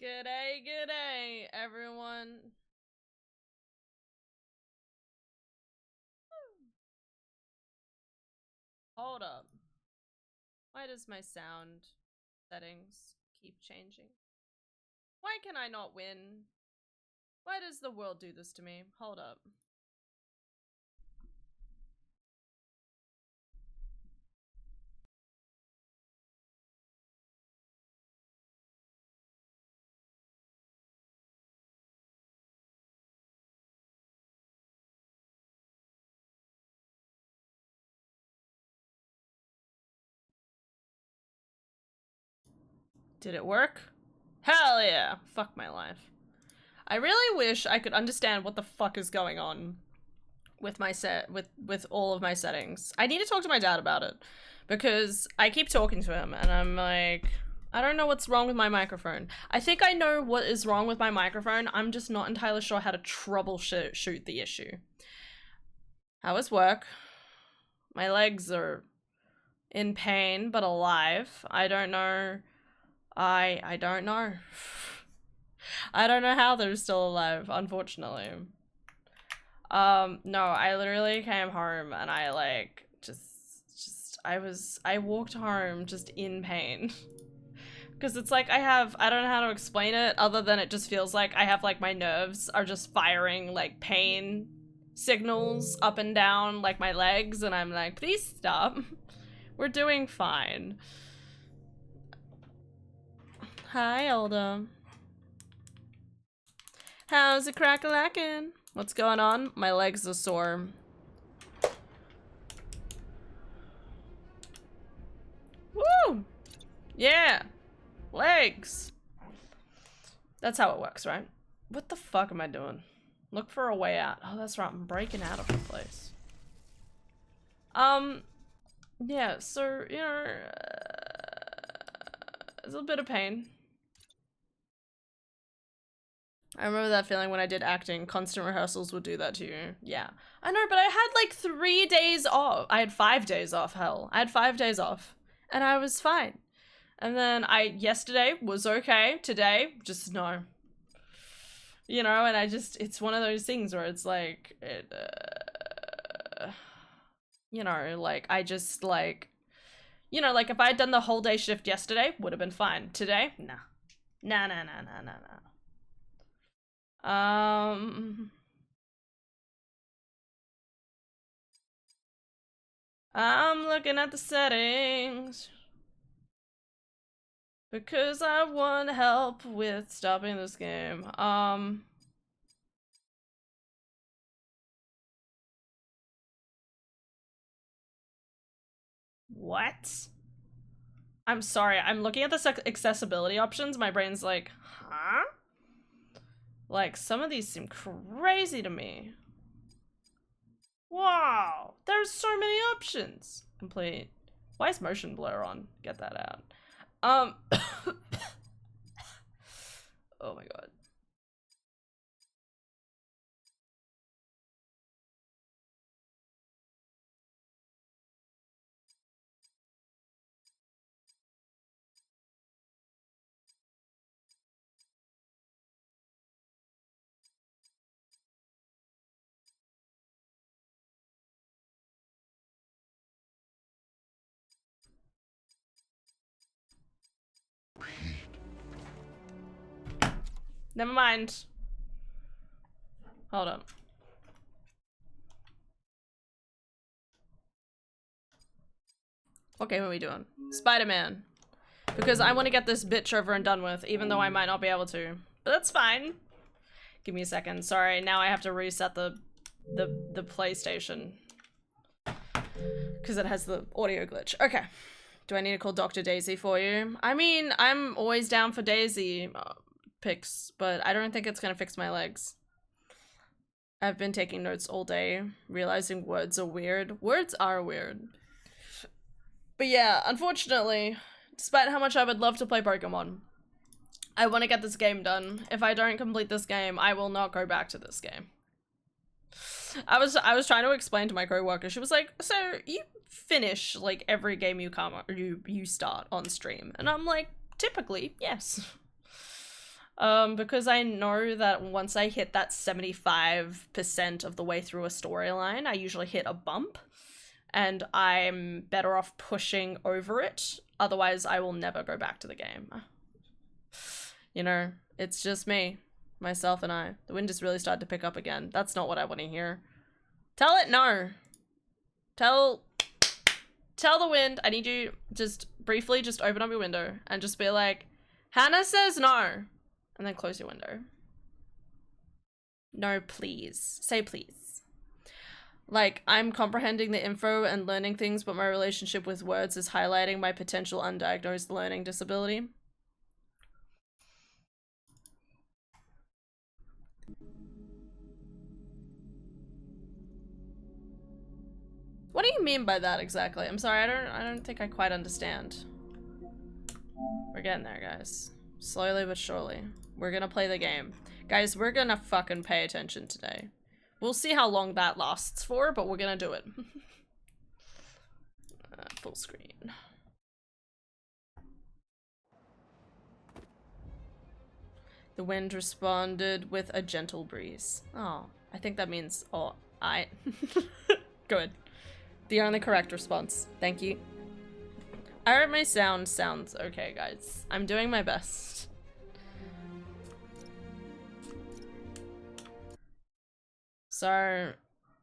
G'day, everyone. Hold up. Why does my sound settings keep changing? Why can I not win? Why does the world do this to me? Hold up. Did it work? Hell yeah! Fuck my life. I really wish I could understand what the fuck is going on with my with all of my settings. I need to talk to my dad about it because I keep talking to him and I'm like, I don't know what's wrong with my microphone. I think I know what is wrong with my microphone. I'm just not entirely sure how to troubleshoot the issue. How is work? My legs are in pain but alive. I don't know. I don't know. I don't know how they're still alive, unfortunately. No, I literally came home and I like I walked home just in pain. Because it's like I don't know how to explain it other than it just feels like I have like my nerves are just firing like pain signals up and down like my legs and I'm like, please stop. We're doing fine. Hi, Alda. How's it crack-a-lackin'? What's going on? My legs are sore. Woo! Yeah! Legs! That's how it works, right? What the fuck am I doing? Look for a way out. Oh, that's right. I'm breaking out of the place. Yeah, so, you know, it's a bit of pain. I remember that feeling when I did acting. Constant rehearsals would do that to you. Yeah. I know, but I had like 3 days off. I had 5 days off, hell. I had 5 days off. And I was fine. And then yesterday was okay. Today, just no. You know, and it's one of those things where it's like, you know, like, I just like, you know, like if I had done the whole day shift yesterday, would have been fine. Today, nah. Nah. I'm looking at the settings because I want help with stopping this game. What? I'm sorry, I'm looking at the accessibility options. My brain's like, huh? Like, some of these seem crazy to me. Wow, there's so many options. Complete. Why is motion blur on? Get that out. Oh my god. Never mind. Hold up. Okay, what are we doing? Spider-Man. Because I want to get this bitch over and done with, even though I might not be able to. But that's fine. Give me a second. Sorry, now I have to reset the PlayStation. Because it has the audio glitch. Okay. Do I need to call Dr. Daisy for you? I mean, I'm always down for Daisy picks, but I don't think it's gonna fix my legs. I've been taking notes all day, realizing words are weird. Words are weird. But yeah, unfortunately, despite how much I would love to play Pokemon, I want to get this game done. If I don't complete this game, I will not go back to this game. I was trying to explain to my coworker. She was like, "So you finish like every game you start on stream?" And I'm like, "Typically, yes." Because I know that once I hit that 75% of the way through a storyline, I usually hit a bump, and I'm better off pushing over it. Otherwise, I will never go back to the game. You know, it's just me, myself, and I. The wind has really started to pick up again. That's not what I want to hear. Tell it no. Tell the wind, I need you just briefly just open up your window and just be like, Hannah says no. And then close your window. No, please. Say please. Like, I'm comprehending the info and learning things, but my relationship with words is highlighting my potential undiagnosed learning disability. What do you mean by that exactly? I'm sorry, I don't think I quite understand. We're getting there, guys. Slowly but surely. We're gonna play the game. Guys, we're gonna fucking pay attention today. We'll see how long that lasts for, but we're gonna do it. Full screen. The wind responded with a gentle breeze. Oh, I think that means, oh, good. The only correct response. Thank you. I hope my sound sounds okay, guys. I'm doing my best. So,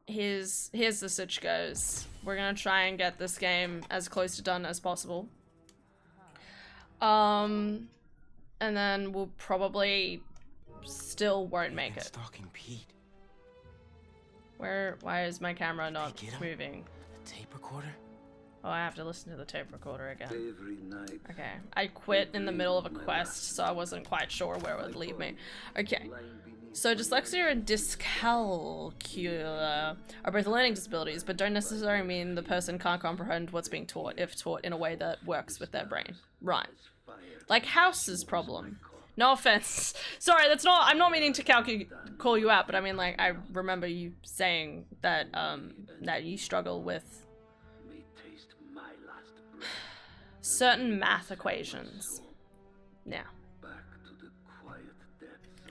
here's the sitch goes. We're gonna try and get this game as close to done as possible. And then we'll probably still won't make it. Stalking Pete. Why is my camera not moving? A tape recorder? Oh, I have to listen to the tape recorder again. Every night. Okay, I quit in the middle of a quest, so I wasn't quite sure where it would lead me. Okay, so dyslexia and dyscalculia are both learning disabilities, but don't necessarily mean the person can't comprehend what's being taught, if taught in a way that works with their brain. Right. Like House's problem. No offense. Sorry, that's not, I'm not meaning to call you out, but I mean, like, I remember you saying that, that you struggle with certain math equations. Yeah.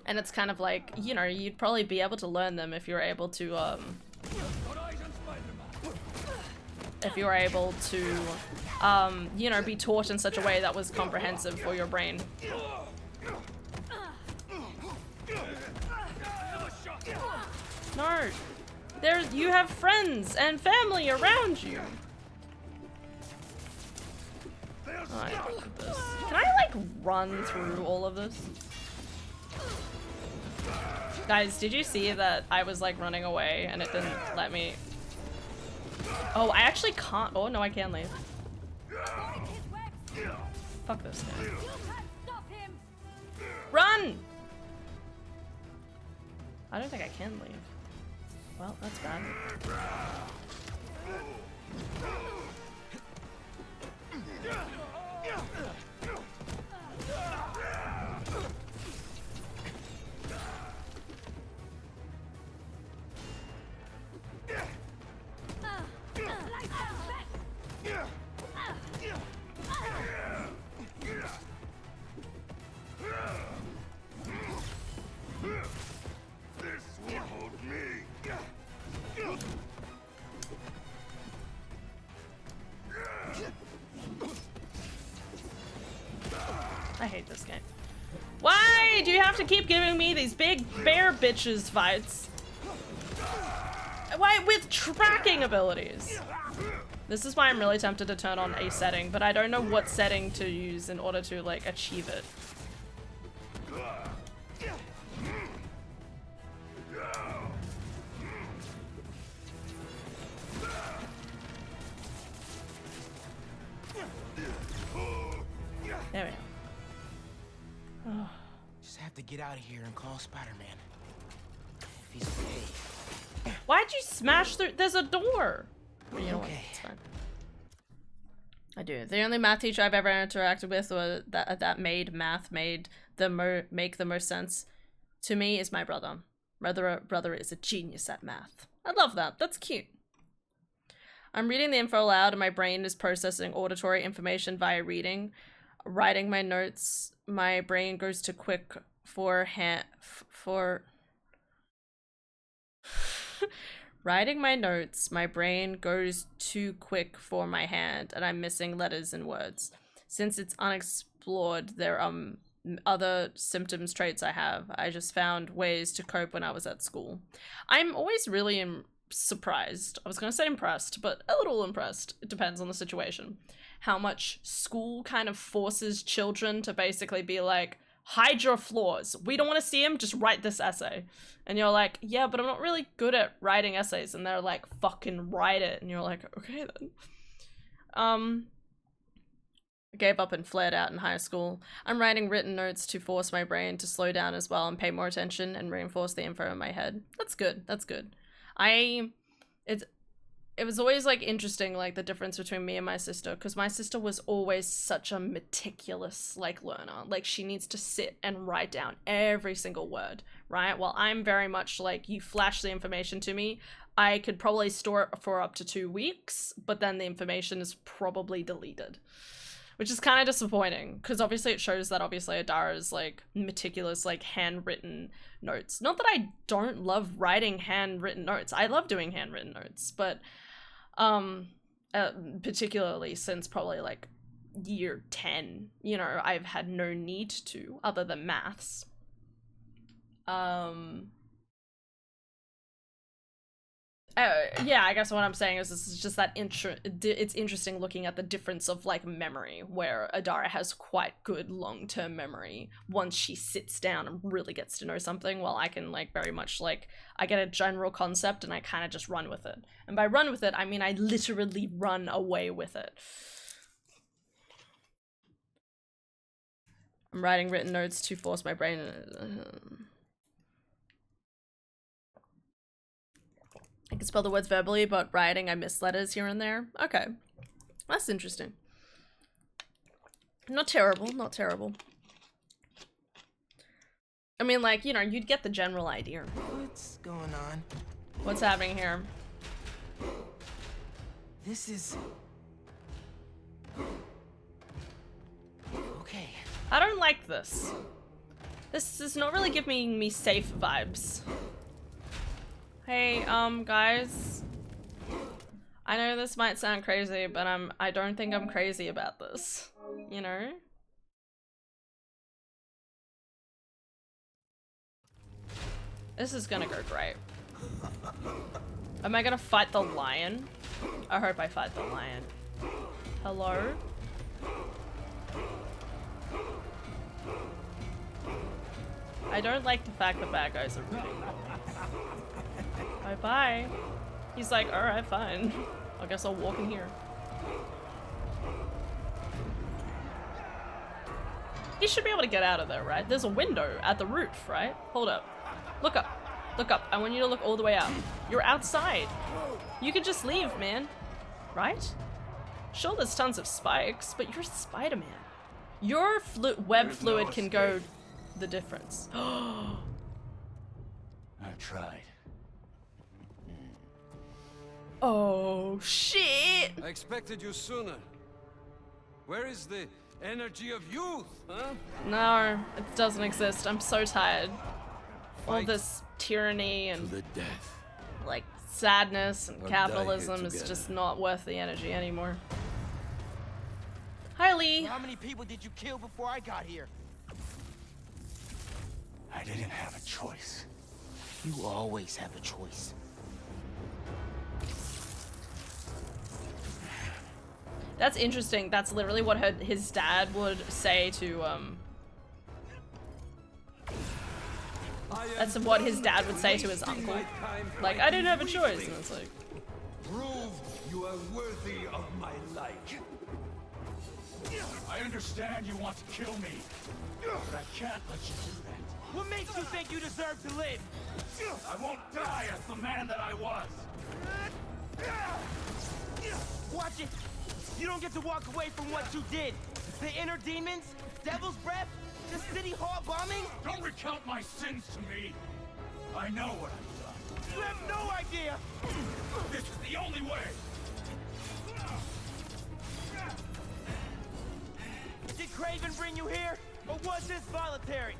And it's kind of like, you know, you'd probably be able to learn them if you're able to, you know, be taught in such a way that was comprehensive for your brain. No, you have friends and family around you. Oh, I don't want this. Can I like run through all of this? Guys, did you see that I was like running away and it didn't let me? Oh, I actually can't. Oh no, I can leave. Fuck this guy. Run! I don't think I can leave. Well, that's bad. I hate this game. Why do you have to keep giving me these big bear bitches fights? Why with tracking abilities? This is why I'm really tempted to turn on a setting, but I don't know what setting to use in order to like achieve it. There we go. Oh. Just have to get out of here and call Spider-Man. If he's okay. Why'd you smash through? There's a door. Well, you know what? It's fine. I do. The only math teacher I've ever interacted with or that made math make the most sense to me is my brother. Brother is a genius at math. I love that. That's cute. I'm reading the info aloud and my brain is processing auditory information via reading. Writing my notes, my brain goes to quick for writing my notes, my brain goes too quick for my hand and I'm missing letters and words. Since it's unexplored, there are other symptoms, traits I have. I just found ways to cope when I was at school. I'm always really surprised. I was going to say impressed, but a little impressed. It depends on the situation. How much school kind of forces children to basically be like, hide your flaws. We don't want to see them, just write this essay. And you're like, yeah, but I'm not really good at writing essays. And they're like, fucking write it. And you're like, okay then. I gave up and flared out in high school. I'm writing written notes to force my brain to slow down as well and pay more attention and reinforce the info in my head. That's good. That's good. It was always like interesting, like the difference between me and my sister, because my sister was always such a meticulous like learner. Like she needs to sit and write down every single word, right? While I'm very much like, you flash the information to me, I could probably store it for up to 2 weeks, but then the information is probably deleted. Which is kind of disappointing, because obviously it shows that obviously Adara's like meticulous, like handwritten notes. Not that I don't love writing handwritten notes. I love doing handwritten notes, but particularly since probably like year 10, you know, I've had no need to, other than maths. Yeah, I guess what I'm saying is this is just that it's interesting looking at the difference of like memory, where Adara has quite good long-term memory once she sits down and really gets to know something, while I can like very much like, I get a general concept and I kind of just run with it. And by run with it, I mean I literally run away with it. I'm writing written notes to force my brain. I can spell the words verbally, but writing, I miss letters here and there. Okay. That's interesting. Not terrible, not terrible. I mean, like, you know, you'd get the general idea. What's going on? What's happening here? This is... okay. I don't like this. This is not really giving me safe vibes. Hey, guys. I know this might sound crazy, but I don't think I'm crazy about this. You know? This is gonna go great. Am I gonna fight the lion? I hope I fight the lion. Hello? I don't like the fact that bad guys are rooting. Bye-bye. He's like, alright, fine. I guess I'll walk in here. He should be able to get out of there, right? There's a window at the roof, right? Hold up. Look up. Look up. I want you to look all the way up. You're outside. You can just leave, man. Right? Sure, there's tons of spikes, but you're Spider-Man. Your web fluid can go the difference. I tried. Oh, shit! I expected you sooner. Where is the energy of youth, huh? No, it doesn't exist. I'm so tired. All this tyranny and To the death. like sadness and Or capitalism die is here just not worth the energy anymore. Hi, Lee. How many people did you kill before I got here? I didn't have a choice. You always have a choice. That's interesting. That's literally what his dad would say to that's what his dad would say to his uncle. Like, I didn't have a choice, and it's like, Prove you are worthy of my like. I understand you want to kill me, but I can't let you do that. What makes you think you deserve to live? I won't die as the man that I was. Watch it! You don't get to walk away from what you did. The inner demons, devil's breath, the city hall bombing. Don't recount my sins to me. I know what I've done. You have no idea. This is the only way. Did Craven bring you here, or was this voluntary?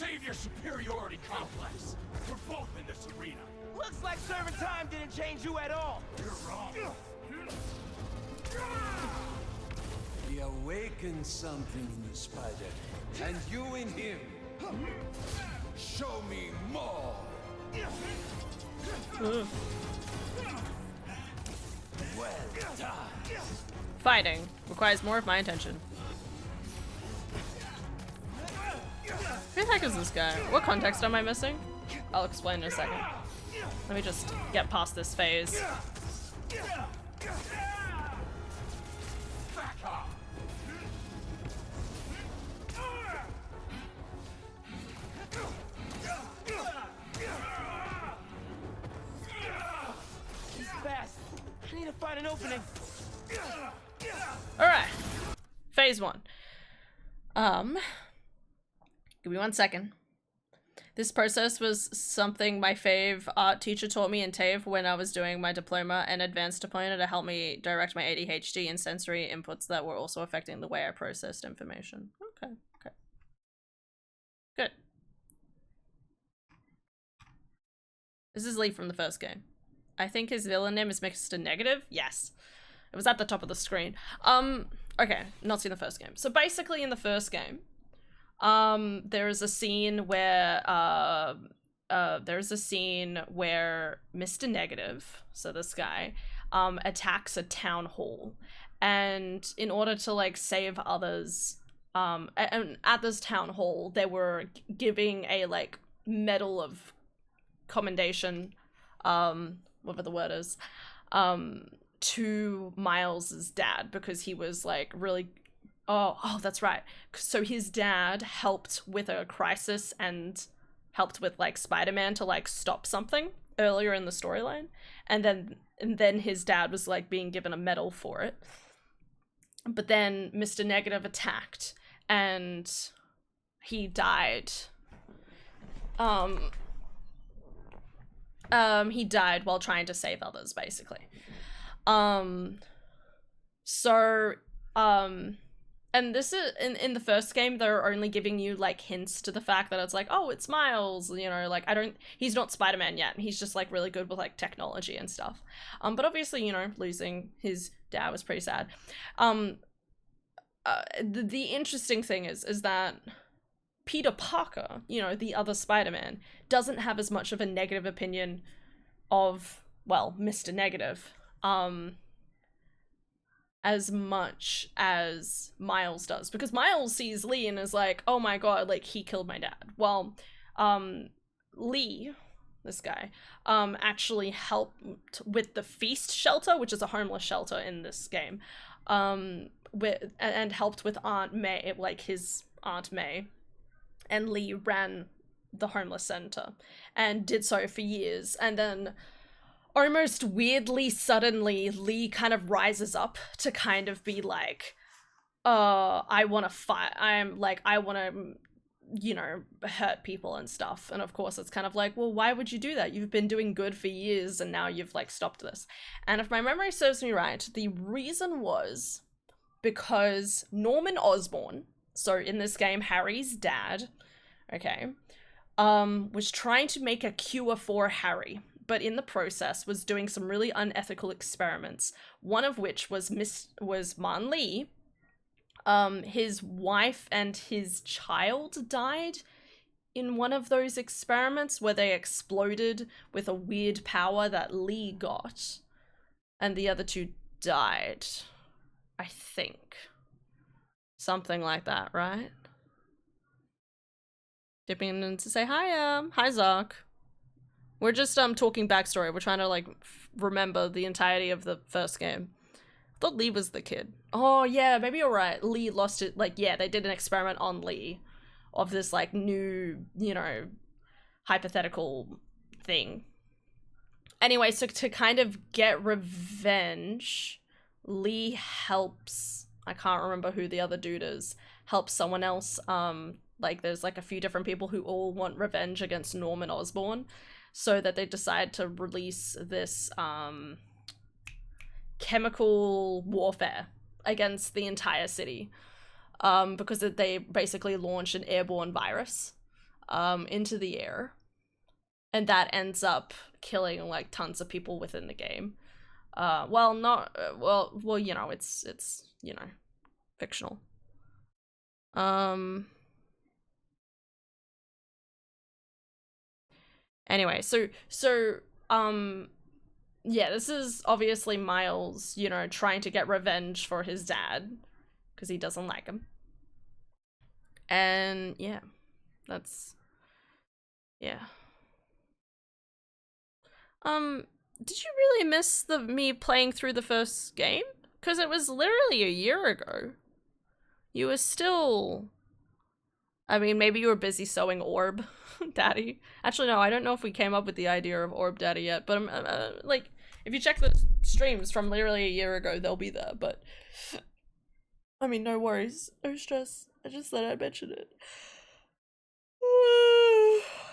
Save your superiority complex. We're both in this arena. Looks like serving time didn't change you at all. You're wrong. He awakened something in you, Spider. And you in him. Show me more. Well done. Fighting requires more of my attention. Who the heck is this guy? What context am I missing? I'll explain in a second. Let me just get past this phase. Back off. He's fast. I need to find an opening. Alright. Phase 1. Give me 1 second. This process was something my fave art teacher taught me in TAFE when I was doing my diploma and advanced diploma to help me direct my ADHD and sensory inputs that were also affecting the way I processed information. Okay, okay. Good. This is Lee from the first game. I think his villain name is Mr. Negative. Yes. It was at the top of the screen. Okay, not seen the first game. So basically in the first game, there is a scene where Mr. Negative, so this guy, attacks a town hall, and in order to like save others, and at this town hall they were giving a like medal of commendation, whatever the word is, to Miles's dad because he was like really. Oh, that's right. So his dad helped with a crisis and helped with like Spider-Man to like stop something earlier in the storyline, and then his dad was like being given a medal for it. But then Mr. Negative attacked and he died. He died while trying to save others, basically. And this is in the first game, they're only giving you like hints to the fact that it's like, oh, it's Miles, you know, like he's not Spider-Man yet. He's just like really good with like technology and stuff. But obviously, you know, losing his dad was pretty sad. The interesting thing is that Peter Parker, you know, the other Spider-Man, doesn't have as much of a negative opinion of, well, Mr. Negative, as much as Miles does, because Miles sees Lee and is like, oh my god, like he killed my dad. Well, Lee, this guy, actually helped with the Feast shelter, which is a homeless shelter in this game, and helped with Aunt May, like his Aunt May, and Lee ran the homeless center and did so for years, and then almost weirdly, suddenly, Lee kind of rises up to kind of be like, I want to fight. I want to, you know, hurt people and stuff. And of course, it's kind of like, well, why would you do that? You've been doing good for years and now you've like stopped this. And if my memory serves me right, the reason was because Norman Osborn, so in this game, Harry's dad, okay, was trying to make a cure for Harry, but in the process was doing some really unethical experiments, one of which was Martin Lee. His wife and his child died in one of those experiments where they exploded with a weird power that Lee got, and the other two died, I think. Something like that, right? Dipping in to say hi, hi Zark. We're just talking backstory. We're trying to like remember the entirety of the first game. I thought Lee was the kid. Oh yeah, maybe you're right. Lee lost it. Like, yeah, they did an experiment on Lee of this like new, you know, hypothetical thing. Anyway, so to kind of get revenge, Lee helps, I can't remember who the other dude is, helps someone else. Like there's like a few different people who all want revenge against Norman Osborn, so that they decide to release this chemical warfare against the entire city, because they basically launched an airborne virus into the air. And that ends up killing like tons of people within the game. Well, not well, you know, it's you know, fictional. Anyway, so yeah, this is obviously Miles, you know, trying to get revenge for his dad because he doesn't like him. And yeah, that's yeah. Did you really miss me playing through the first game? Because it was literally a year ago. You were still... I mean, maybe you were busy sewing Orb Daddy. Actually, no, I don't know if we came up with the idea of Orb Daddy yet, but like, if you check the streams from literally a year ago, they'll be there, but... I mean, no worries. No stress. I just thought I'd mention it.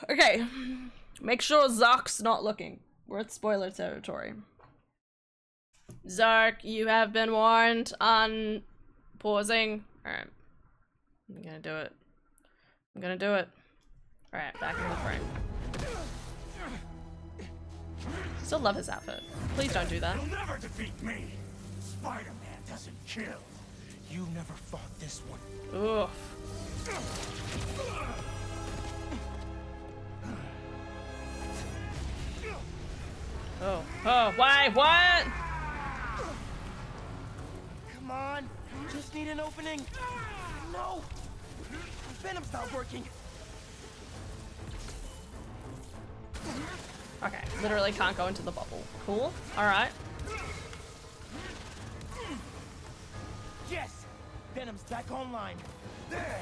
Okay. Make sure Zark's not looking. We're at spoiler territory. Zark, you have been warned on pausing. Alright. I'm gonna do it. I'm gonna do it. Alright, back in the frame. Still love his outfit. Please don't do that. You'll never defeat me. Spider-Man doesn't kill. You never fought this one. Oof. Oh, why, what? Come on, just need an opening. No, Venom's not working. Okay, literally can't go into the bubble. Cool, alright. Yes, Venom's back online. There.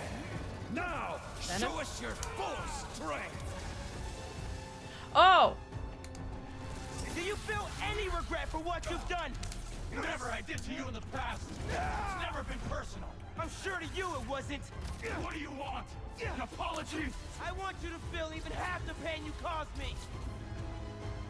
Now, Venom? show us your full strength. Oh! Do you feel any regret for what you've done? Whatever I did to you in the past, it's never been personal. I'm sure to you it wasn't. What do you want? An apology? I want you to feel even half the pain you caused me.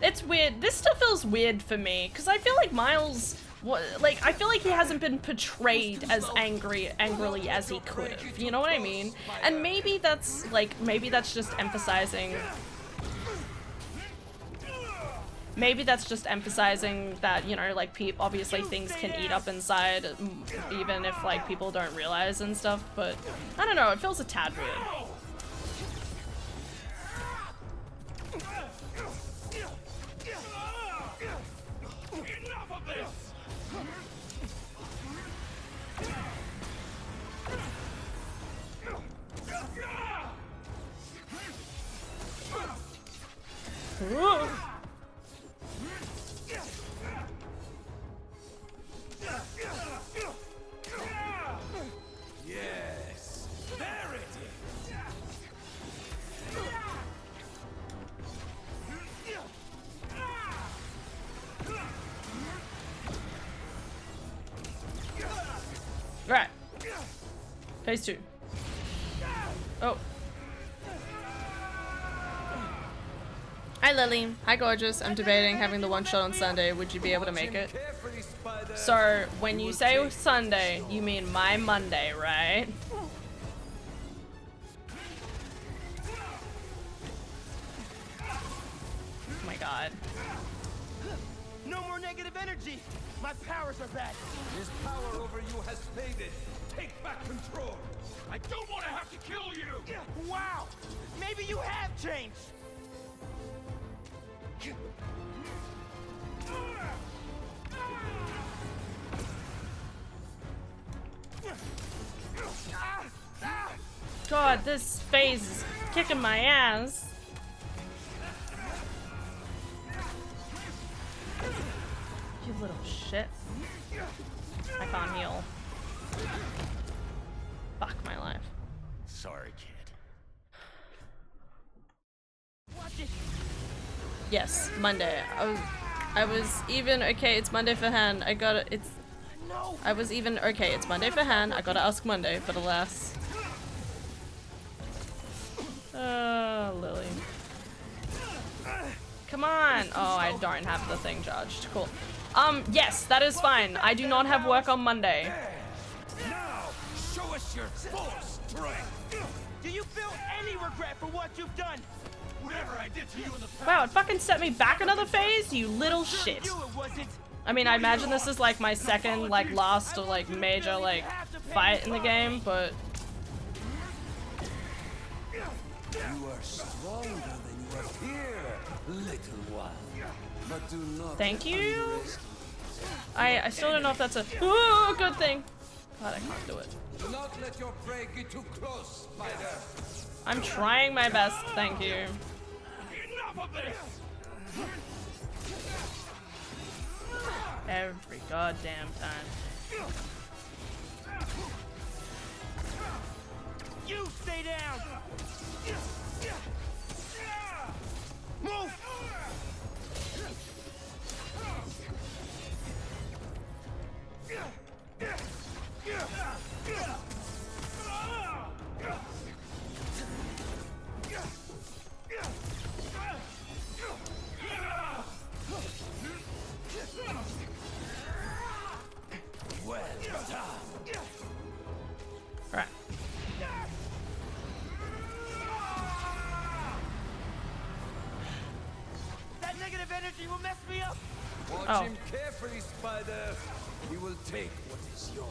It's weird. This still feels weird for me, because I feel like Miles, like, I feel like he hasn't been portrayed as angrily as he could have, you know what I mean? And maybe that's, like, maybe that's just emphasizing... Maybe that's just emphasizing that, you know, like, obviously things can eat up inside, even if, like, people don't realize and stuff, but I don't know, it feels a tad weird. Enough of this! Ooh. Yes, there it is. Right. Phase 2. Oh. Hi Lily. Hi gorgeous. I'm debating having the one shot on Sunday. Would you be able to make it? So, when you say Sunday, you mean my Monday, right? Oh my god. No more negative energy. My powers are back. His power over you has faded. Take back control. I don't want to have to kill you. Wow. Maybe you have changed. God, this phase is kicking my ass. You little shit. I can't heal. Fuck my life. Sorry, kid. Watch it. Yes, Monday. I was even okay. It's Monday for Han. I got it. It's. No. I was even okay. It's Monday for Han. I gotta ask Monday, but alas. Lily. Come on. Oh, I don't have the thing charged. Cool. Yes, that is fine. I do not have work on Monday. Now, show us your full strength. Do you feel any regret for what you've done? Whatever I did to you in the past. Wow, it fucking set me back another phase, you little Sure, shit. you it wasn't. I mean, I imagine this is like my second, like, last or like major, like, fight in the game, but You are stronger than you appear, little one. But do not thank you. underestimate. I still don't know if that's a ooh, good thing. God, I can't do it. Do not let your prey get too close, spider. I'm trying my best, thank you. Enough of this! Every goddamn time. You stay down. Move. Well done. Alright. That negative energy will mess me up. Watch Oh. him carefully, spider. He will take what is yours.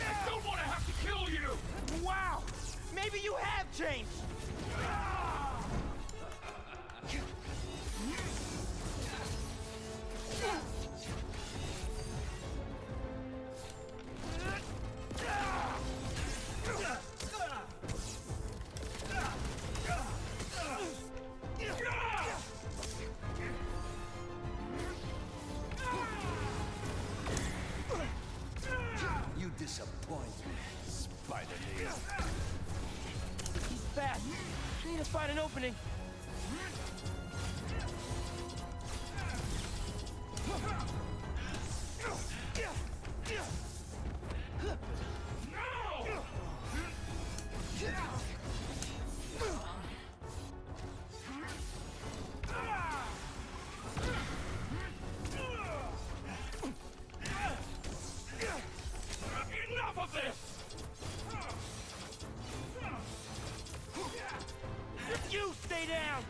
I don't want to have to kill you! Wow. Maybe you have changed. You disappoint me, spider lady. He's fast. I need to find an opening. Enough of this! You stay down.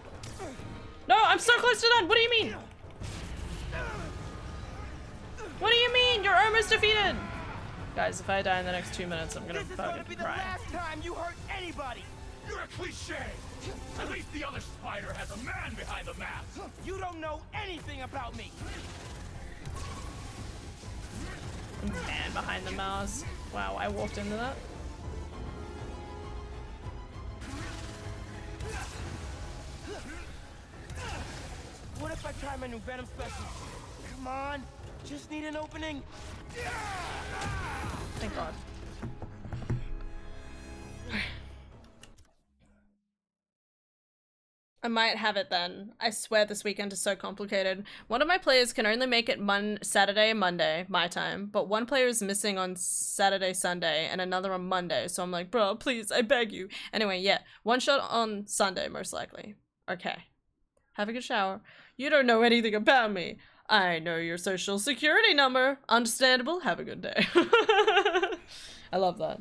No, I'm so close to done. What do you mean? What do you mean? You're almost defeated. Guys, if I die in the next 2 minutes, I'm gonna This is going to fucking be the cry. last time you hurt anybody. You're a cliche! At least the other spider has a man behind the mask! You don't know anything about me. Man behind the mouse. Wow, I walked into that. What if I try my new Venom special? Come on. Just need an opening. Thank God. I might have it then. I swear this weekend is so complicated. One of my players can only make it Saturday, Monday, my time, but one player is missing on Saturday, Sunday, and another on Monday, so I'm like, bro, please, I beg you. Anyway, yeah, one shot on Sunday, most likely. Okay. Have a good shower. You don't know anything about me. I know your social security number. Understandable. Have a good day. I love that.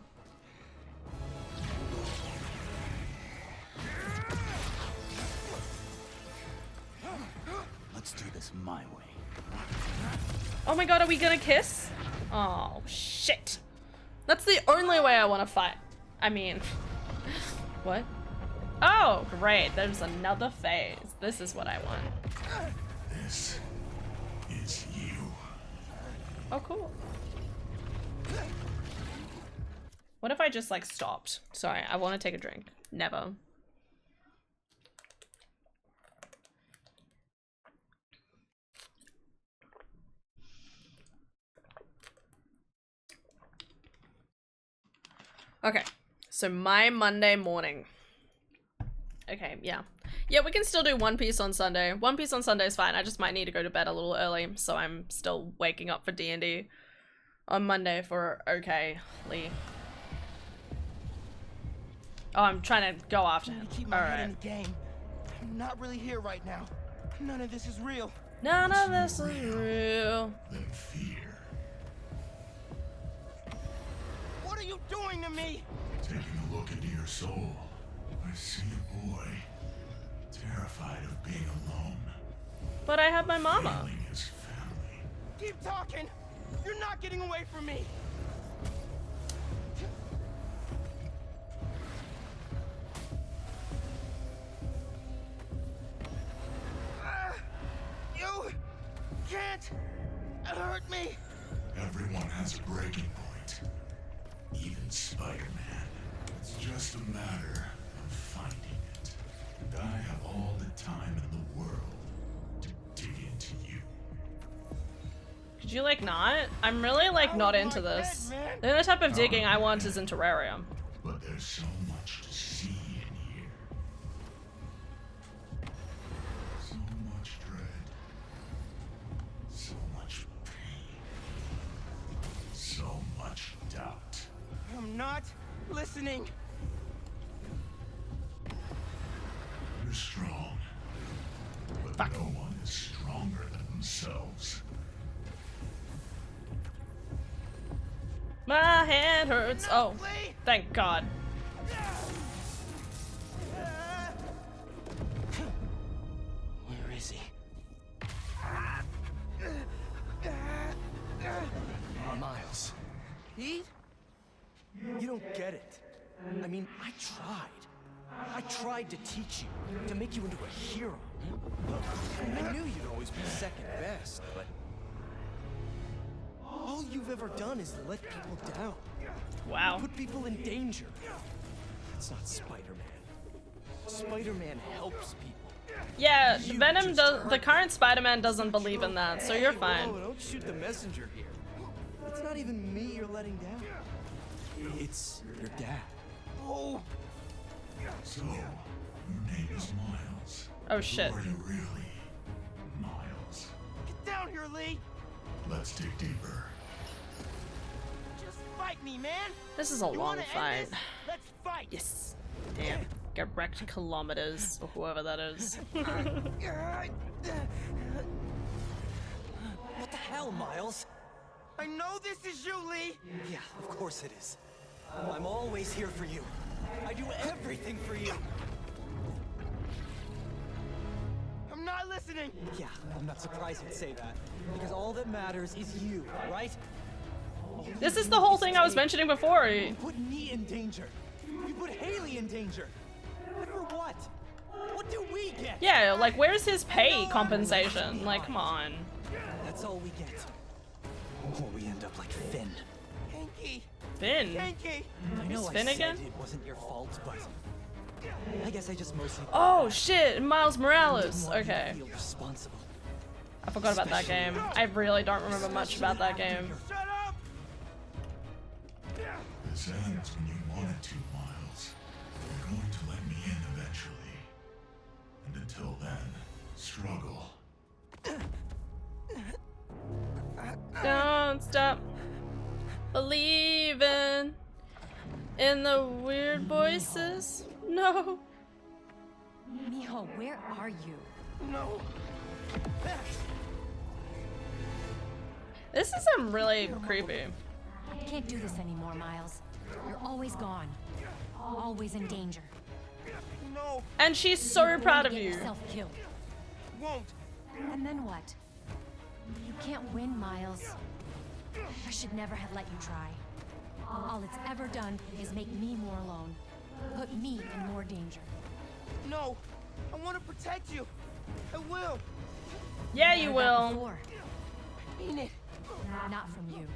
Let's do this my way. Oh my god, are we gonna kiss? Oh, shit. That's the only way I want to fight. I mean, what? Oh, great. There's another phase. This is what I want. This is you. Oh, cool. What if I just, like, stopped? Sorry, I want to take a drink. Never. Okay, so my Monday morning. Okay, yeah. Yeah, we can still do One Piece on Sunday. One Piece on Sunday is fine. I just might need to go to bed a little early, so I'm still waking up for D&D on Monday for okay, Lee. Oh, I'm trying to go after I him. need to keep my head in Alright. the game. I'm not really here right now. None of this is real. None of this is real. Then fear. What are you doing to me? Taking a look into your soul, I see a boy, terrified of being alone, But I have my mama. feeling his family. Keep talking. You're not getting away from me. You can't hurt me. Everyone has a breaking point, even Spider-Man. It's just a matter of finding it. And I have all the time in the world to dig into you. Could you like not? I'm really like not into this. The only type of digging I want is in Terrarium. But there's so much to see in here. So much dread. So much pain. So much doubt. I'm not listening. You're strong. But no one is stronger than themselves. My hand hurts. Oh, Lee! thank God. Where is he? Miles. Pete? You don't get it. I mean, I tried. I tried to teach you, to make you into a hero. I knew you'd always be second best, but all you've ever done is let people down. Wow. Put people in danger. That's not Spider-Man. Spider-Man helps people. Yeah, You Venom just does. The hurt current Spider-Man doesn't believe in that, so you're Hey, fine. whoa, don't shoot the messenger here. It's not even me you're letting down. It's your dad. Oh, So, your name is Miles. Oh shit. Who are you really, Miles? get down here, Lee. Let's dig deeper. Just fight me, man. This is a You long wanna fight. end this? Let's fight. Yes. Damn. Get wrecked kilometers, or whoever that is. What the hell, Miles? I know this is you, Lee. Yeah, of course it is. I'm always here for you. I do everything for you. I'm not listening. Yeah, I'm not surprised you'd say that. Because all that matters is you, right? This is the whole thing I was mentioning before. You put me in danger. You put Haley in danger. And for what? What do we get? Yeah, like where's his pay compensation? Like, come on. That's all we get. Or we end up like Finn. Hanky. Finn. Hanky. I know I Finn said again? it wasn't your fault, but I guess I just mostly Oh shit, Miles didn't Morales. want you to Okay. feel responsible. I forgot about that game. I really don't remember much about that game. Shut up. This ends when you want it to, Miles. You're going to let me in eventually. And until then, struggle. Don't stop believing in the weird voices. No. Mijo, where are you? No. This is really creepy. I can't do this anymore, Miles. You're always gone. Always in danger. No. And she's so You're proud going of to get you. yourself killed. Won't. And then what? You can't win, Miles. I should never have let you try. All it's ever done is make me more alone. Put me in more danger. No. I want to protect you. I will. Yeah, you Heard that will. before. I mean it. Not from you.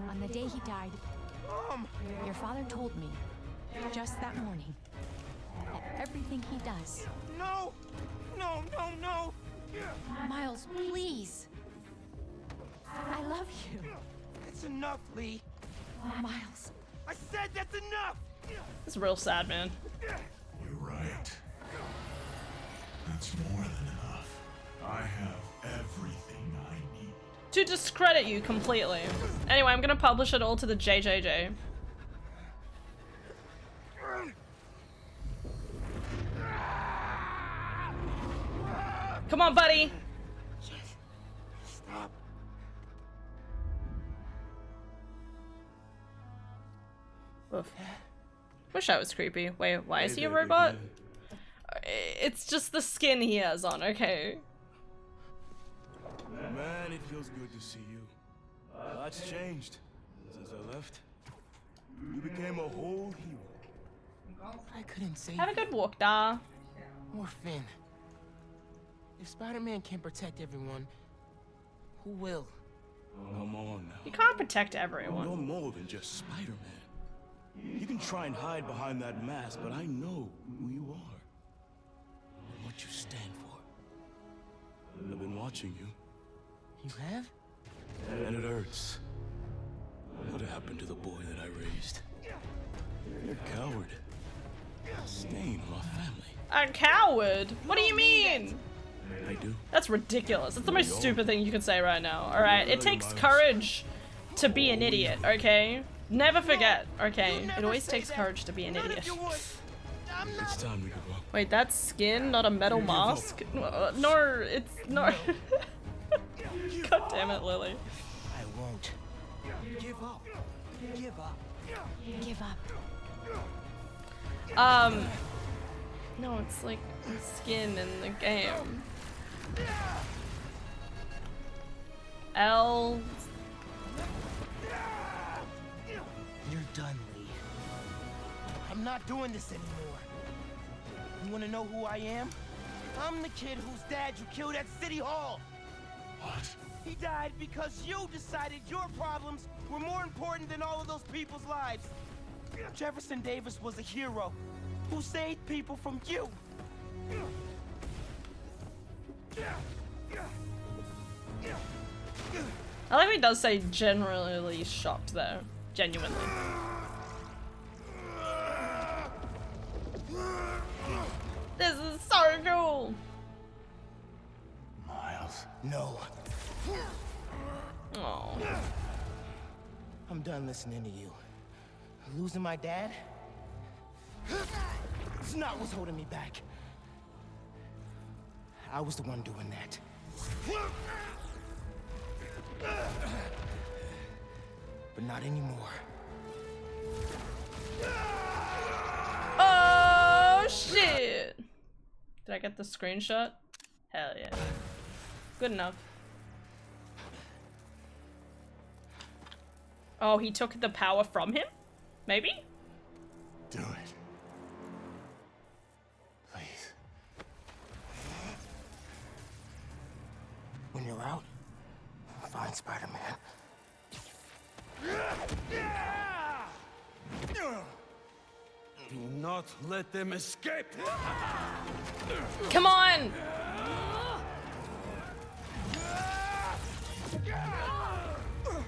On the day he died, your father told me, just that morning, that everything he does. No. No, no, no. Miles, please. I love you. That's enough, Lee. Miles. I said that's enough. It's real sad, man. You're right. That's more than enough. I have everything I need. To discredit you completely. Anyway, I'm gonna publish it all to the JJJ. Come on, buddy. Stop. Oof. Wish that was creepy. Wait, why is he a robot? It's just the skin he has on, okay. Man, it feels good to see you. Lots changed since I left. You became a whole hero. I couldn't save Have a good walk, da. or Finn. If Spider-Man can't protect everyone, who will? Come on now. You can't protect You're everyone. more than just Spider-Man. You can try and hide behind that mask, but I know who you are and what you stand for. I've been watching you, You have? and it hurts. What happened to the boy that I raised? You're a coward. A stain on our family. A coward? What do you mean? I do. That's ridiculous. That's the most stupid thing you can say right now. Alright, it takes courage to be an idiot, okay? Never forget, okay? It always takes courage to be an idiot. It's time to give up. Wait, that's skin, not a metal mask? No, it's not. God damn it, Lily. I won't. Give up. Give up. Give up. No, it's like skin in the game. L. You're done, Lee. I'm not doing this anymore. You wanna know who I am? I'm the kid whose dad you killed at City Hall. What? He died because you decided your problems were more important than all of those people's lives. Jefferson Davis was a hero who saved people from you. I like how he does say generally shocked there. Genuinely. This is so cool! Miles. No, Oh. I'm done listening to you. Losing my dad? It's not what's holding me back. I was the one doing that. But not anymore. Oh shit! Did I get the screenshot? Hell yeah. Good enough. Oh, he took the power from him? Maybe? Do it. Please. When you're out, find Spider-Man. Do not let them escape. Come on!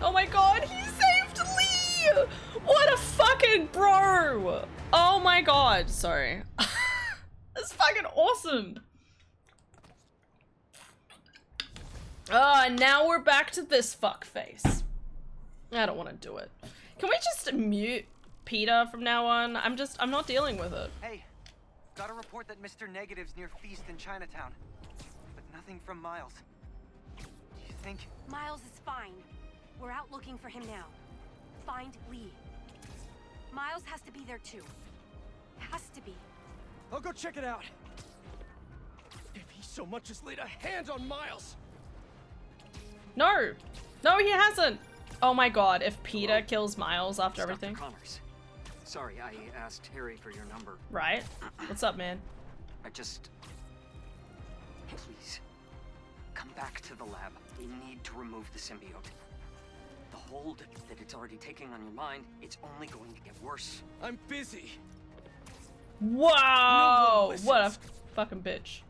Oh my god, he saved Lee! What a fucking bro! Oh my god, sorry. That's fucking awesome. Now we're back to this fuckface. I don't want to do it. Can we just mute Peter from now on? I'm not dealing with it. Hey, got a report that Mr. Negative's near Feast in Chinatown, but nothing from Miles. Do you think? Miles is fine. We're out looking for him now. Find Lee. Miles has to be there too. Has to be. I'll go check it out. If he so much as laid a hand on Miles. No! No, he hasn't! Oh my god, if Peter kills Miles after everything. Connors. Sorry, I asked Harry for your number. Right? What's up, man? I just... Please, come back to the lab. We need to remove the symbiote. The hold that it's already taking on your mind, it's only going to get worse. I'm busy. Wow! No one What a listens. fucking bitch.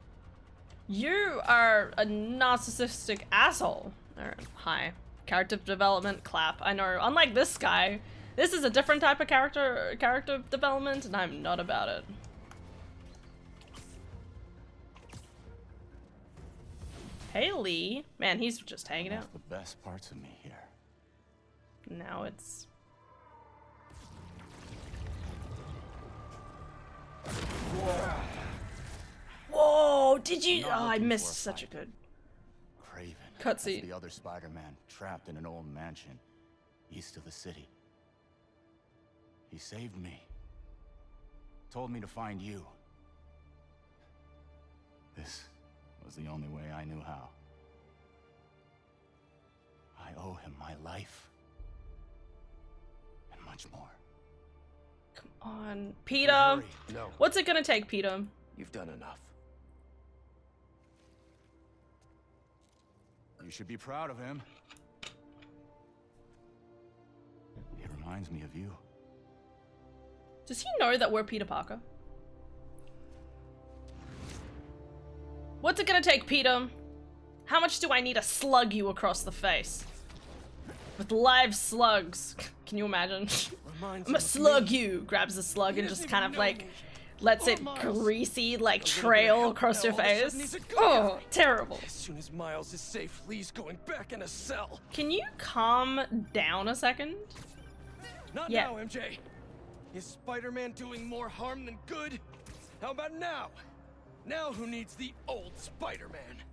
You are a narcissistic asshole. Alright, hi. Character development, clap. I know, unlike this guy, this is a different type of character development, and I'm not about it. Hey, Lee. Man, he's just hanging out. The best parts of me here. Now it's... Whoa, did you? Not Oh, I looking for missed a such a fight. good Craven. Cutscene. The other Spider-Man trapped in an old mansion east of the city. He saved me. Told me to find you. This was the only way I knew how. I owe him my life. And much more. Come on, Peter. Hurry. No, What's it gonna take, Peter? you've done enough. You should be proud of him. He reminds me of you. Does he know that we're Peter Parker? What's it gonna take, Peter? How much do I need to slug you across the face? With live slugs. Can you imagine? I'm gonna slug you! Grabs the slug and just kind of like lets it greasy like trail across your face. Oh, terrible. As soon as Miles is safe, Lee's going back in a cell. Can you calm down a second? Not Yeah. now, MJ. Is Spider-Man doing more harm than good? How about now? Now who needs the old Spider-Man?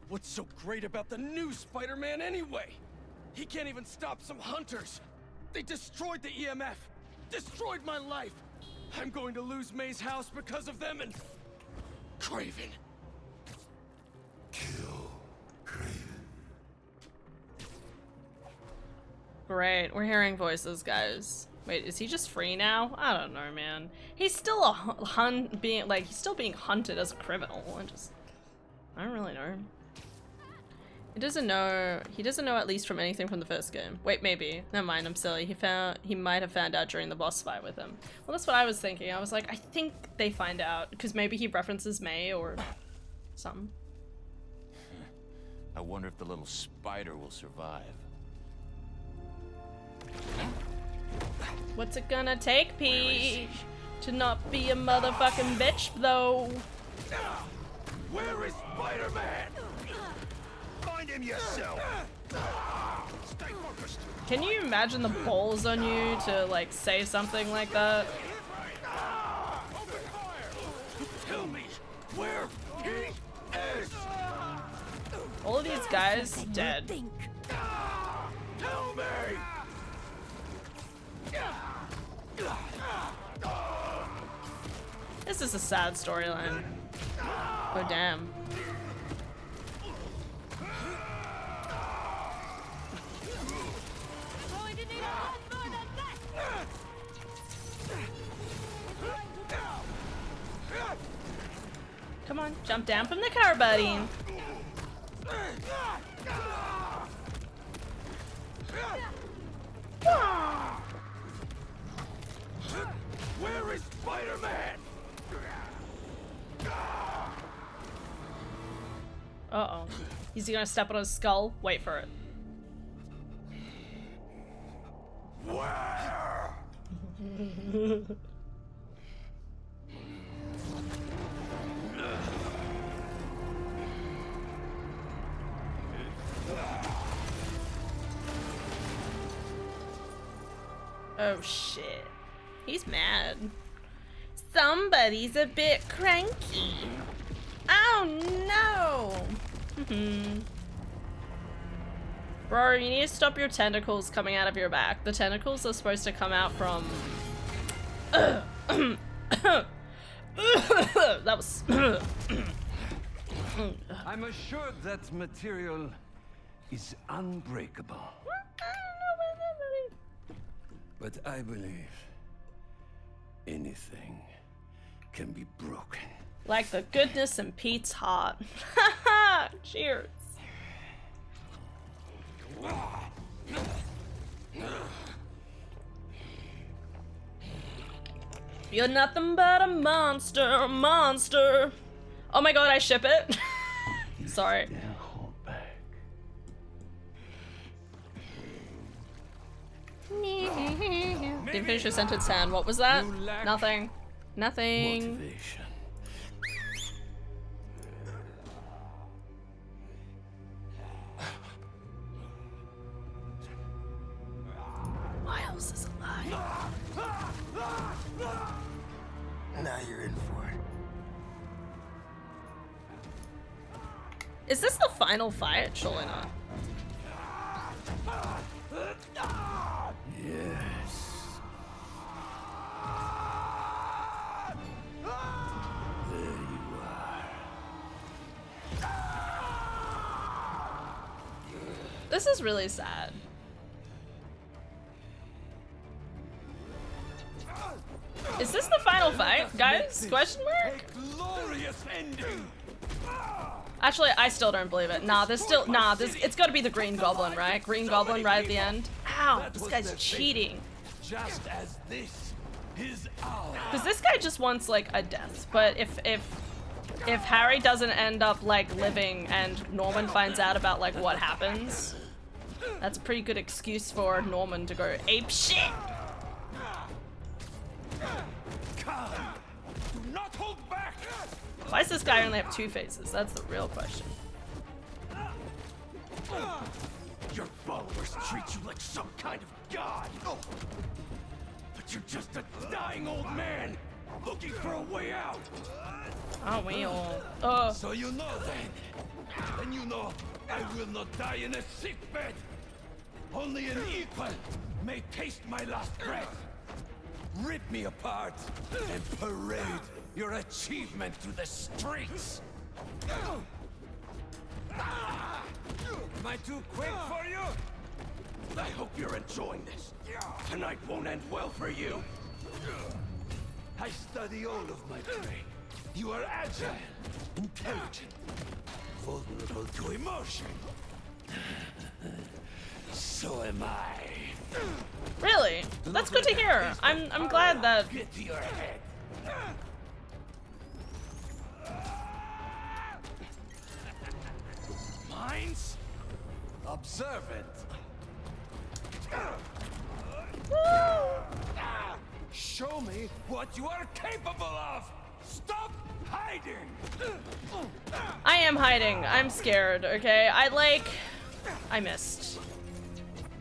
What's so great about the new Spider-Man anyway? He can't even stop some hunters. They destroyed the EMF. Destroyed my life. I'm going to lose May's house because of them and... Craven. Kill Craven. Great, we're hearing voices, guys. Wait, is he just free now? I don't know, man. He's still a he's still being hunted as a criminal. I don't really know. He doesn't know at least from anything from the first game. Wait, maybe. Never mind, I'm silly. He might have found out during the boss fight with him. Well, that's what I was thinking. I was like, I think they find out, because maybe he references May or something. I wonder if the little spider will survive. What's it gonna take, Pete? To not be a motherfucking bitch, though. Where is Spider-Man? Find him yourself. Stay focused. Can you imagine the balls on you to, like, say something like that? Open fire. Tell me where he is. All of these guys dead. Tell me. This is a sad storyline. Oh, damn. Come on, jump down from the car, buddy. Where is Spider-Man? Uh-oh. Is he gonna step on his skull? Wait for it. Where? Oh shit. He's mad. Somebody's a bit cranky. Oh no! Bro, you need to stop your tentacles coming out of your back. The tentacles are supposed to come out from... That was... I'm assured that material is unbreakable. But I believe anything can be broken. Like the goodness in Pete's heart. Cheers. You're nothing but a monster, monster. Oh my god, I ship it. Sorry. Then hold back. Didn't finish your sentence, San. What was that? Nothing. Nothing. Motivation. Miles is alive. Now you're in for it. Is this the final fight? Surely not. Yes. There you are. This is really sad. Is this the final fight, guys? Question mark? Glorious ending. Actually, I still don't believe it. Nah, it's gotta be the Green Goblin, right? Green Goblin right at the end. Ow, this guy's cheating. Just as this is ours. Because this guy just wants, like, a death. But if Harry doesn't end up, like, living and Norman finds out about, like, what happens, that's a pretty good excuse for Norman to go ape shit. Come. Do not hold back. Why does this guy only have 2 faces? That's the real question. Your followers treat you like some kind of god. But you're just a dying old man looking for a way out. Oh, we all. So you know then. And you know I will not die in a sick bed. Only an equal may taste my last breath. Rip me apart and parade your achievement through the streets. Am I too quick for you? I hope you're enjoying this. Tonight won't end well for you. I study all of my prey. You are agile, intelligent, vulnerable to emotion. So am I. Really? That's good to hear. I'm glad that. Get to your head. Minds? Observant. Show me what you are capable of. Stop hiding. I am hiding. I'm scared. Okay. I missed.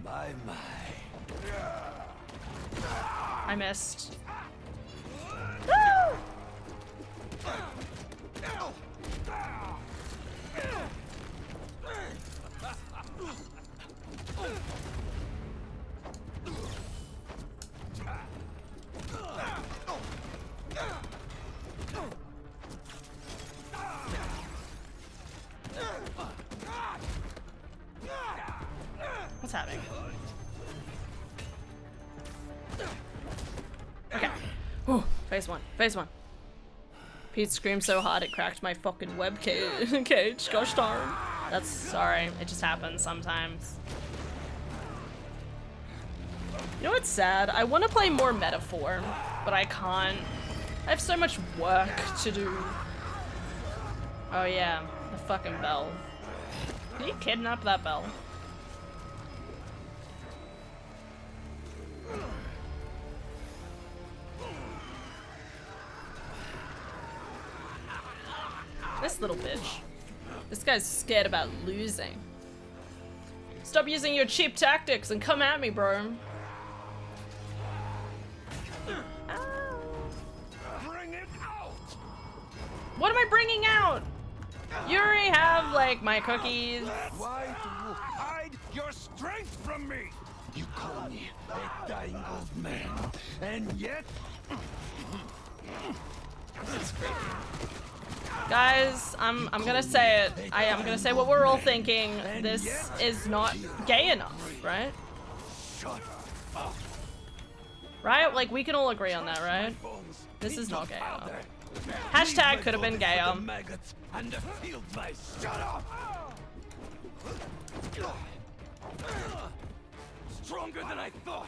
My. I missed. Woo! What's happening? Okay. Ooh, phase one. Phase one. Pete screamed so hard it cracked my fucking web cage. Gosh darn. That's sorry. It just happens sometimes. You know what's sad? I want to play more Metaphor, but I can't. I have so much work to do. Oh yeah, the fucking bell. Did you kidnap that bell? This little bitch. This guy's scared about losing. Stop using your cheap tactics and come at me, bro. Bring it out. What am I bringing out? You already have, like, my cookies. Why do you hide your strength from me? You call me a dying old man, and yet... Guys, I'm gonna say it. I am gonna say what we're all thinking. This is not gay enough, right? Shut up. Right? Like, we can all agree on that, right? This is not gay enough. Hashtag could have been gayer. Maggots and the field mice. Shut up. Stronger than I thought.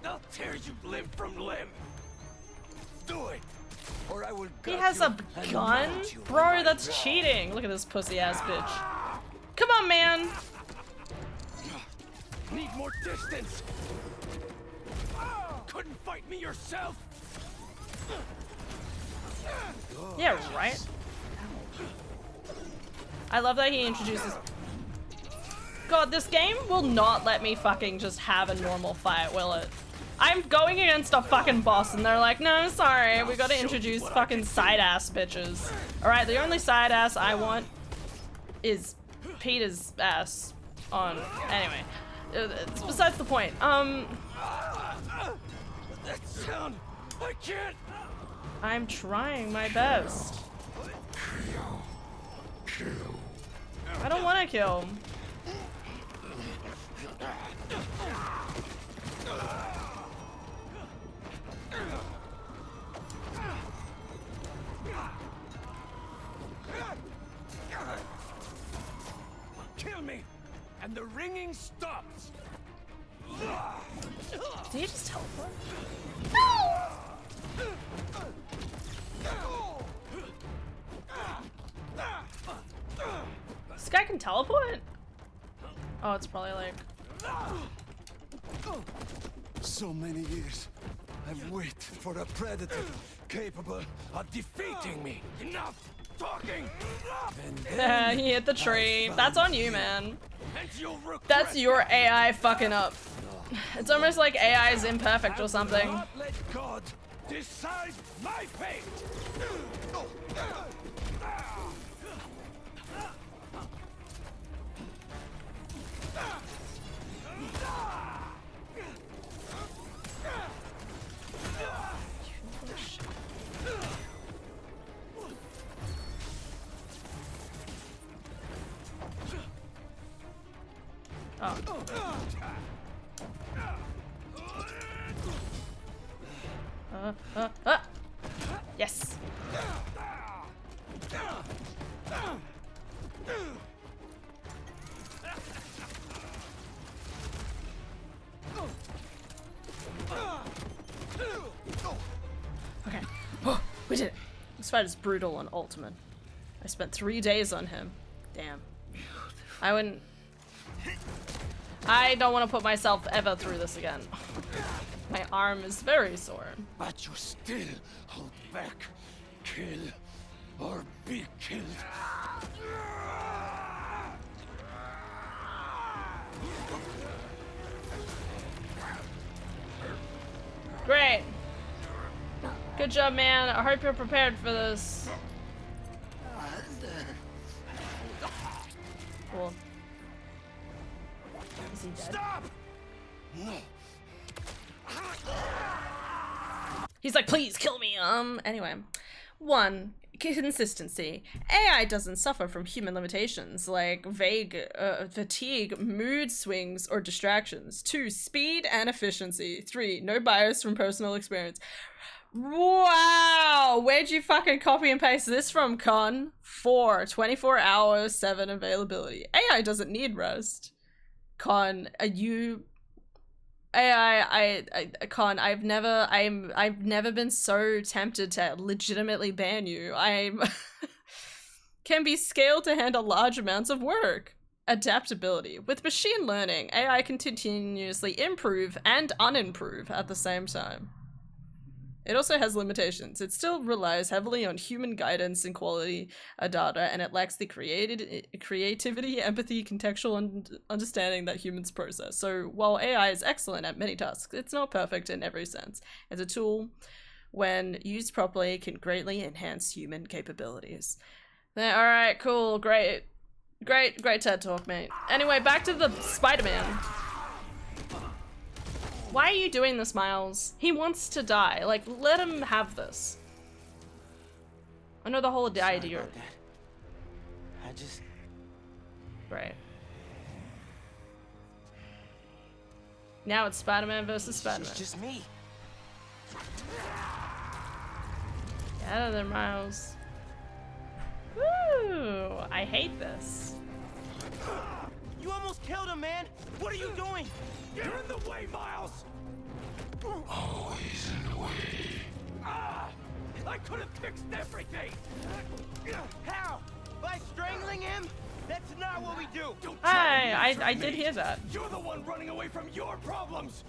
I'll tear you limb from limb. Do it, or I will. He has a gun? Bro, that's cheating. Look at this pussy ass bitch. Come on, man. Need more distance. Couldn't fight me yourself. Yeah, right? I love that he introduces... God, this game will not let me fucking just have a normal fight, will it? I'm going against a fucking boss and they're like, no, sorry, we gotta introduce fucking side ass bitches. Alright, the only side ass I want is Peter's ass on, anyway. It's besides the point. That sound, I can't. I'm trying my best. I don't want to kill. Kill me, and the ringing stops. Did he just teleport? This guy can teleport? Oh, it's probably like... So many years, I've waited for a predator capable of defeating me. Enough talking! He hit the tree. That's on you, man. And you'll regret That's your AI fucking up. It's almost like AI is imperfect or something. not let God decide my fate. Yes. Okay. Oh, we did it. This fight is brutal and ultimate. I spent 3 days on him. Damn. I wouldn't... I don't want to put myself ever through this again. My arm is very sore. But you still hold back. Kill or be killed. Great. Good job, man. I hope you're prepared for this. Cool. Is he dead? Stop! No. He's like, please kill me. Anyway. 1. Consistency. AI doesn't suffer from human limitations like vague fatigue, mood swings, or distractions. 2. Speed and efficiency. 3. No bias from personal experience. Wow! Where'd you fucking copy and paste this from, Con? 4. 24 hours, 7 availability. AI doesn't need rest. Con, Con, I've never been so tempted to legitimately ban you. Can be scaled to handle large amounts of work. Adaptability. With machine learning, AI can continuously improve and unimprove at the same time. It also has limitations. It still relies heavily on human guidance and quality data, and it lacks the creativity, empathy, contextual understanding that humans process. So while AI is excellent at many tasks, it's not perfect in every sense. As a tool, when used properly, can greatly enhance human capabilities. Alright, cool, great TED Talk, mate. Anyway, back to the Spider-Man. Why are you doing this, Miles? He wants to die. Like, let him have this. I know the whole idea. I just... Right. Now it's Spider-Man versus Spider-Man. It's just me. Get out of there, Miles. Woo! I hate this. You almost killed him, man. What are you doing? You're in the way, Miles! Always in the way. Ah! I could have fixed everything! How? By strangling him? That's not what we do. Don't try Hi, to I me. did hear that. You're the one running away from your problems!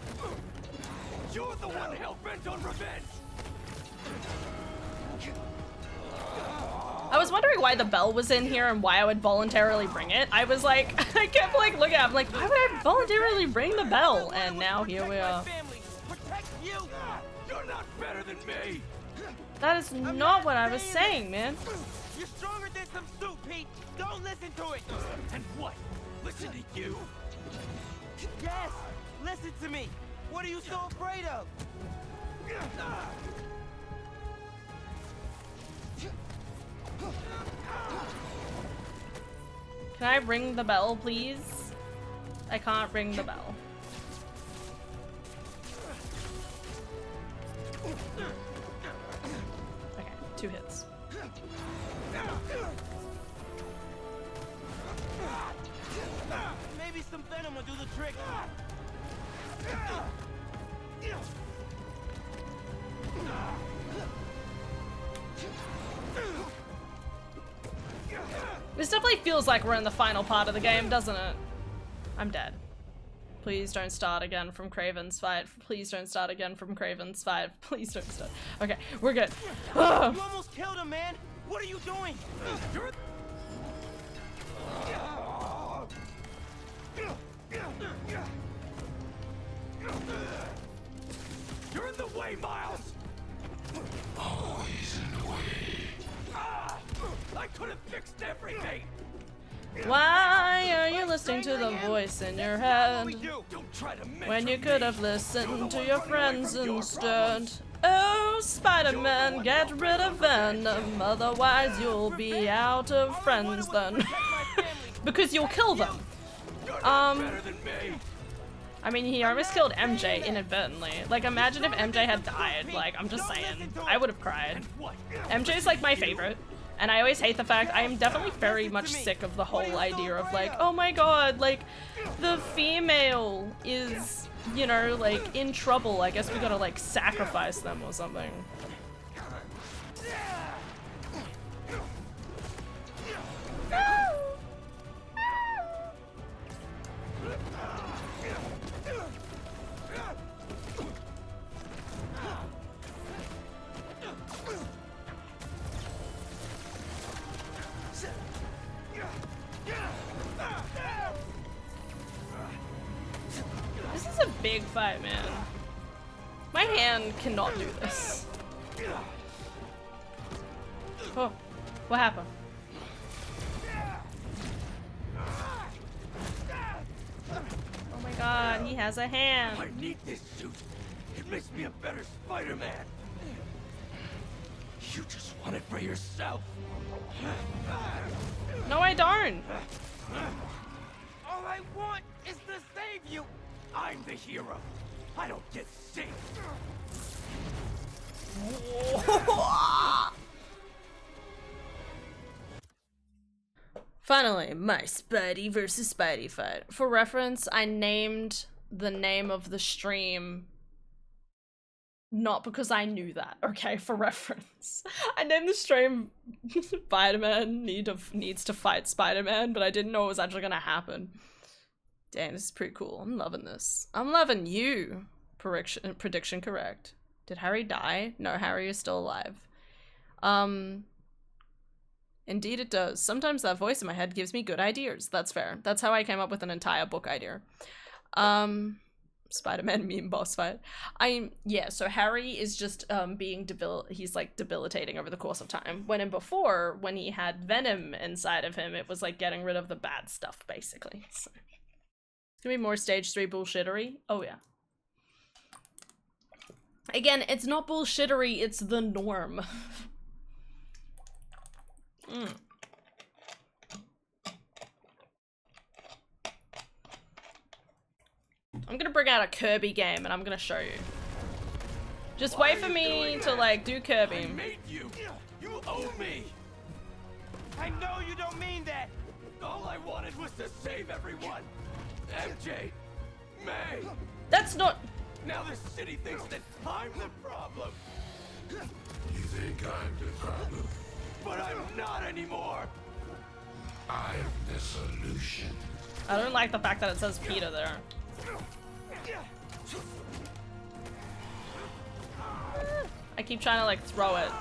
You're the one hell-bent on revenge! I was wondering why the bell was in here and why I would voluntarily bring it. I was like, I kept like looking at it, I'm like, why would I voluntarily ring the bell? And now here we are. Protect better than me. That is not what I was saying, man. You're stronger than some soup, Pete. Don't listen to it. And what? Listen to you? Yes, listen to me. What are you so afraid of? Can I ring the bell, please? I can't ring the bell. Okay, 2 hits. Maybe some venom will do the trick. This definitely feels like we're in the final part of the game, doesn't it? I'm dead. Please don't start again from Craven's fight. Please don't start again from Craven's fight. Please don't start. Okay, we're good. You almost killed him, man. What are you doing? You're in the way, Miles. Always in the way. I could have fixed everything. Why are you listening to the voice in your head Don't try to when you mentor could me. have You're listened the to your one running friends from your instead? problems. Oh, Spider-Man, get rid of Venom, otherwise you'll be out of friends then. Because you'll kill them. You're not better than me. I mean, he almost killed MJ inadvertently. Like, imagine if MJ had died. Like, I'm just saying, I would have cried. What? MJ's like my favorite. And I always hate the fact, I am definitely very much sick of the whole idea of like, oh my god, like, the female is, you know, like, in trouble. I guess we gotta like sacrifice them or something. This is a big fight, man. My hand cannot do this. Oh, what happened? Oh my god, he has a hand. I need this suit. It makes me a better Spider-Man. You just want it for yourself. No, I don't. All I want is to save you. I'm the hero. I don't get saved. Finally, my Spidey versus Spidey fight. For reference, I named the name of the stream not because I knew that, okay? For reference. I named the stream Spider-Man needs to fight Spider-Man, but I didn't know it was actually gonna happen. Damn, this is pretty cool. I'm loving this. I'm loving you. Prediction correct. Did Harry die? No, Harry is still alive. Indeed it does. Sometimes that voice in my head gives me good ideas. That's fair. That's how I came up with an entire book idea. Spider-Man meme boss fight. Yeah, so Harry is just he's like debilitating over the course of time. When in before, when he had Venom inside of him, it was like getting rid of the bad stuff, basically. So. It's gonna be more stage 3 bullshittery. Oh yeah. Again, it's not bullshittery, it's the norm. I'm gonna bring out a Kirby game and I'm gonna show you. Just wait for me to like do Kirby. I made you. You owe me. I know you don't mean that. All I wanted was to save everyone. MJ, May. That's not. Now the city thinks that I'm the problem. You think I'm the problem? But I'm not anymore. I'm the solution. I don't like the fact that it says Peter there. I keep trying to like throw it.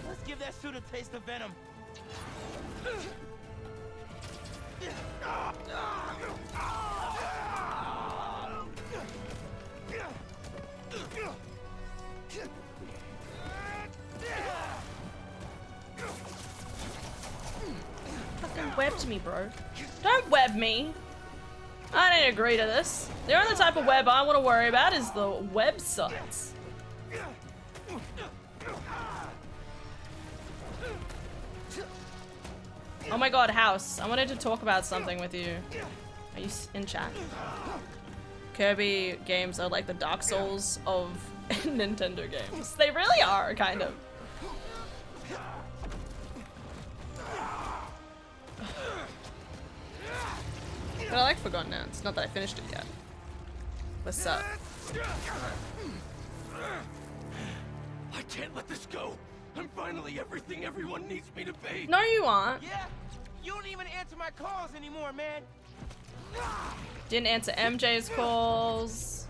Let's give that suit a taste of venom. Fucking webbed me, bro. Don't web me. I didn't agree to this. The only type of web I want to worry about is the websites. Oh my god, House. I wanted to talk about something with you. Are you in chat? Kirby games are like the Dark Souls of Nintendo games. They really are, kind of. But I like Forgotten now. It's not that I finished it yet. What's up? I can't let this go. I'm finally everything everyone needs me to be. No, you aren't. Yeah? You don't even answer my calls anymore, man. Didn't answer MJ's calls.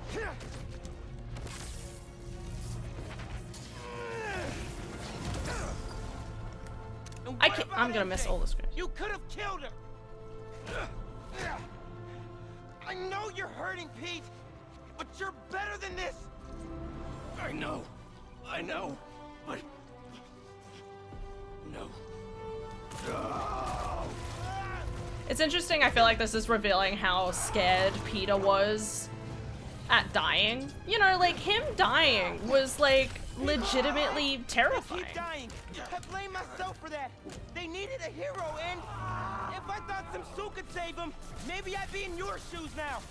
I'm gonna miss all the screens. You could have killed her. I know you're hurting, Pete, but you're better than this. I know, but no. It's interesting, I feel like this is revealing how scared Peter was at dying. You know, like, him dying was, like, legitimately terrifying. Keep dying. I blame myself for that. They needed a hero, and if I thought some Sue could save them, maybe I'd be in your shoes now.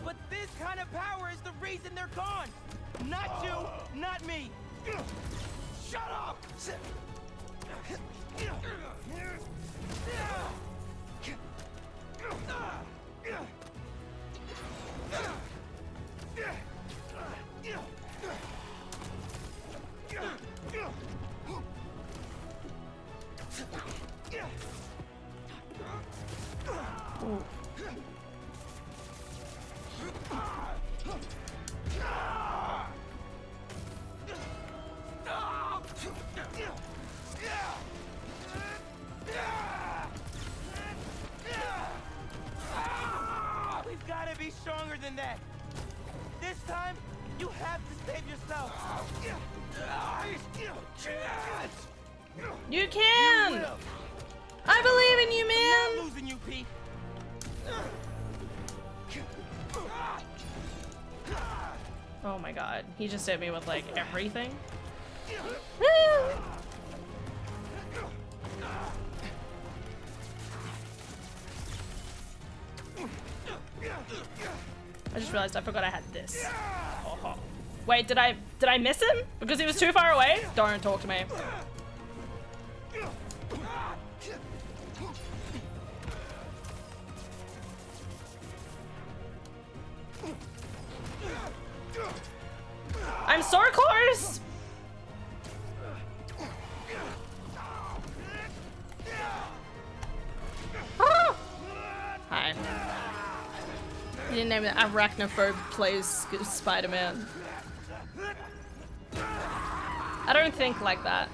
But this kind of power is the reason they're gone. Not you, not me. Shut up! Ooh. We've got to be stronger than that. This time, you have to save yourself. You can! I believe in you, man! I'm not losing you, Pete. Oh my god, he just hit me with, like, everything. I just realized I forgot I had this. Oh. Wait, did I miss him? Because he was too far away? Don't talk to me. I'm so close! Ah! Hi. You didn't name it Arachnophobe plays Spider-Man. I don't think like that.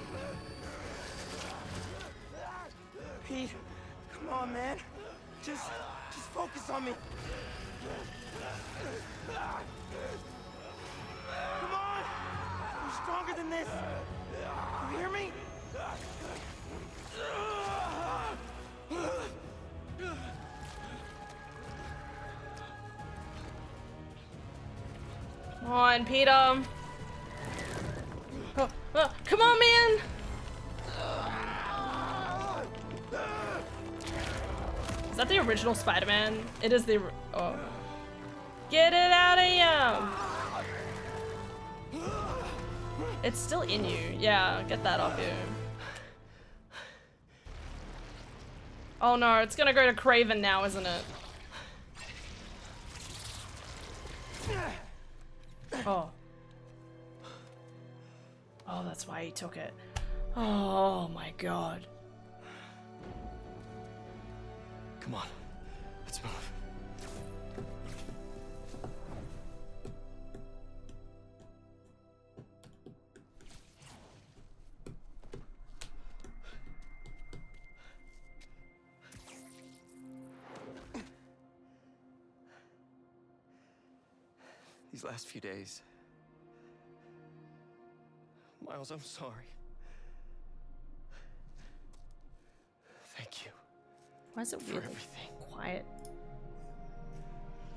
Pete, come on, man. Just focus on me. Come on! You're stronger than this. You hear me? Come on, Peter. Come on, man! Is that the original Spider-Man? It is the... Oh. Get it out of here! It's still in you. Yeah, get that off you. Oh no, it's gonna go to Craven now, isn't it? Oh. Oh, that's why he took it. Oh my god. Come on, let's move. these last few days. Miles, I'm sorry. Thank you. Why is it for really everything. quiet?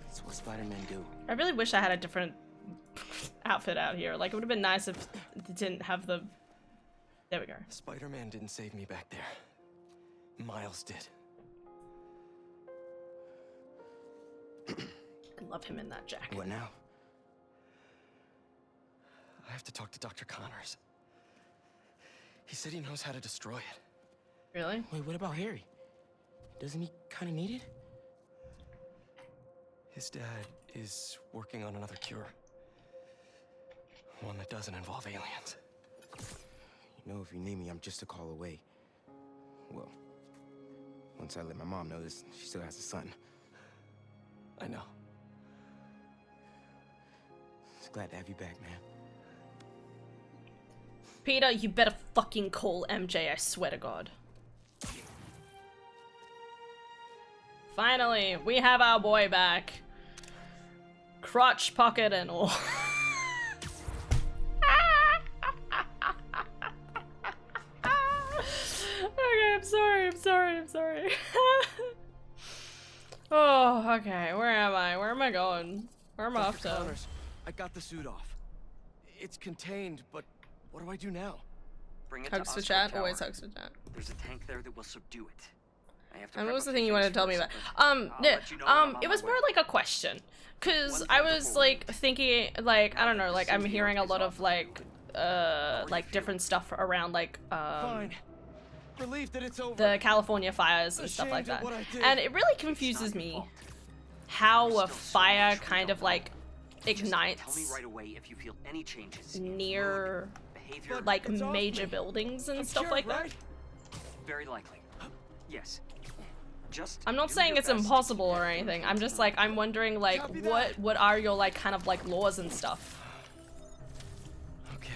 That's what Spider-Man do. I really wish I had a different outfit out here. Like, it would have been nice if it didn't have the... There we go. Spider-Man didn't save me back there. Miles did. I love him in that jacket. What now? I have to talk to Dr. Connors. He said he knows how to destroy it. Really? Wait, what about Harry? Doesn't he kind of need it? His dad is working on another cure. One that doesn't involve aliens. You know, if you need me, I'm just a call away. Well, once I let my mom know this, she still has a son. I know. Just glad to have you back, man. Peter, you better fucking call MJ, I swear to God. Finally, we have our boy back. Crotch pocket and all. Okay, I'm sorry. Oh, okay, where am I? Where am I going? Where am I off Dr. to? Connors, I got the suit off. It's contained, but what do I do now? Bring it Hugs to for chat? Oscorp Always Tower. hugs for chat. There's a tank there that will subdue it. I have to And what prep was a the few thing you wanted things to tell me first, about? but I'll let you know when I'm on It was my more way. like a question. Cause One I thing was before like thinking, like, I don't know, like I'm Symbiote hearing a is lot off. of like different stuff around like Fine. Relieved that it's over. the California fires and stuff like Ashamed of that. what I did. And it really It's not confuses your me fault. how There's a still so fire much we kind don't of like Just tell me ignites right away if you feel any changes in near behavior. like It's off major me. buildings and I'm stuff cured, like that. right? Very likely. Yes. Just I'm not do saying your it's best to impossible keep or everything anything. I'm under just like I'm control. wondering like Copy that. what are your like kind of like laws and stuff. Okay.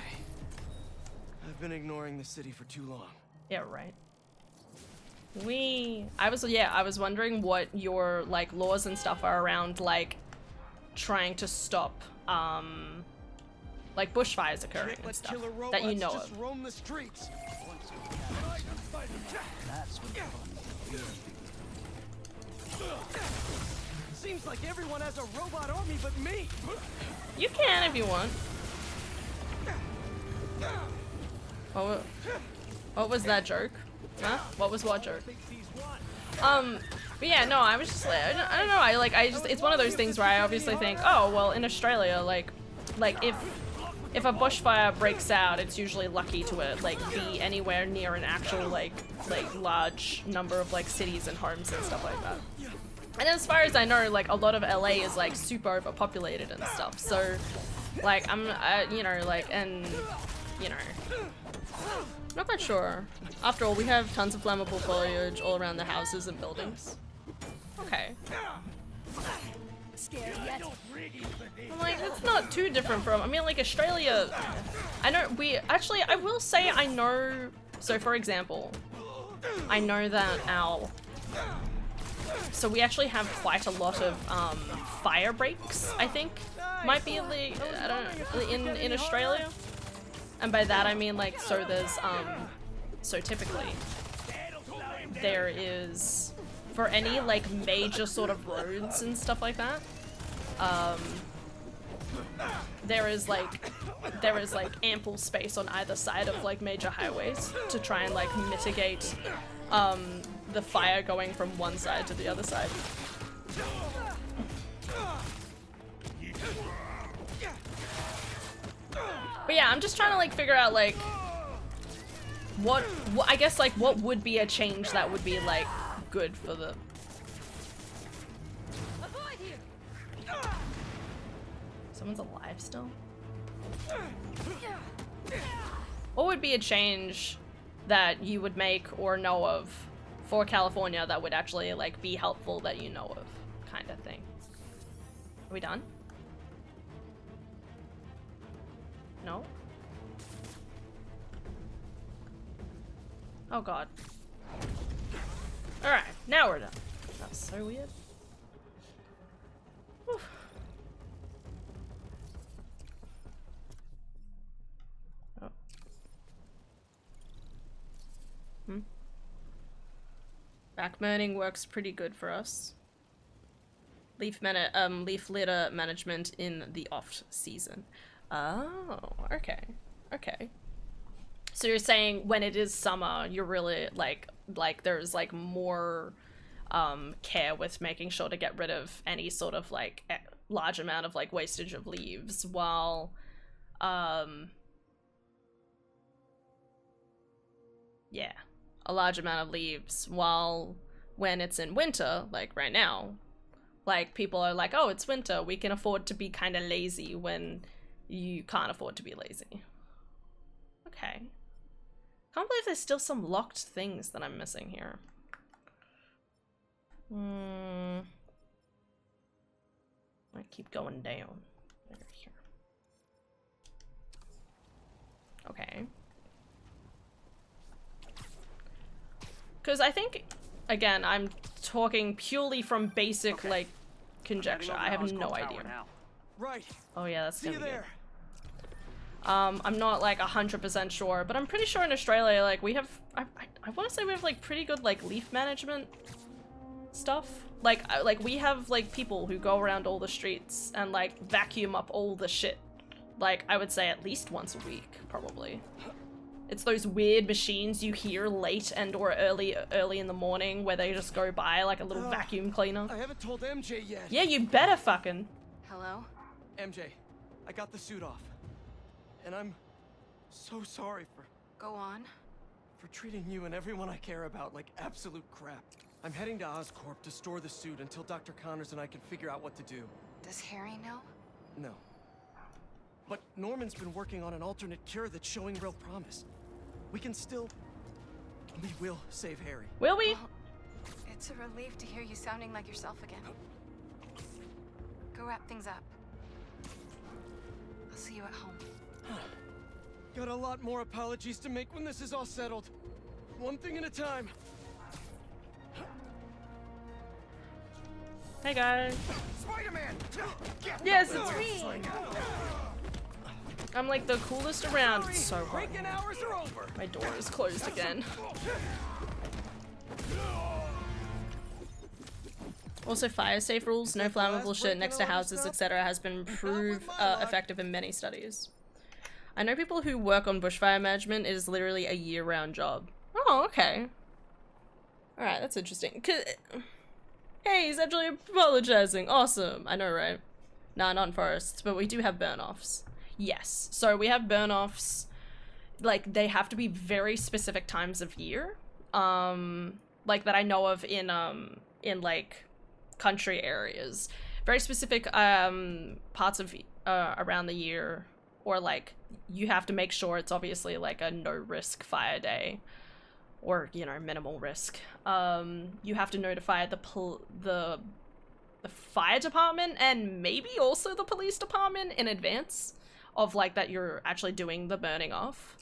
I've been ignoring the city for too long. Yeah, right. I was wondering what your like laws and stuff are around like trying to stop like bushfires occurring Can't and let stuff killer that you robots know just of. roam the streets. Seems like everyone has a robot army but me. You can if you want. What was that joke? Huh? What was what joke? But yeah, no, I was just like, I don't know, it's one of those things where I obviously think, oh, well, in Australia, like if a bushfire breaks out, it's usually lucky to like be anywhere near an actual like large number of like cities and homes and stuff like that. And as far as I know, like a lot of LA is like super overpopulated and stuff. So, like you know, like and you know, I'm not quite sure. After all, we have tons of flammable foliage all around the houses and buildings. Okay. Scared yet? I'm like, it's not too different from, I mean, like, Australia, I know, I will say I know, so for example, I know that so we actually have quite a lot of, fire breaks, I think, might be, in Australia, and by that I mean, like, so there's, so typically, there is, for any, like, major sort of roads and stuff like that, there is ample space on either side of like major highways to try and like mitigate the fire going from one side to the other side. But yeah, I'm just trying to like figure out like what I guess like what would be a change that would be like good for the Someone's alive still? What would be a change that you would make or know of for California that would actually like be helpful that you know of, kind of thing? Are we done? No? Oh god. Alright, now we're done. That's so weird. Whew. Backburning works pretty good for us. Leaf litter management in the off season. Oh, okay. Okay. So you're saying when it is summer, you're really like there's like more care with making sure to get rid of any sort of like large amount of like wastage of leaves, while yeah, a large amount of leaves, while when it's in winter, like right now, like people are like, oh, it's winter, we can afford to be kind of lazy when you can't afford to be lazy. Okay. Can't believe there's still some locked things that I'm missing here. I keep going down. Here. Okay. Because I think, again, I'm talking purely from basic, like, conjecture. I have no idea. Right. Oh yeah, that's gonna be there. good. I'm not like 100% sure, but I'm pretty sure in Australia, like, we have, I want to say we have like pretty good like leaf management stuff. Like we have like people who go around all the streets and like vacuum up all the shit. Like, I would say at least once a week, probably. It's those weird machines you hear late and or early in the morning where they just go by like a little vacuum cleaner. I haven't told MJ yet. Yeah, you better fucking. Hello? MJ, I got the suit off. And I'm so sorry for Go on. treating you and everyone I care about like absolute crap. I'm heading to Oscorp to store the suit until Dr. Connors and I can figure out what to do. Does Harry know? No. But Norman's been working on an alternate cure that's showing real promise. We will save Harry. Will we? Well, it's a relief to hear you sounding like yourself again. Go wrap things up. I'll see you at home. Got a lot more apologies to make when this is all settled. One thing at a time. Hey guys. Spider-Man! Yes, it's me. I'm like the coolest around. It's so hot. Break-in hours are over. My door is closed again. Also, fire safe rules, no flammable shit next to houses, etc. has been proved effective in many studies. I know people who work on bushfire management. It is literally a year-round job. Oh, okay. Alright, that's interesting. Hey, he's actually apologizing. Awesome. I know, right? Nah, not in forests, but we do have burn-offs. Yes. So we have burn-offs. Like, they have to be very specific times of year. Like, that I know of in like, country areas. Very specific, parts of, around the year. Or, like, you have to make sure it's obviously, like, a no-risk fire day. Or, you know, minimal risk. You have to notify the fire department and maybe also the police department in advance of, like, that you're actually doing the burning off.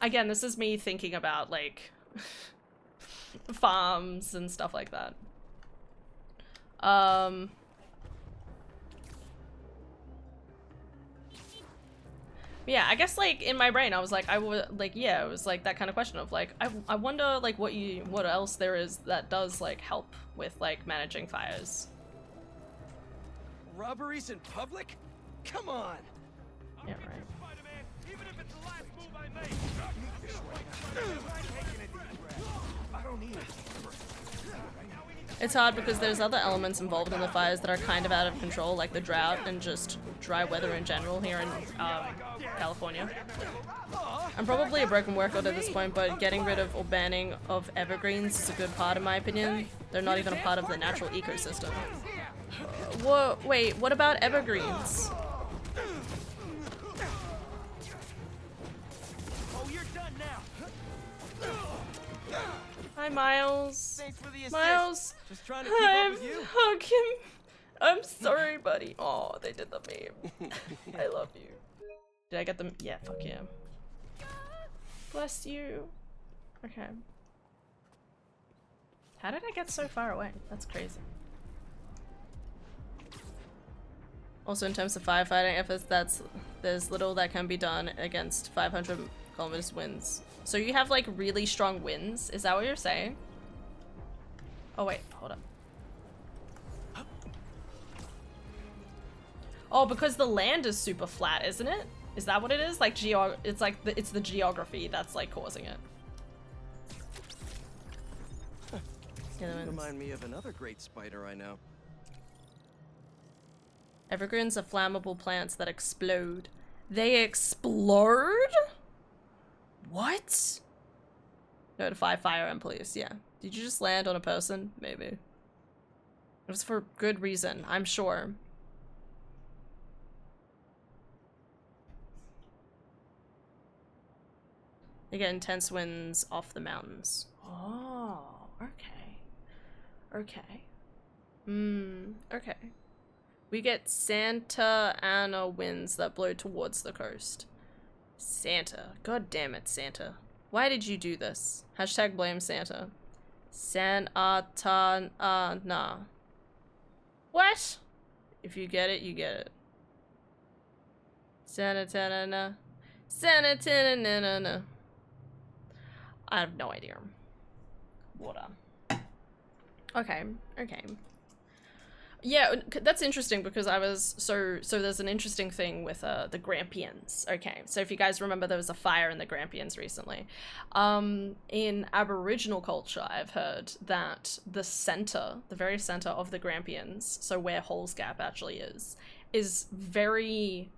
Again, this is me thinking about, like, farms and stuff like that. Yeah, I guess, like, in my brain, I was like, yeah, it was, like, that kind of question of, like, I wonder, like, what else there is that does, like, help with, like, managing fires. Robberies in public? Come on! Yeah, right. Even if it's the last move I make. I don't need it. It's hard because there's other elements involved in the fires that are kind of out of control, like the drought and just dry weather in general here in California. I'm probably a broken record at this point, but getting rid of or banning of evergreens is a good part in my opinion. They're not even a part of the natural ecosystem. Wait, what about evergreens? Oh, you're done now. Hi, Miles. Thanks for the assist. Miles, Just trying to keep up with you. hug him. I'm sorry, buddy. Oh, they did the meme. I love you. Did I get them? Yeah, fuck yeah. Bless you. Okay. How did I get so far away? That's crazy. Also, in terms of firefighting efforts, there's little that can be done against 500 kilometers winds. So you have like really strong winds. Is that what you're saying? Oh wait, hold up. Oh, because the land is super flat, isn't it? Is that what it is? Like it's like it's the geography that's like causing it. Remind me of another great spider I know. Evergreens are flammable plants that explode. They explode? What? Notify fire and police. Yeah. Did you just land on a person? Maybe. It was for good reason, I'm sure. They get intense winds off the mountains. Oh, okay. Okay. Okay. We get Santa Ana winds that blow towards the coast. Santa. God damn it, Santa. Why did you do this? Hashtag blame Santa. San-a-ta-na. What? If you get it, you get it. Santa-ta-na-na. Santa-ta-na-na-na. I have no idea. Water. Okay, okay. Yeah, that's interesting because I was so there's an interesting thing with the Grampians. Okay, so if you guys remember, there was a fire in the Grampians recently. In Aboriginal culture, I've heard that the center, the very center of the Grampians, so where Halls Gap actually is has very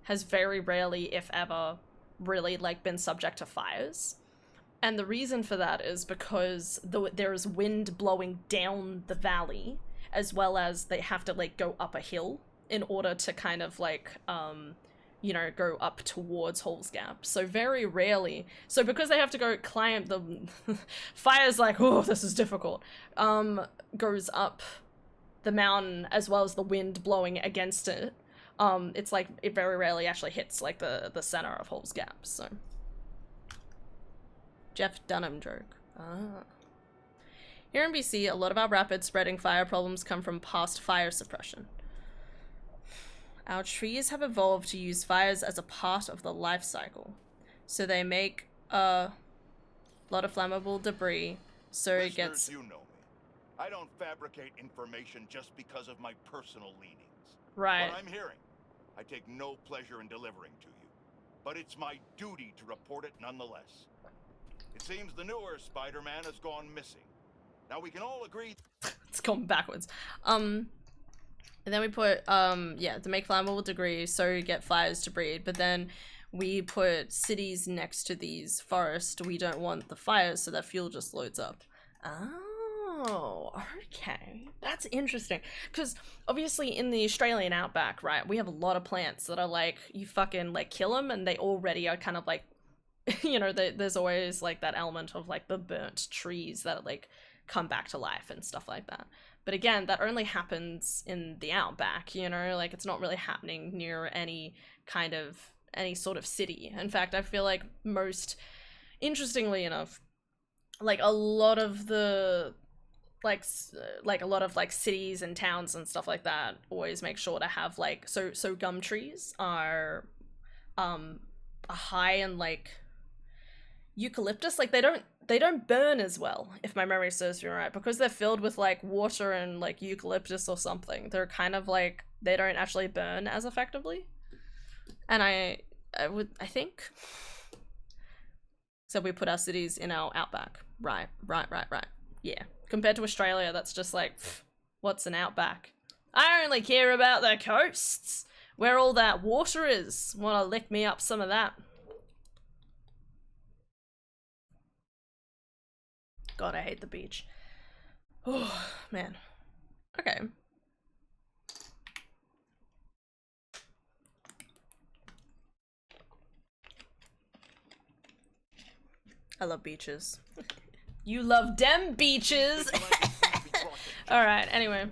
rarely, if ever, really like been subject to fires. And the reason for that is because there's wind blowing down the valley, as well as they have to like go up a hill in order to kind of like, you know, go up towards Halls Gap. So very rarely, so because they have to go climb the, fire's like, oh, this is difficult, goes up the mountain as well as the wind blowing against it. It's like, it very rarely actually hits like the center of Halls Gap, so. Jeff Dunham joke. Ah. Here in BC, a lot of our rapid spreading fire problems come from past fire suppression. Our trees have evolved to use fires as a part of the life cycle. So they make a lot of flammable debris, so it gets... You know me. I don't fabricate information just because of my personal leanings. Right. What I'm hearing, I take no pleasure in delivering to you. But it's my duty to report it nonetheless. It seems the newer Spider-Man has gone missing. Now we can all agree... It's going backwards. And then we put, yeah, to make flammable debris, so you get fires to breed, but then we put cities next to these forests. We don't want the fires, so that fuel just loads up. Oh, okay. That's interesting. Because obviously in the Australian outback, right, we have a lot of plants that are like, you fucking like kill them and they already are kind of like, you know, there's always like that element of like the burnt trees that like come back to life and stuff like that. But again, that only happens in the outback, you know, like it's not really happening near any sort of city. In fact, I feel like most, interestingly enough, like a lot of the like a lot of like cities and towns and stuff like that always make sure to have like, so gum trees are high in like eucalyptus, like they don't burn as well, if my memory serves me right, because they're filled with like water and like eucalyptus or something. They're kind of like, they don't actually burn as effectively. And I think so we put our cities in our outback. Right. Yeah, compared to Australia, that's just like, what's an outback? I only care about the coasts where all that water is. Want to lick me up some of that? God, I hate the beach. Oh, man. Okay. I love beaches. You love dem beaches! Alright, anyway.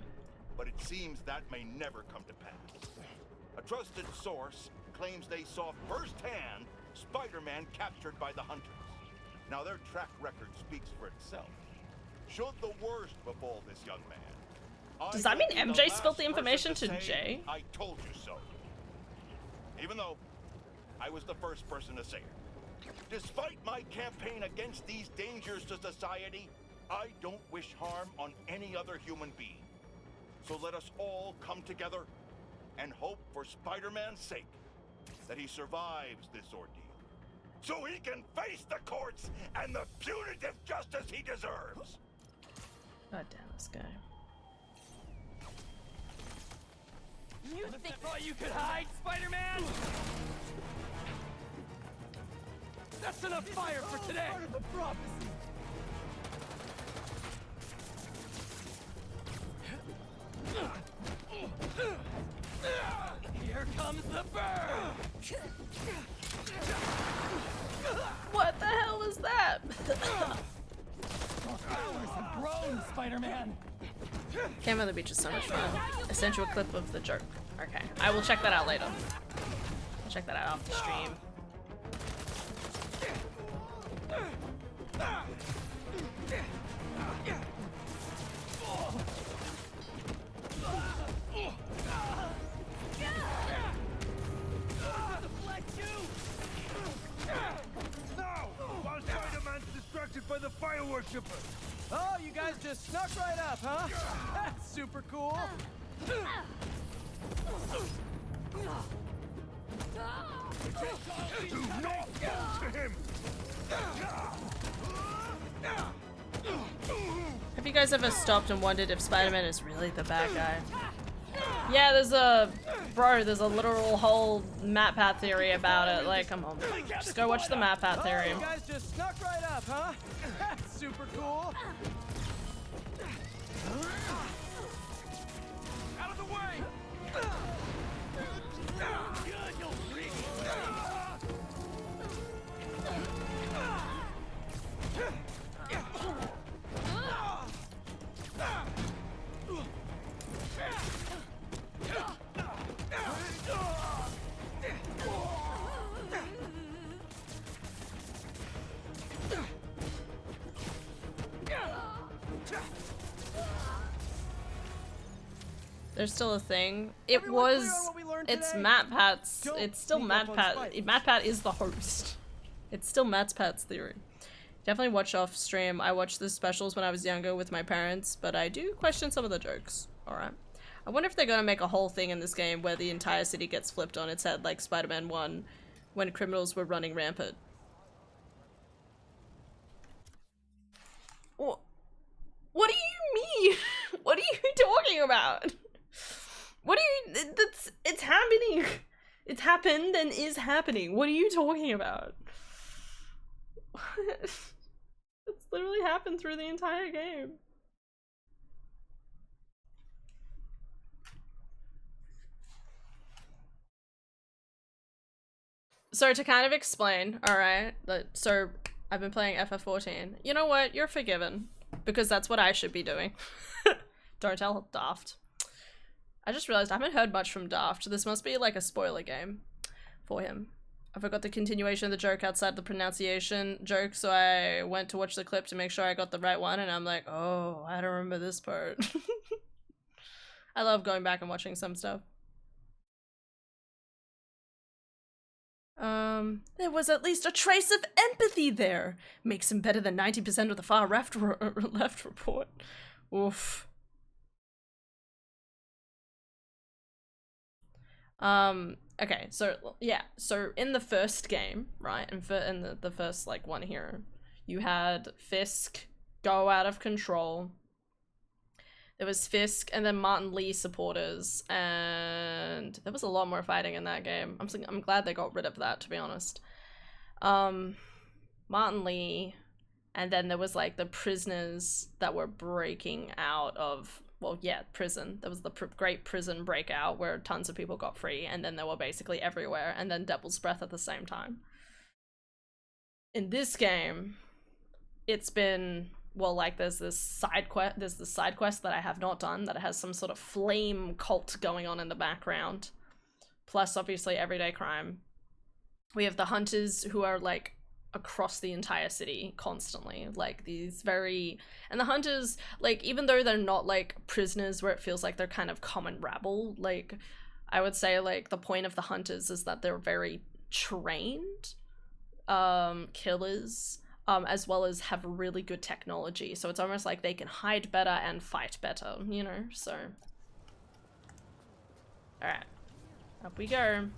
But it seems that may never come to pass. A trusted source claims they saw firsthand Spider-Man captured by the Hunters. Now their track record speaks for itself. Should the worst befall this young man, does that mean MJ spilled the information to Jay? I told you so. Even though I was the first person to say it. Despite my campaign against these dangers to society, I don't wish harm on any other human being. So let us all come together and hope for Spider-Man's sake that he survives this ordeal, so he can face the courts and the punitive justice he deserves. God damn this guy. You think you could hide, Spider-Man? That's enough fire for today. Part of the prophecy. Here comes the burn! What the hell was that? Powers have grown, Spider-Man! Camp on the beach is so much fun. I sent you a clip of the joke. Okay, I will check that out later. I'll check that out off the stream. While Spider-Man's distracted by the fire worshippers. Oh, you guys just snuck right up, huh? That's super cool. Do not go to him. Have you guys ever stopped and wondered if Spider-Man is really the bad guy? Yeah, there's a literal whole map path theory about it. Like, come on, just go watch the map path theory. You guys just snuck right up, huh? That's super cool. Out of the way! There's still a thing. It's Matt Pat's. It's still Matt Pat. Matt Pat is the host. It's still Matt Pat's theory. Definitely watch off stream. I watched the specials when I was younger with my parents, but I do question some of the jokes. Alright. I wonder if they're gonna make a whole thing in this game where the entire city gets flipped on its head like Spider-Man 1 when criminals were running rampant. What do you mean? What are you talking about? What do you- it's happening. It's happened and is happening. What are you talking about? It's literally happened through the entire game. So to kind of explain, alright, so I've been playing FF14. You know what? You're forgiven. Because that's what I should be doing. Don't tell Daft. I just realized I haven't heard much from Daft. This must be like a spoiler game for him. I forgot the continuation of the joke outside the pronunciation joke, so I went to watch the clip to make sure I got the right one, and I'm like, oh, I don't remember this part. I love going back and watching some stuff. There was at least a trace of empathy there. Makes him better than 90% of the far left report. Oof. Okay, so yeah, so in the first game, right, in the first like one here, you had Fisk go out of control. There was Fisk and then Martin Lee supporters, and there was a lot more fighting in that game. I'm glad they got rid of that, to be honest. Martin Lee, and then there was like the prisoners that were breaking out of, well, yeah, prison. There was the great prison breakout where tons of people got free, and then they were basically everywhere, and then Devil's Breath at the same time. In this game, it's been, well, like there's this side quest that I have not done that has some sort of flame cult going on in the background. Plus, obviously, everyday crime. We have the hunters who are like across the entire city constantly, like these very, and the hunters, like, even though they're not like prisoners where it feels like they're kind of common rabble, like I would say like the point of the hunters is that they're very trained killers. as well as have really good technology. So it's almost like they can hide better and fight better, you know, so. Alright. Up we go.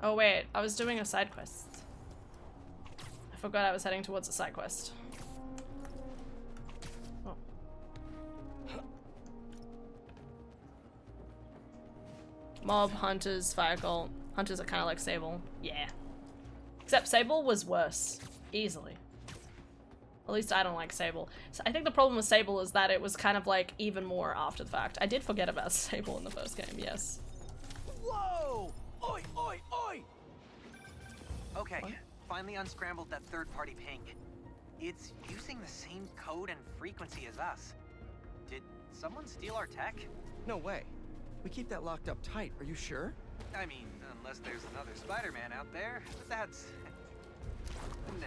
Oh wait, I was doing a side quest. I forgot I was heading towards a side quest. Oh. Mob, hunters, fire cult. Hunters are kind of like Sable. Yeah. Except Sable was worse. Easily. At least I don't like Sable. So I think the problem with Sable is that it was kind of like even more after the fact. I did forget about Sable in the first game, yes. Whoa! Oi, oi, oi! Okay, finally unscrambled that third-party ping. It's using the same code and frequency as us. Did someone steal our tech? No way. We keep that locked up tight, are you sure? I mean, unless there's another Spider-Man out there, but that's... Nah.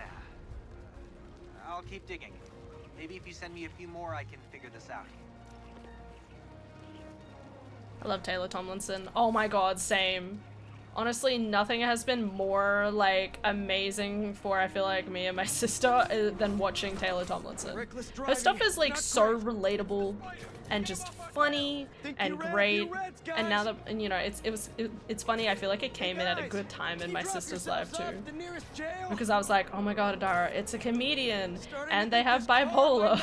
I'll keep digging. Maybe if you send me a few more, I can figure this out. I love Taylor Tomlinson. Oh my god, same. Honestly, nothing has been more, like, amazing for, I feel like, me and my sister than watching Taylor Tomlinson. Her stuff is, like, so relatable and just funny and great. And now that, and, you know, it's funny, I feel like it came in at a good time in my sister's life, too. Because I was like, oh my god, Adara, it's a comedian, and they have bipolar.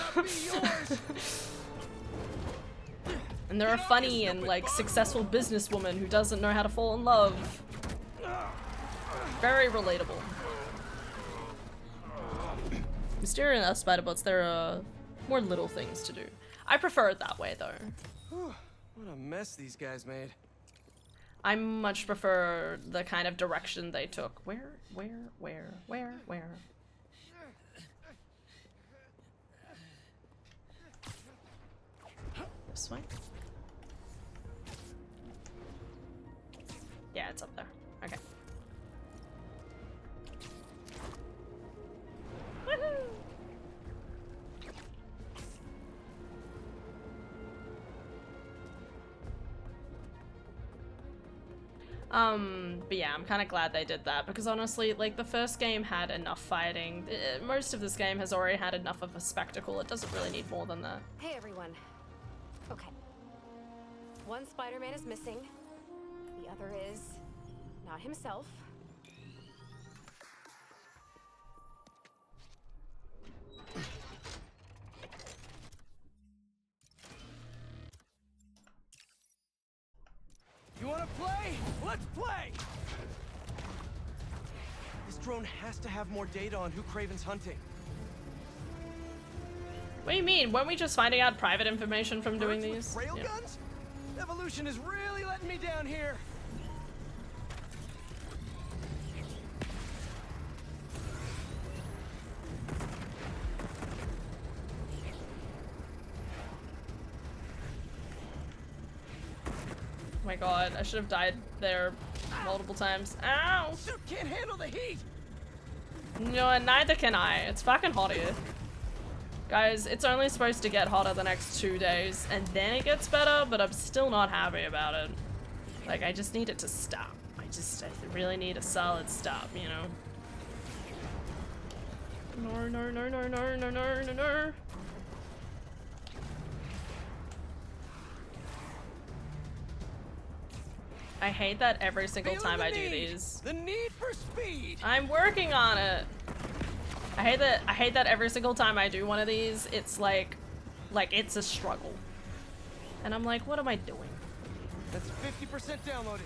And they're a funny and, like, successful businesswoman who doesn't know how to fall in love. Very relatable. Mysterio and us Spider-Bots, there are more little things to do. I prefer it that way, though. What a mess these guys made. I much prefer the kind of direction they took. Where? This way? Yeah, it's up there. Okay. Woohoo! But yeah, I'm kind of glad they did that because honestly, like, the first game had enough fighting. Most of this game has already had enough of a spectacle. It doesn't really need more than that. Hey everyone. Okay. One Spider-Man is missing. The other is not himself. You wanna play? Let's play! This drone has to have more data on who Kraven's hunting. What do you mean? Weren't we just finding out private information from doing these? Railguns? Evolution is really letting me down here. Oh my god, I should have died there multiple times. Ow! Suit can't handle the heat! No, neither can I. It's fucking hot here. Guys, it's only supposed to get hotter the next 2 days, and then it gets better, but I'm still not happy about it. Like, I just need it to stop. I really need a solid stop, you know? No. I hate that every single time I do these. The need for speed. I'm working on it. I hate that every single time I do one of these, it's like it's a struggle. And I'm like, what am I doing? That's 50% downloaded.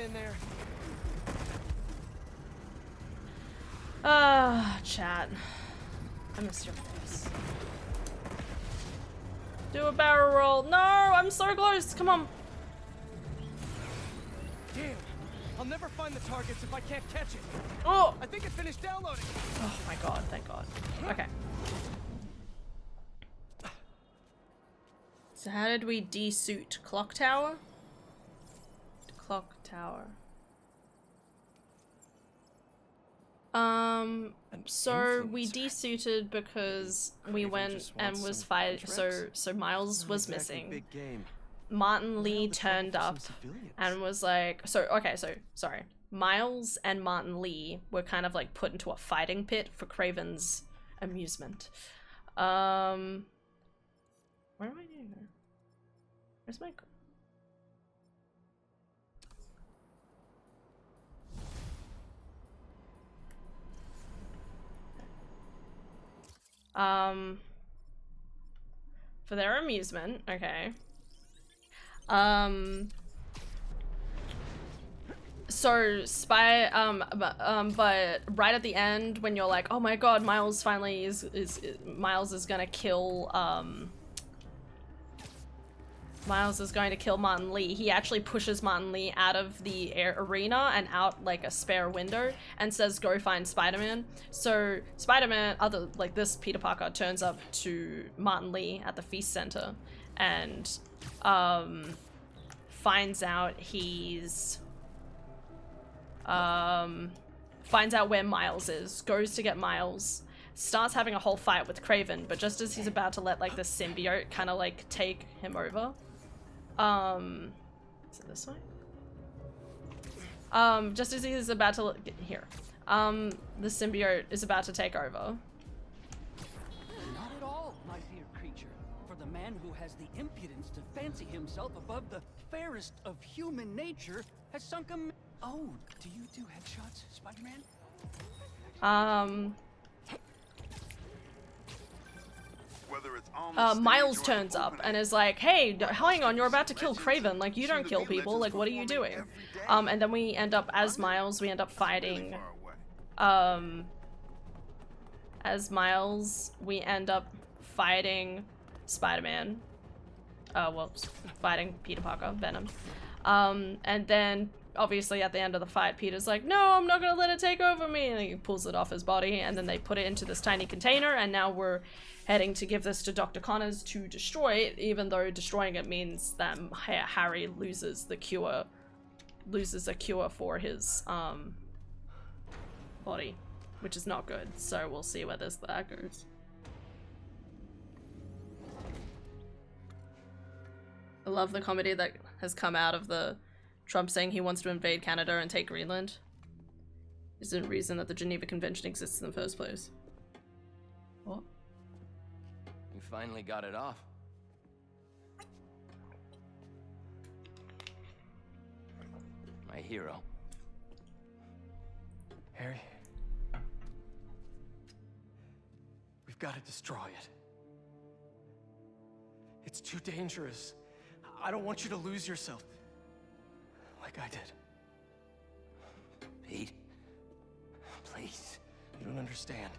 in there. Chat. I missed your face. Do a barrel roll. No, I'm so close. Come on. Damn. I'll never find the targets if I can't catch it. Oh! I think it finished downloading. Oh my god, thank god. Okay. So how did we de-suit? Clock tower? Clock tower. So we de-suited because we went and was fight. So Miles was missing. Big game. Martin Lee turned up and was like, sorry. Miles and Martin Lee were kind of like put into a fighting pit for Craven's amusement. Where am I going? Where's my... For their amusement, okay. So but right at the end when you're like, oh my god, Miles finally Miles is gonna kill Miles is going to kill Martin Lee. He actually pushes Martin Lee out of the arena and out like a spare window and says, go find Spider-Man. So Spider-Man, this Peter Parker turns up to Martin Lee at the Feast Center and finds out where Miles is, goes to get Miles, starts having a whole fight with Craven, but just as he's about to let like the symbiote kind of like take him over, is it this way? Just as he's about to get here, the symbiote is about to take over. Not at all, my dear creature. For the man who has the impudence to fancy himself above the fairest of human nature has sunk a... Oh, do you do headshots, Spider-Man? Miles turns up and is like, hey, hang on, you're about to kill Craven, like, you don't kill people, like, what are you doing? And then we end up, as Miles, we end up fighting, Spider-Man. Fighting Peter Parker, Venom. And then, obviously, at the end of the fight, Peter's like, no, I'm not gonna let it take over me, and he pulls it off his body, and then they put it into this tiny container, and now we're heading to give this to Dr. Connors to destroy it, even though destroying it means that Harry loses a cure for his, body, which is not good, so we'll see where that goes. I love the comedy that has come out of the Trump saying he wants to invade Canada and take Greenland. Is the reason that the Geneva Convention exists in the first place. What? You finally got it off. My hero. Harry. We've got to destroy it. It's too dangerous. I don't want you to lose yourself. Like I did. Pete. Please. You don't understand.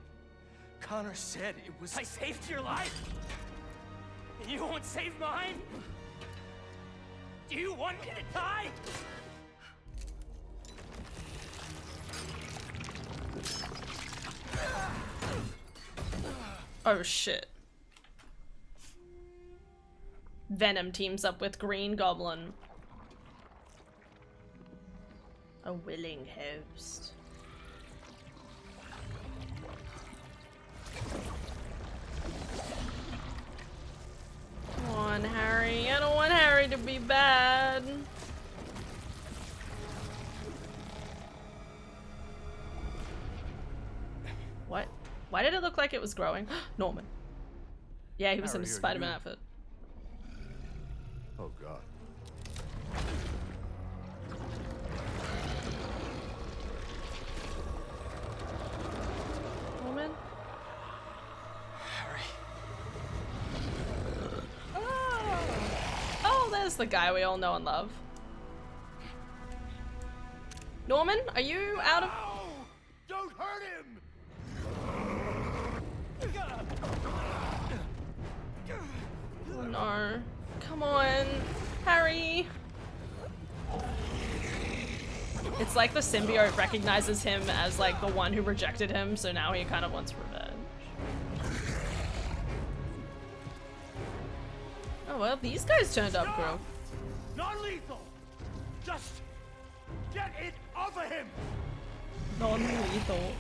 Connor said it was... I saved your life! And you won't save mine? Do you want me to die? Oh shit. Venom teams up with Green Goblin. A willing host. Come on, Harry. I don't want Harry to be bad. What? Why did it look like it was growing? Norman. Yeah, he was in a Spider-Man outfit. Oh god. Norman? Harry. Oh, there's the guy we all know and love. Norman, are you out of... Oh, don't hurt him! Oh no. Come on, Harry. It's like the symbiote recognizes him as like the one who rejected him, so now he kind of wants revenge. Oh well, these guys turned up, girl. Non-lethal! Just get it off of him! Non-lethal.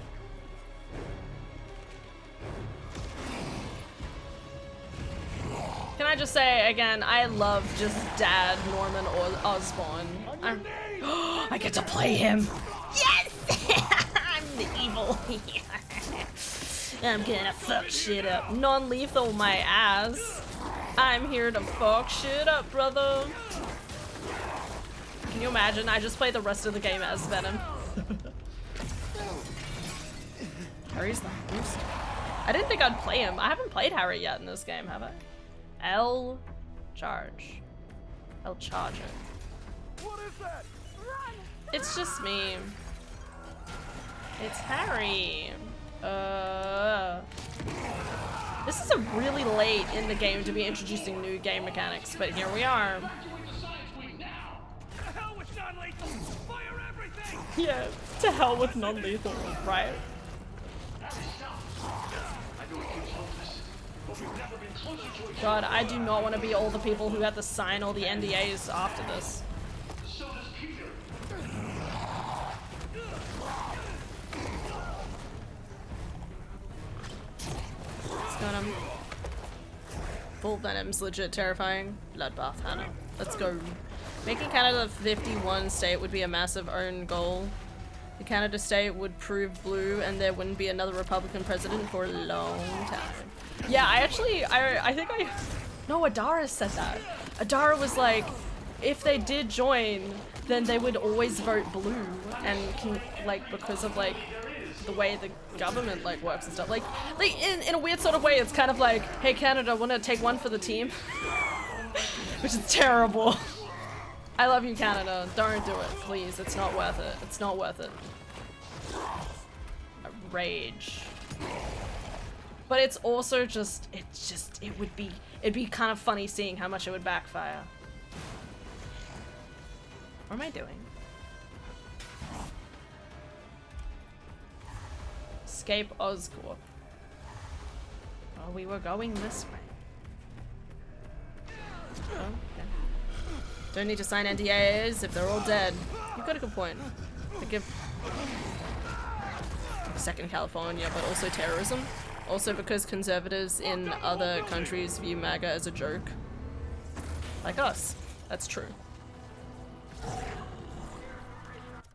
Can I just say again, I love just Dad Norman Osborn. I get to play him. Yes! I'm the evil. I'm gonna fuck shit up. Non-lethal my ass. I'm here to fuck shit up, brother. Can you imagine? I just play the rest of the game as Venom. Harry's the host. I didn't think I'd play him. I haven't played Harry yet in this game, have I? El Charge. El Charger. What is that? Run! It's just me. It's Harry. This is a really late in the game to be introducing new game mechanics, but here we are. The hell with non-lethal! Fire everything! Yeah, to hell with non-lethal, right? God, I do not want to be all the people who had to sign all the NDAs after this. Let's got him. Full Venom's legit terrifying. Bloodbath Hannah. Let's go. Making Canada 51 state would be a massive own goal. The Canada state would prove blue and there wouldn't be another Republican president for a long time. Yeah, I think no, Adara said that. Adara was like, if they did join, then they would always vote blue and like, because of like the way the government like works and stuff. Like in a weird sort of way, it's kind of like, hey Canada, wanna take one for the team? Which is terrible. I love you, Canada. Don't do it, please. It's not worth it. It's not worth it. Rage. But it's also just, it'd be kind of funny seeing how much it would backfire. What am I doing? Escape Oscorp. Oh, we were going this way. Oh, okay. Don't need to sign NDAs if they're all dead. You've got a good point. I give second California, but also terrorism. Also because conservatives in other countries view MAGA as a joke. Like us. That's true.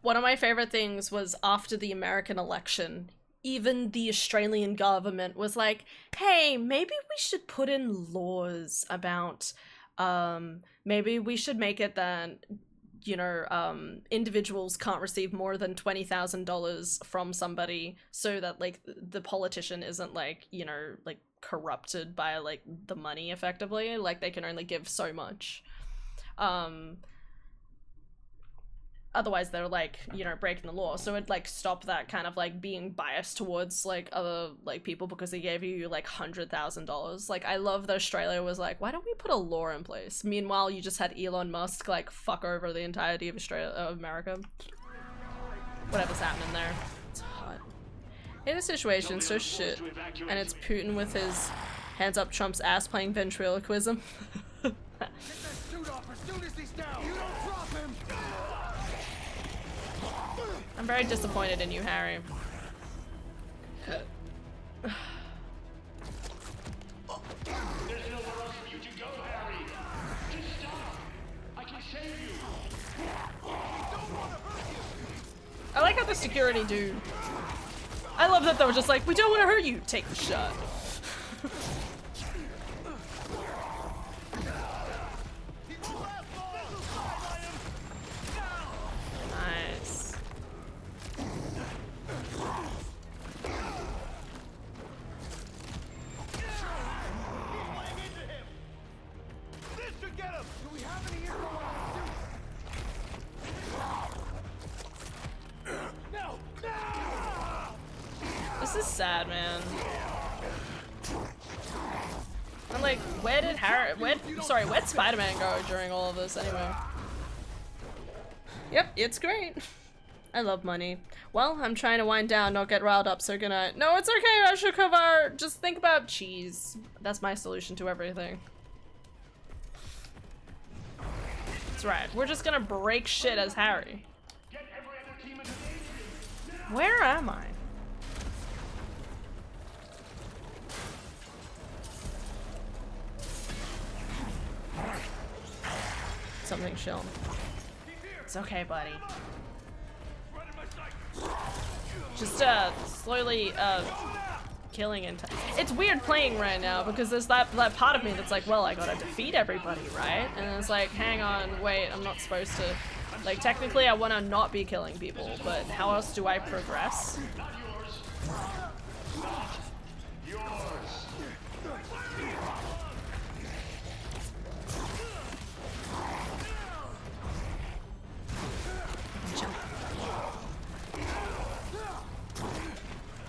One of my favorite things was after the American election, even the Australian government was like, hey, maybe we should put in laws about, maybe we should make it that, you know, individuals can't receive more than $20,000 from somebody so that, like, the politician isn't, like, you know, like, corrupted by, like, the money, effectively. Like, they can only give so much. Otherwise they're, like, you know, breaking the law. So it'd, like, stop that kind of, like, being biased towards, like, other, like, people because they gave you, like, $100,000. Like, I love that Australia was like, why don't we put a law in place? Meanwhile, you just had Elon Musk, like, fuck over the entirety of America. Whatever's happening there. It's hot. In a situation so shit, and it's Putin with his hands up Trump's ass playing ventriloquism. Get that suit off as soon as he's down! You don't drop him! I'm very disappointed in you, Harry. There's nowhere else for you to go, Harry. Just stop. I can save you. I like how the security dude. I love that they were just like, we don't want to hurt you. Take the shot. Nice. This should get him! Do we have any info on This is sad, man. I'm like, where'd Spider-Man go during all of this anyway? Yep, it's great. I love money. Well, I'm trying to wind down, not get riled up, so good night. No, it's okay, I should cover. Just think about cheese. That's my solution to everything. That's right, we're just gonna break shit as Harry. Where am I? Something chill. It's okay, buddy. Just slowly killing and it's weird playing right now because there's that part of me that's like, well, I gotta defeat everybody, right? And it's like, hang on, wait, I'm not supposed to. Like, technically I wanna not be killing people, but how else do I progress?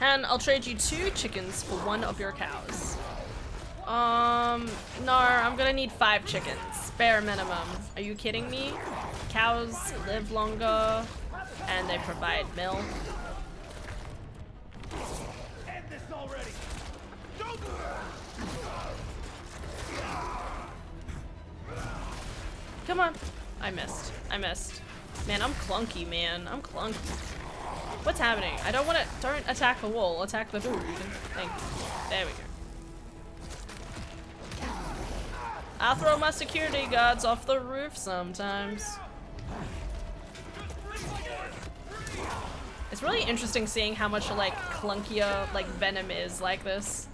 And I'll trade you 2 chickens for 1 of your cows. No, I'm gonna need 5 chickens. Bare minimum. Are you kidding me? Cows live longer, and they provide milk. End this already. Come on. I missed. Man, I'm clunky, man. I'm clunky. What's happening? I don't want to. Don't attack the wall. Attack the food. Thank you. There we go. I'll throw my security guards off the roof sometimes. It's really interesting seeing how much like clunkier like Venom is like this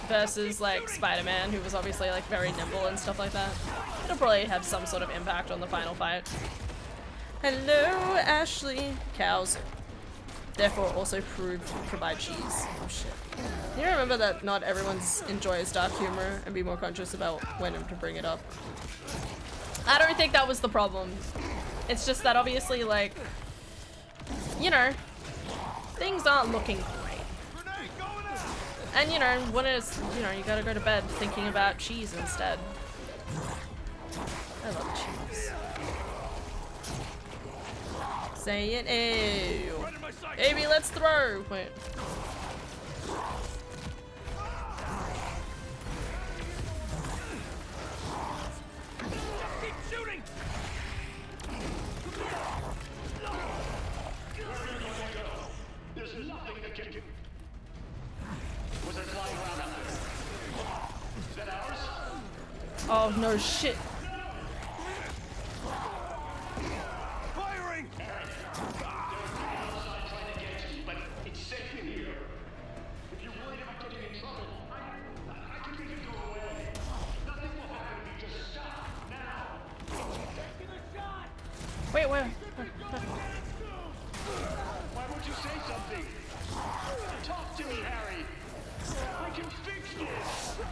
versus like Spider-Man, who was obviously like very nimble and stuff like that. It'll probably have some sort of impact on the final fight. Hello, Ashley. Cows. Therefore also provide cheese. Oh shit. You remember that not everyone enjoys dark humor and be more conscious about when to bring it up. I don't think that was the problem. It's just that obviously, like, you know, things aren't looking great. And you know, when it's, you know, you gotta go to bed thinking about cheese instead. I love cheese. Say it, ew. Baby, let's throw. Wait. Keep shooting. There's nothing that can do. Was it flying around out there? Is that ours? Oh no shit. Firing! But it's safe in here. If you're worried about getting in trouble, I can make you go away. Nothing will happen if you just stop now. Wait. Why won't you say something? Talk to me, Harry. I can fix this.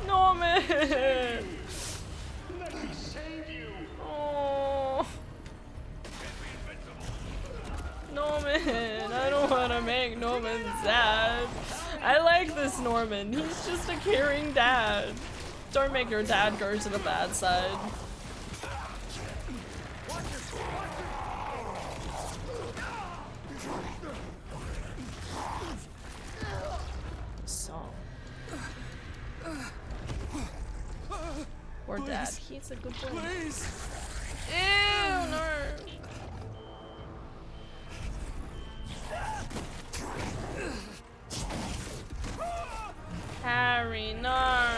Norman. Let me save you. Oh. Norman, I don't want to make Norman sad. I like this Norman. He's just a caring dad. Don't make your dad go to the bad side. So. Poor dad. He's a good boy. Please. Ew, no. Harry, no.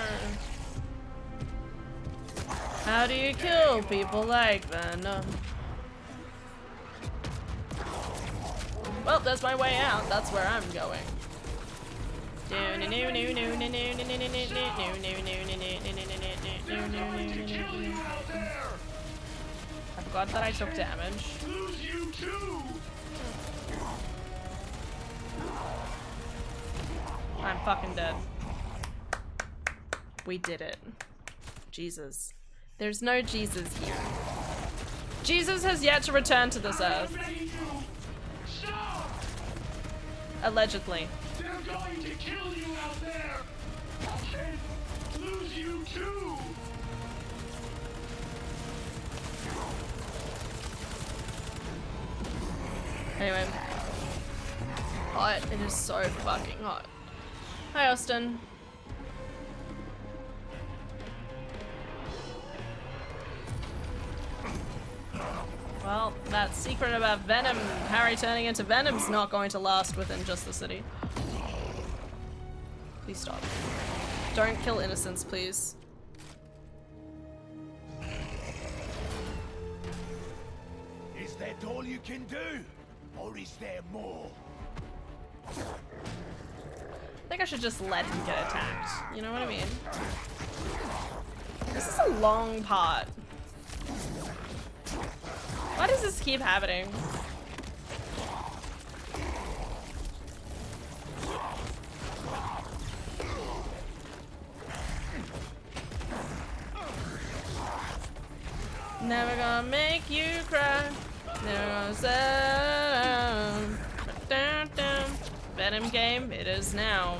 How do you kill people like Venom? Well, that's my way out. That's where I'm going. I forgot that I took damage. I'm fucking dead. We did it. Jesus. There's no Jesus here. Jesus has yet to return to this earth. Allegedly. They're going to kill you out there! I can't lose you too! Anyway. Hot. It is so fucking hot. Hi, Austin. Well, that secret about Venom, Harry turning into Venom's not going to last within just the city. Please stop. Don't kill innocents, please. Is that all you can do? Or is there more? I think I should just let him get attacked. You know what I mean? This is a long part. Why does this keep happening? Never gonna make you cry. Never gonna say. Venom game, it is now.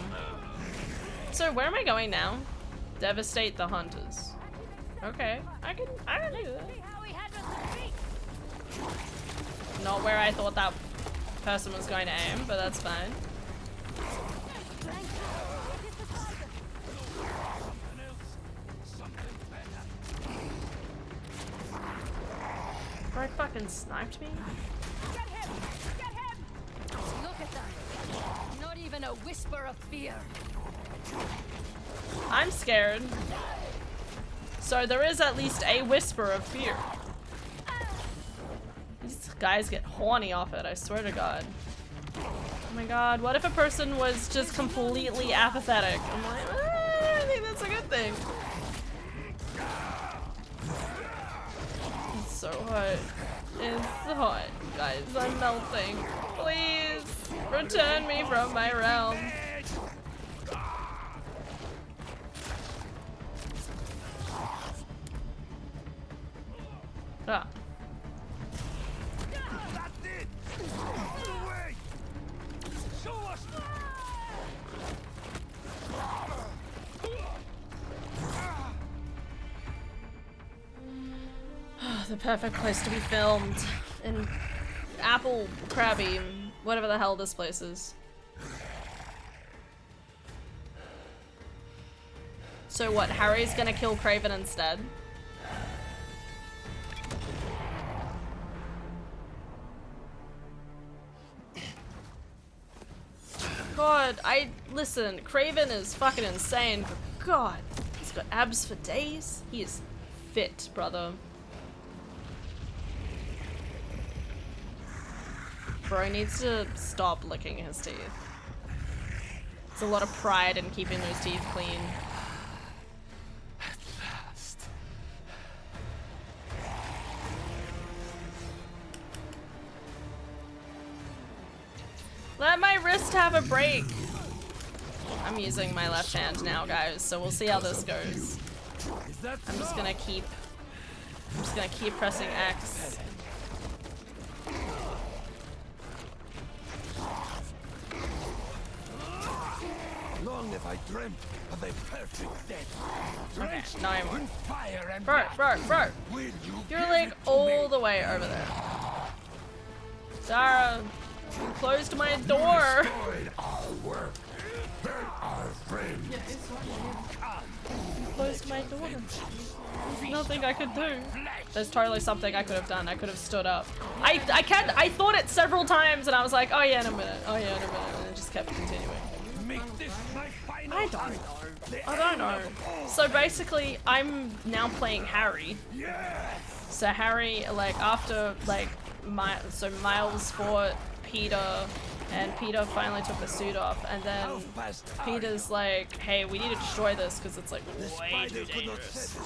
So where am I going now? Devastate the hunters. Okay, I can do that. Not where I thought that person was going to aim, but that's fine. Bro fucking sniped me? Get him! Get him! Look at them. Not even a whisper of fear. I'm scared. So there is at least a whisper of fear. These guys get horny off it, I swear to God. Oh my God, what if a person was just completely apathetic? I'm like, I think that's a good thing. It's so hot. It's hot, guys. I'm melting. Please, return me from my realm. Ah. That's it! Move away! Show us! The perfect place to be filmed. In Apple Krabby, whatever the hell this place is. So what, Harry's gonna kill Craven instead? God, listen, Craven is fucking insane, but God, he's got abs for days. He is fit, brother. Bro needs to stop licking his teeth. There's a lot of pride in keeping those teeth clean. At last. Let my wrist have a break. I'm using my left hand now, guys, so we'll see how this goes. I'm just gonna keep pressing X. Long have I dreamt of a perfect death. Okay, no, I won't. Fire and Bro. will you You're give like it to all me? the way over there. Sarah, you closed my door. Destroyed our work. Hurt our friends. You closed my door. There's nothing I could do. There's totally something I could have done. I could have stood up. I thought it several times and I was like, oh yeah, in a minute. Oh yeah, in a minute. And it just kept continuing. Make this my final I don't know. So basically, I'm now playing Harry. Yes. So Harry, like, after, like, Miles fought Peter, and Peter finally took the suit off, and then Peter's like, hey, we need to destroy this, because it's, like, way too dangerous.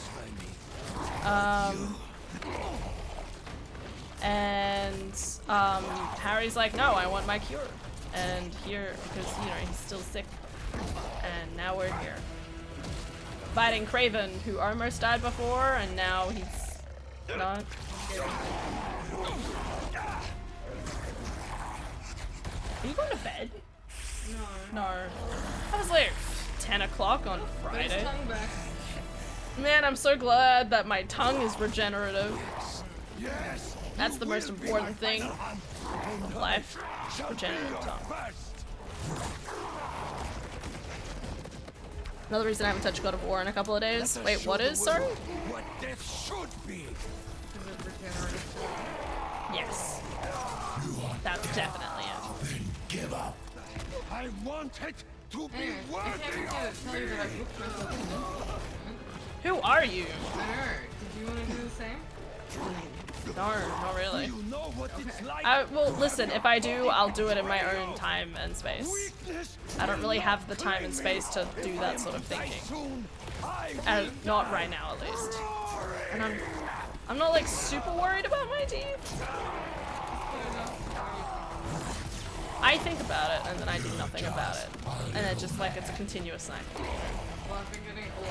Harry's like, no, I want my cure. And here, because, you know, he's still sick. And now we're here. Fighting Craven, who almost died before, and now he's not. Are you going to bed? No. That was like 10 o'clock on Friday. Man, I'm so glad that my tongue is regenerative. That's the most important thing in life. Regenerative tongue. Another reason I haven't touched God of War in a couple of days. Wait, what is? Sorry? What death should be. Yes. That's definitely it. Then give up. I want it to be worthy of me. Who are you? Did you want to do the same? No, not really. You know what it's like. Well, listen, if I do, I'll do it in my own time and space. I don't really have the time and space to do that sort of thinking. Not right now, at least. And I'm not like super worried about my teeth. I think about it and then I do nothing about it. And it's just like it's a continuous cycle. Well, I've been getting older.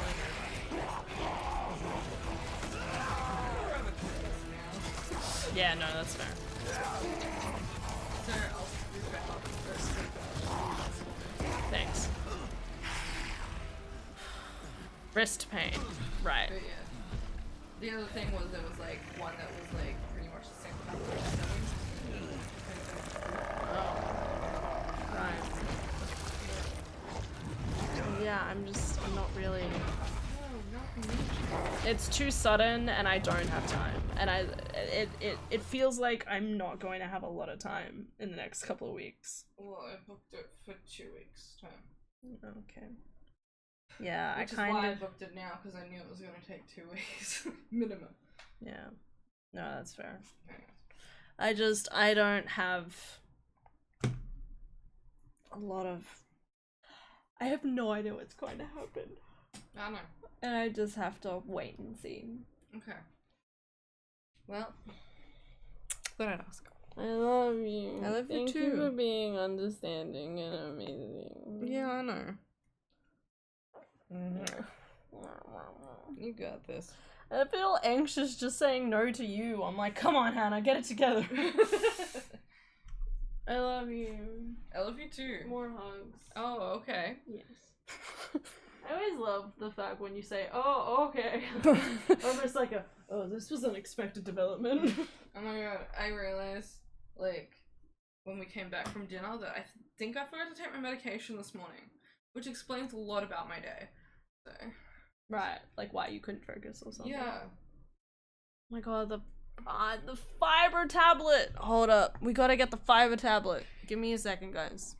Yeah, no, that's fair. Thanks. Wrist pain. Right. But yeah. The other thing was it was like one that was like pretty much the same color as Right. Yeah, I'm not really. It's too sudden and I don't have time. And it feels like I'm not going to have a lot of time in the next couple of weeks. Well, I booked it for 2 weeks time. Okay. Yeah, Which is why I booked it now, because I knew it was going to take 2 weeks minimum. Yeah. No, that's fair. I don't have a lot of. I have no idea what's going to happen. I know. And I just have to wait and see. Okay. Well, thought I'd ask. I love you. I love you Thank too. you for being understanding and amazing. Yeah, I know. You got this. I feel anxious just saying no to you. I'm like, come on, Hannah, get it together. I love you. I love you too. More hugs. Oh, okay. Yes. I always love the fact when you say, oh, okay. I'm just like oh, this was unexpected development. Oh my god, I realized, like, when we came back from dinner that I think I forgot to take my medication this morning, which explains a lot about my day. So. Right, like why you couldn't focus or something. Yeah. Oh my god, the fiber tablet. Hold up, we gotta get the fiber tablet. Give me a second, guys.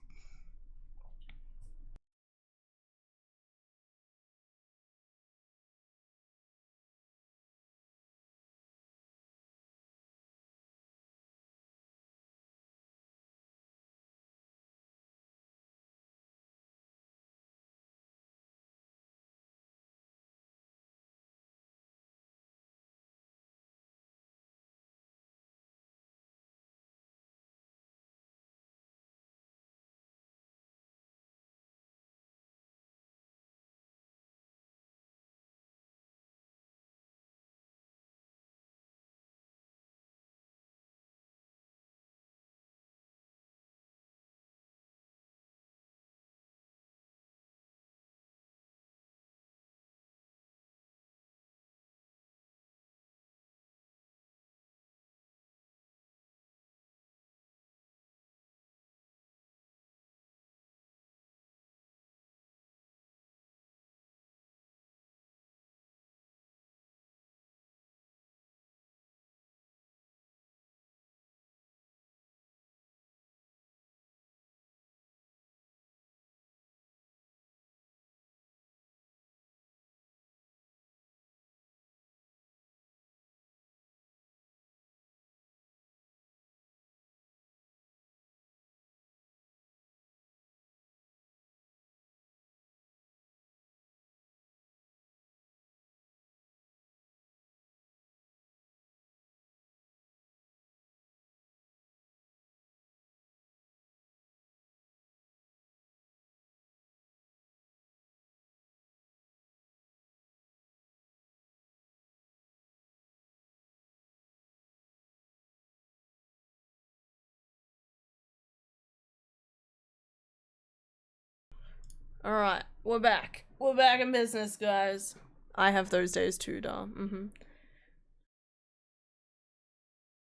Alright, we're back. We're back in business, guys. I have those days too, duh.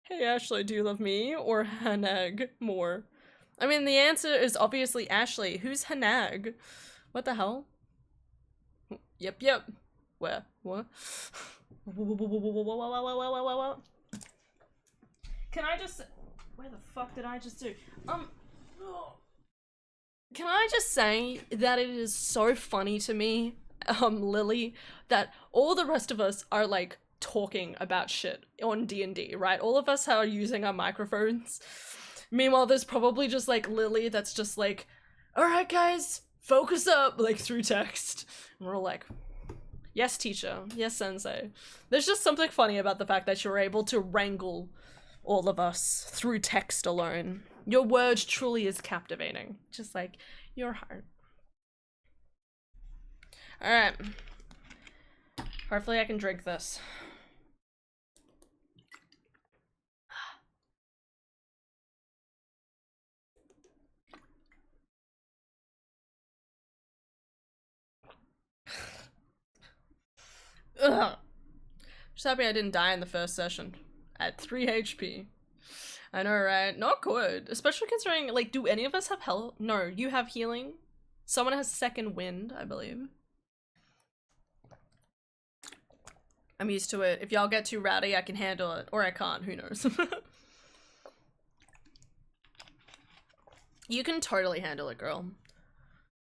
Hey Ashley, do you love me or Hanag more? I mean, the answer is obviously Ashley. Who's Hanag? What the hell? Yep. Where? What? Can I just... Where the fuck did I just do? Can I just say that it is so funny to me, Lily, that all the rest of us are like talking about shit on D&D, right? All of us are using our microphones. Meanwhile, there's probably just like Lily that's just like, alright guys, focus up, like through text. And we're all like, yes teacher, yes sensei. There's just something funny about the fact that you're able to wrangle all of us through text alone. Your word truly is captivating. Just like your heart. Alright. Hopefully I can drink this. Ugh. Just happy I didn't die in the first session. At 3 HP. I know, right? Not good. Especially considering, like, do any of us have health? No, you have healing. Someone has second wind, I believe. I'm used to it. If y'all get too rowdy, I can handle it. Or I can't, who knows. You can totally handle it, girl.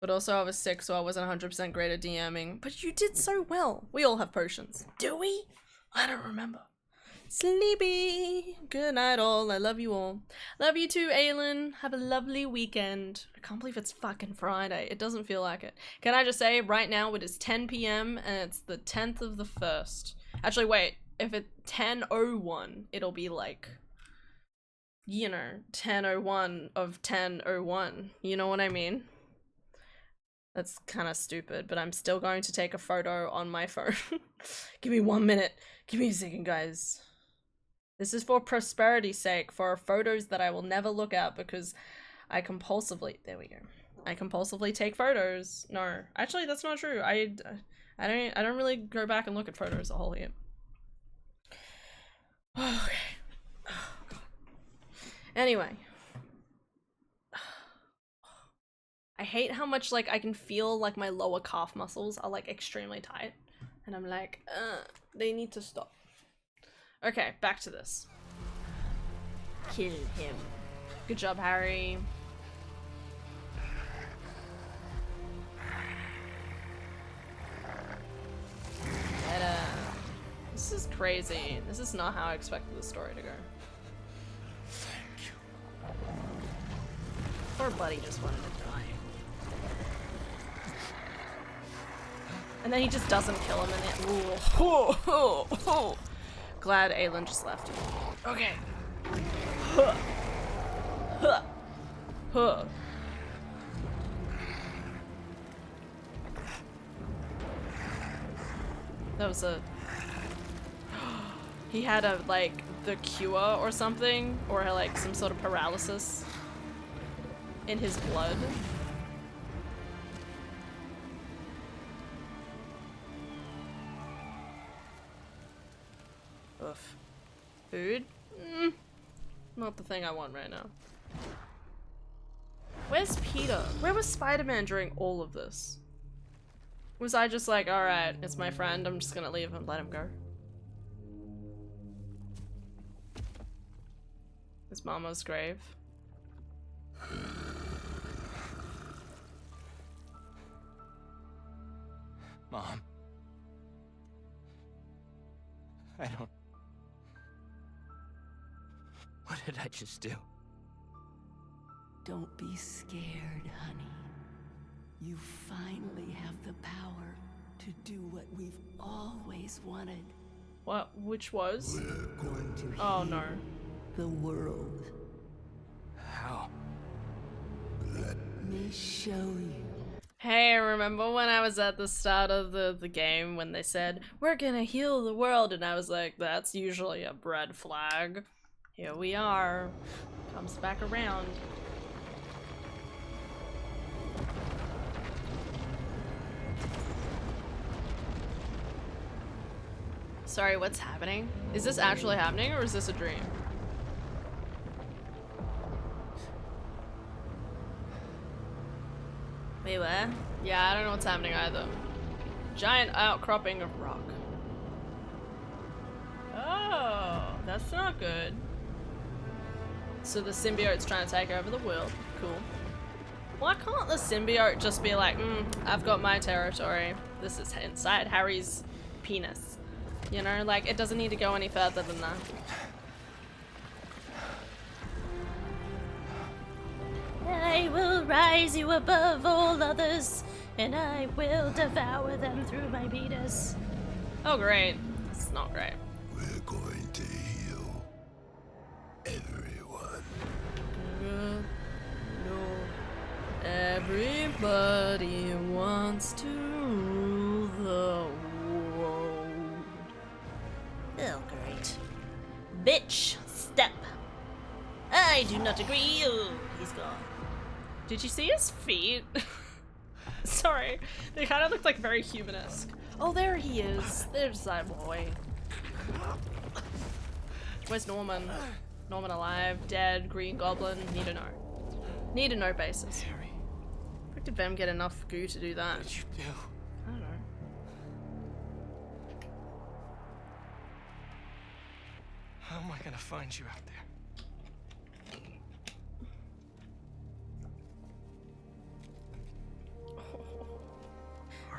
But also I was sick, so I wasn't 100% great at DMing. But you did so well. We all have potions. Do we? I don't remember. Sleepy. Good night all. I love you all. Love you too, Aylin. Have a lovely weekend. I can't believe it's fucking Friday. It doesn't feel like it. Can I just say, right now it is 10 PM and it's the 10th of the 1st. Actually, wait. If it's 10:01, it'll be like, you know, 10:01 of 10:01. You know what I mean? That's kind of stupid, but I'm still going to take a photo on my phone. Give me 1 minute. Give me a second, guys. This is for prosperity's sake, for photos that I will never look at because I compulsively, there we go. I compulsively take photos. No, actually that's not true. I don't really go back and look at photos a whole heap. Okay. Oh, God. Anyway. I hate how much like I can feel like my lower calf muscles are like extremely tight. And I'm like, they need to stop. Okay, back to this. Kill him. Good job, Harry. This is crazy. This is not how I expected the story to go. Thank you. Poor buddy just wanted to die. And then he just doesn't kill him and then glad Aylin just left. Okay. That was a... He had a, like, the cure or something, or like some sort of paralysis in his blood. Oof. Food? Not the thing I want right now. Where's Peter? Where was Spider-Man during all of this? Was I just like, alright, it's my friend, I'm just gonna leave and let him go? His mama's grave. Mom. I don't... What did I just do? Don't be scared, honey. You finally have the power to do what we've always wanted. What? Which was? We're going to oh heal no. The world. How? Let me show you. Hey, remember when I was at the start of the game when they said, we're gonna heal the world, and I was like, that's usually a red flag. Here we are. Comes back around. Sorry, what's happening? Is this actually happening or is this a dream? Wait, what? Yeah, I don't know what's happening either. Giant outcropping of rock. Oh, that's not good. So the symbiote's trying to take over the world. Cool. Why can't the symbiote just be like, I've got my territory. This is inside Harry's penis. You know, like, it doesn't need to go any further than that. I will rise you above all others, and I will devour them through my penis. Oh, great. It's not great. We're going to heal everyone. No. Everybody wants to rule the world. Oh, great. Bitch, step. I do not agree. Oh, he's gone. Did you see his feet? Sorry. They kind of looked like very human-esque. Oh, there he is. There's that boy. Where's Norman? Norman alive, dead, Green Goblin, need to know. Need to know basis. Harry. How did Vem get enough goo to do that? What did you do? I don't know. How am I gonna find you out there?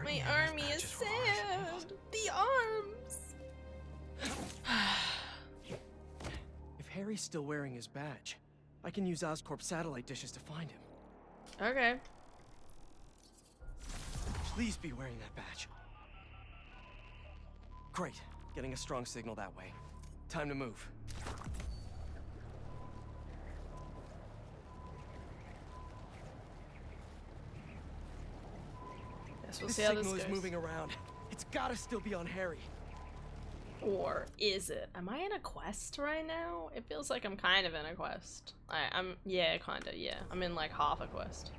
My army is sad. The arms. If Harry's still wearing his badge, I can use Oscorp satellite dishes to find him. Okay. Please be wearing that badge. Great. Getting a strong signal that way. Time to move. Guess we'll This see how this signal goes. is moving around. It's gotta still be on Harry. Or is it? Am I in a quest right now? It feels like I'm kind of in a quest. Yeah, kinda, yeah. I'm in like half a quest.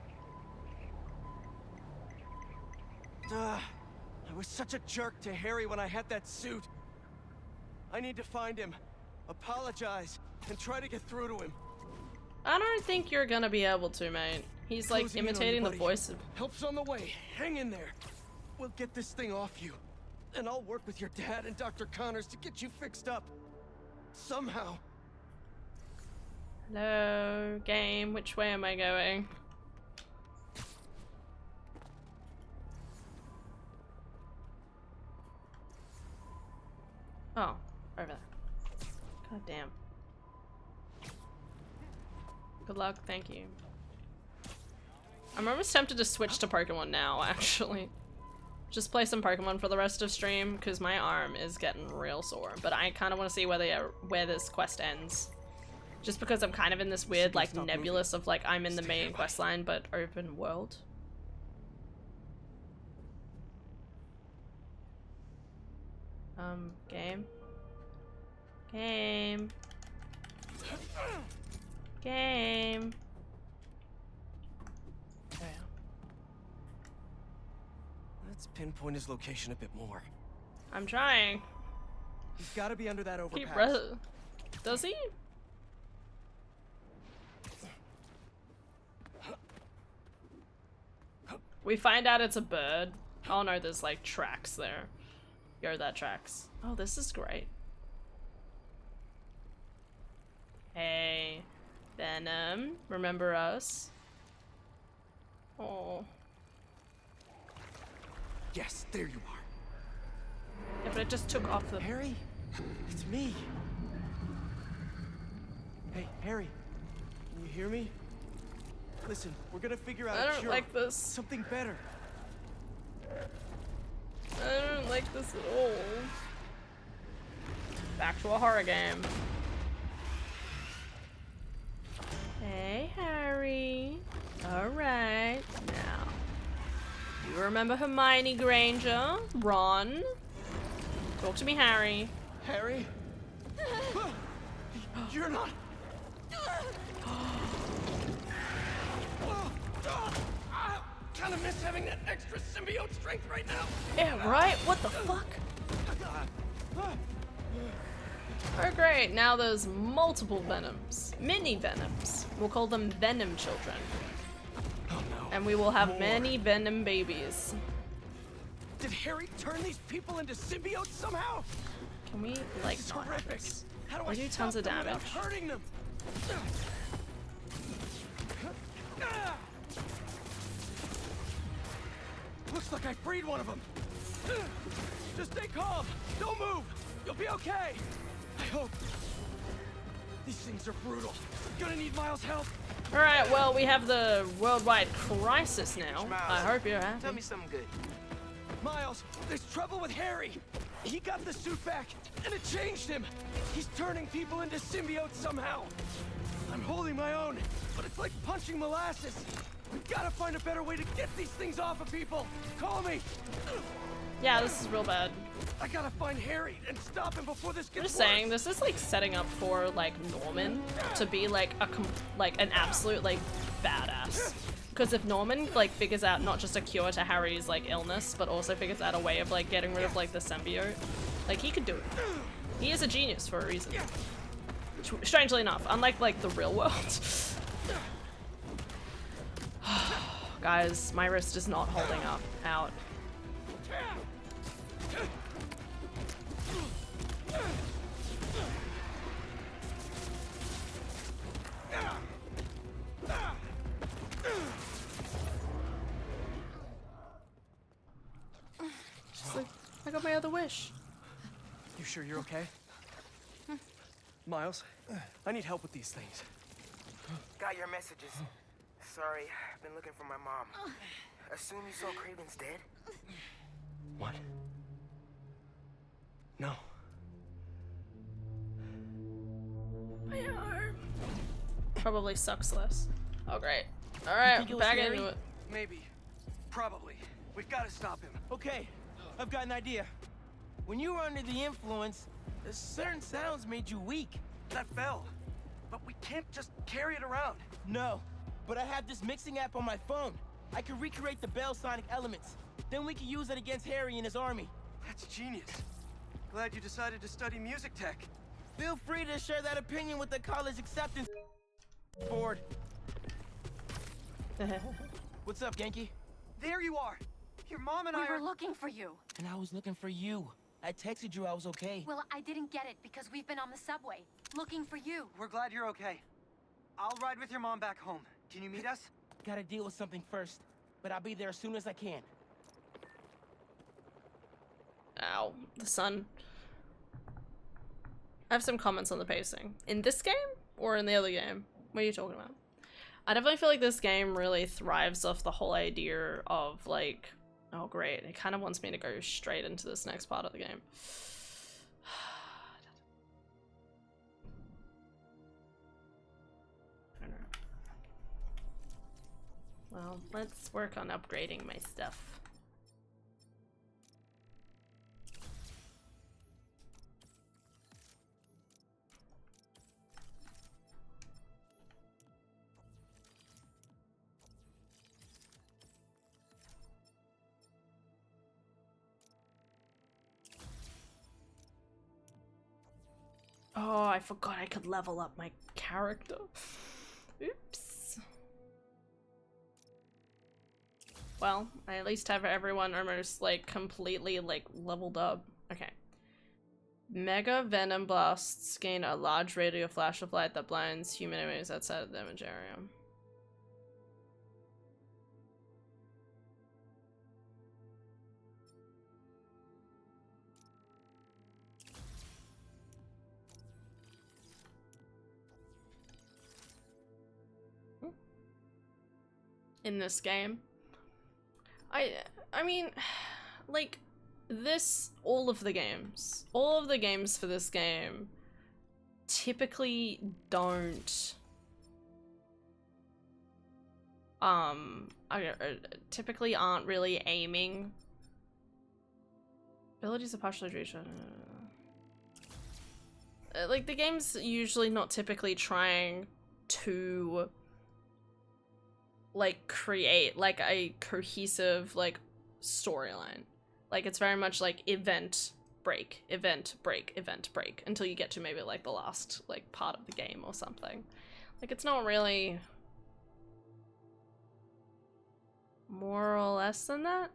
I was such a jerk to Harry when I had that suit. I need to find him, apologize, and try to get through to him. I don't think you're gonna be able to, mate. He's like Closing in on you, imitating the buddy. voice of... Help's on the way. Hang in there. We'll get this thing off you. And I'll work with your dad and Dr. Connors to get you fixed up. Somehow. Hello, game. Which way am I going? Oh, over there. God damn. Good luck, thank you. I'm almost tempted to switch to Pokemon now, actually. Just play some Pokemon for the rest of stream, because my arm is getting real sore. But I kind of want to see where this quest ends. Just because I'm kind of in this weird, like, nebulous of, like, I'm in the main quest line, but open world. Game. Game. Game. There. Let's pinpoint his location a bit more. I'm trying. He's gotta be under that Keep overpass. Does he? We find out it's a bird. Oh no, there's like tracks there. Yo, that tracks. Oh, this is great. Hey, Venom, remember us? Oh. Yes, there you are. Yeah, but it just took off the... Harry? It's me. Hey, Harry. Can you hear me? Listen, we're gonna figure out I a don't cure. like this. Something better. I don't like this at all. Back to a horror game. Hey, Harry. Alright, now. You remember Hermione Granger? Ron? Talk to me, Harry. Harry? You're not... kind of miss having that extra symbiote strength right now. Yeah, right? What the fuck? Oh great, now there's multiple Venoms. Mini Venoms. We'll call them Venom children. Oh no. And we will have many Venom babies. Did Harry turn these people into symbiotes somehow? Can we, like, This is not have horrific. this? How do They I do stop tons of them without damage. hurting them? Looks like I freed one of them. Just stay calm. Don't move. You'll be okay. I hope. These things are brutal. Gonna need Miles' help. Alright, well, we have the worldwide crisis now. I hope you're happy. Tell me something good. Miles, there's trouble with Harry. He got the suit back, and it changed him. He's turning people into symbiotes somehow. I'm holding my own, but it's like punching molasses. We've got to find a better way to get these things off of people. Call me. Yeah, this is real bad. I gotta find Harry and stop him before this I'm gets just worse. saying, this is like setting up for like Norman to be like an absolute like badass. Because if Norman like figures out not just a cure to Harry's like illness, but also figures out a way of like getting rid of like the symbiote, like he could do it. He is a genius for a reason. Strangely enough, unlike like the real world. Guys, my wrist is not holding up out. Just like, I got my other wish. You sure you're okay? Miles, I need help with these things. Got your messages. Sorry, I've been looking for my mom. Assume you saw Craven's dead? What? No. My arm. Probably sucks less. Oh great. Alright, back into it. Maybe. Probably. We've got to stop him. Okay, I've got an idea. When you were under the influence, certain sounds made you weak. That fell. But we can't just carry it around. No, but I have this mixing app on my phone. I can recreate the bell sonic elements. Then we can use it against Harry and his army. That's genius. Glad you decided to study music tech. Feel free to share that opinion with the college acceptance board. What's up, Genki? There you are. Your mom and I We are... were looking for you. And I was looking for you. I texted you I was okay. Well, I didn't get it because we've been on the subway, looking for you. We're glad you're okay. I'll ride with your mom back home. Can you meet us? Gotta deal with something first, but I'll be there as soon as I can. Ow, the sun. I have some comments on the pacing. In this game or in the other game? What are you talking about? I definitely feel like this game really thrives off the whole idea of like, oh great, it kind of wants me to go straight into this next part of the game. I don't know. Well, let's work on upgrading my stuff. Oh, I forgot I could level up my character. Oops. Well, I at least have everyone almost like completely like leveled up. Okay. Mega Venom Blasts gain a large radio flash of light that blinds human enemies outside of the damage area. In this game. I mean, like, all of the games for this game typically don't, typically aren't really aiming. Abilities are partially reached. Like, the game's usually not typically trying to like create like a cohesive like storyline. Like it's very much like event break, event break, event break until you get to maybe like the last like part of the game or something. Like it's not really more or less than that.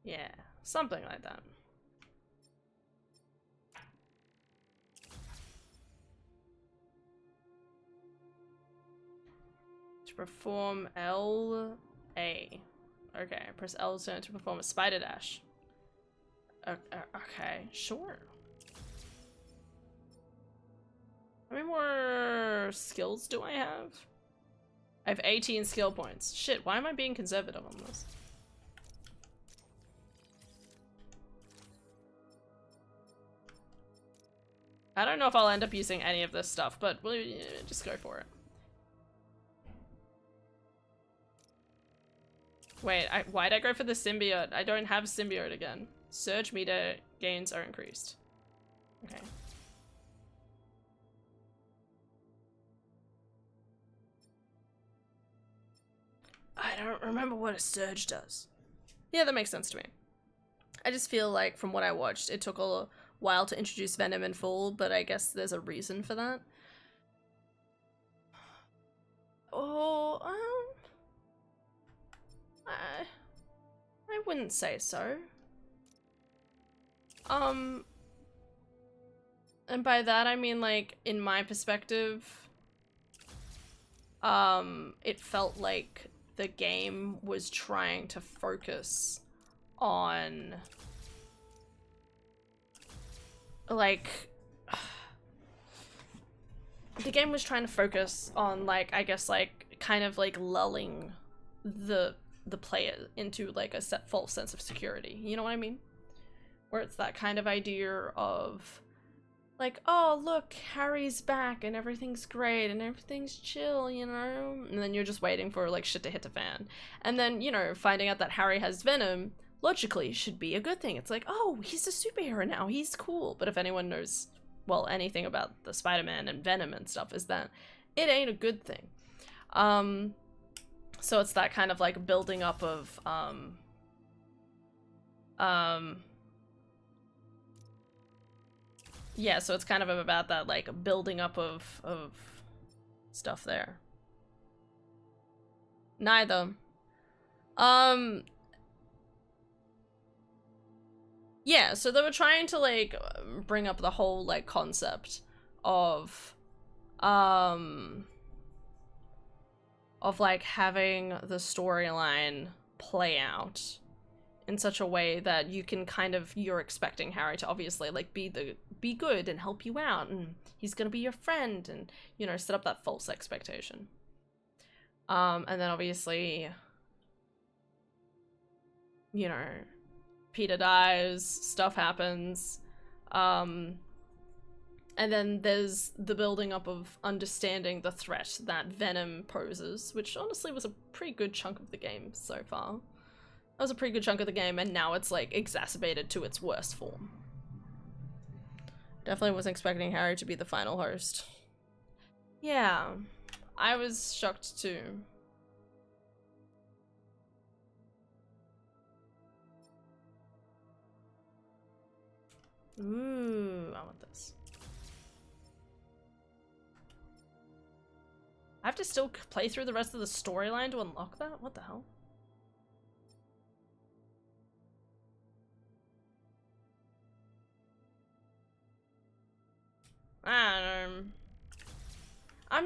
Yeah, something like that. To perform L A. Okay, press L to perform a spider dash. Okay, sure. How many more skills do I have? I have 18 skill points. Shit, why am I being conservative on this? I don't know if I'll end up using any of this stuff, but we'll just go for it. Wait, why'd I go for the symbiote? I don't have symbiote again. Surge meter gains are increased. Okay. I don't remember what a surge does. Yeah, that makes sense to me. I just feel like from what I watched, it took a while to introduce Venom in full, but I guess there's a reason for that. Oh, I wouldn't say so. And by that I mean like in my perspective, it felt like the game was trying to focus on like the game was trying to focus on like I guess like kind of like lulling the player into like a false sense of security. You know what I mean? Where it's that kind of idea of like, oh look, Harry's back and everything's great and everything's chill, you know? And then you're just waiting for like shit to hit the fan. And then, you know, finding out that Harry has Venom logically should be a good thing. It's like, oh, he's a superhero now, he's cool. But if anyone knows, well, anything about the Spider-Man and Venom and stuff, is that it ain't a good thing. So it's that kind of like building up of yeah, so it's kind of about that like building up of stuff there. Neither. Yeah, so they were trying to like bring up the whole like concept of like having the storyline play out in such a way that you can kind of, you're expecting Harry to obviously like be good and help you out and he's gonna be your friend and, you know, set up that false expectation. And then obviously, you know, Peter dies, stuff happens, and then there's the building up of understanding the threat that Venom poses, which honestly was a pretty good chunk of the game so far. That was a pretty good chunk of the game, and now it's like exacerbated to its worst form. Definitely wasn't expecting Harry to be the final host. Yeah, I was shocked too. Ooh, I want this. I have to still play through the rest of the storyline to unlock that? What the hell? I'm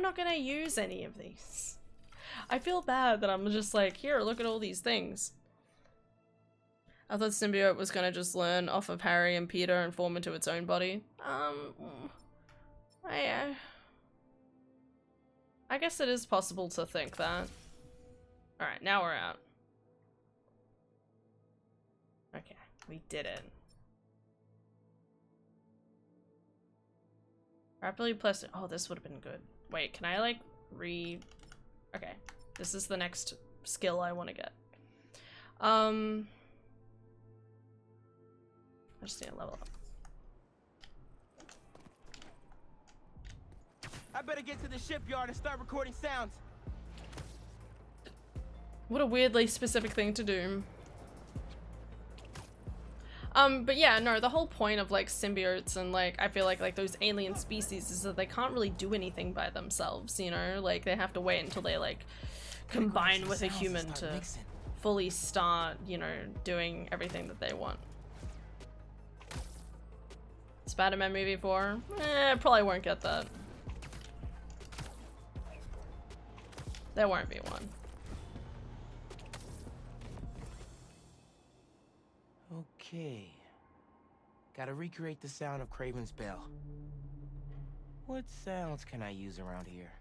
not gonna use any of these. I feel bad that I'm just like, here, look at all these things. I thought Symbiote was gonna just learn off of Harry and Peter and form into its own body. I guess it is possible to think that. Alright, now we're out. Okay, we did it. Rapidly plus. Oh, this would have been good. Wait, can I like Okay, this is the next skill I want to get. I just need to level up. I better get to the shipyard and start recording sounds. What a weirdly specific thing to do. But yeah, no, the whole point of like symbiotes and like I feel like those alien species is that they can't really do anything by themselves, you know? Like they have to wait until they like combine with a human to fully start, you know, doing everything that they want. Spider-Man movie 4? Probably won't get that. There won't be one. Okay. Gotta recreate the sound of Kraven's bell. What sounds can I use around here?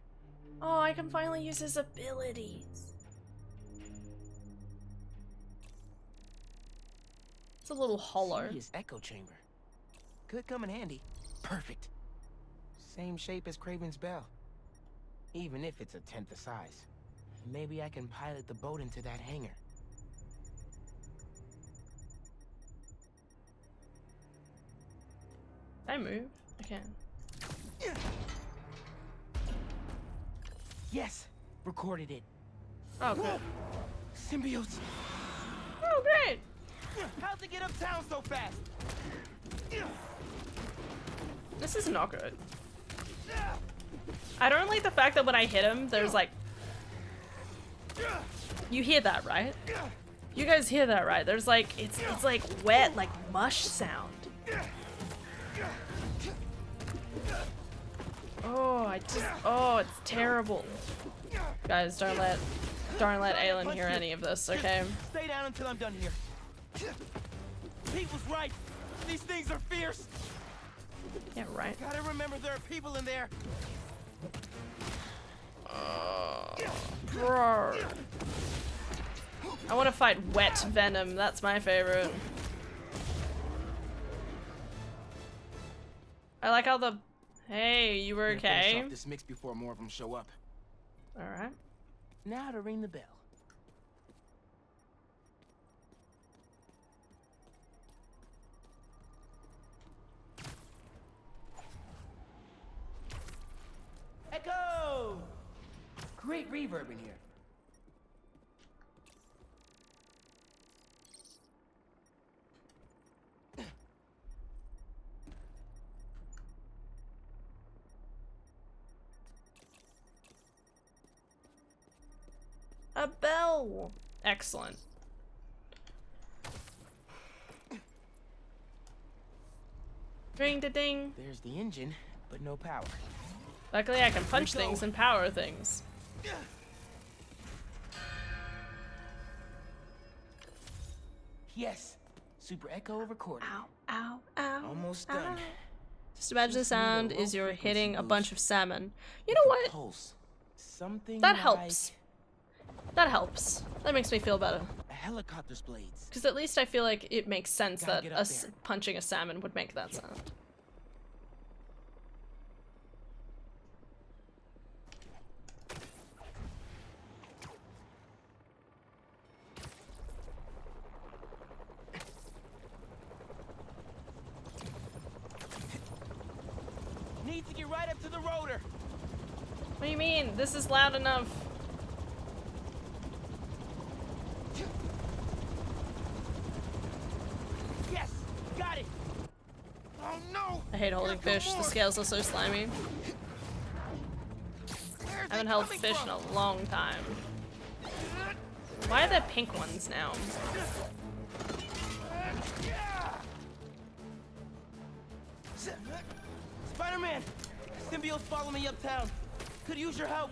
Oh, I can finally use his abilities. It's a little hollow. Serious echo chamber. Could come in handy. Perfect. Same shape as Kraven's bell. Even if it's a tenth the size. Maybe I can pilot the boat into that hangar. I move? I can. Yes! Recorded it. Oh, good. Symbiotes! Oh, great! How'd they get uptown so fast? This is not good. I don't like the fact that when I hit him, there's like... You hear that, right? You guys hear that, right? There's like, it's like wet, like mush sound. Oh, oh, it's terrible. Guys, don't let Aelin hear any of this, okay? Stay down until I'm done here. Pete was right. These things are fierce. Yeah, right. Gotta remember there are people in there. Bro. I want to fight wet venom. That's my favorite. I like how the... Hey, you were okay? Finish off this mix before more of them show up. All right. Now to ring the bell. Echo! Great reverb in here. A bell! Excellent. Ring-da-ding. There's the engine, but no power. Luckily I can punch things and power things. Yes! Super Echo recorded. Ow, ow, ow. Almost done. Just imagine the sound is you're hitting a bunch of salmon. You know what? Pulse. Something That like helps. That helps. That makes me feel better. a helicopter's blades. Because at least I feel like it makes sense Gotta that get up there. punching a salmon would make that sound. Need to get right up to the rotor. What do you mean? This is loud enough. Yes! Got it! Oh no! I hate holding fish. The scales are so slimy. I haven't held fish in a long time. Why are there pink ones now? Spider-Man! Symbiotes follow me uptown. Could use your help.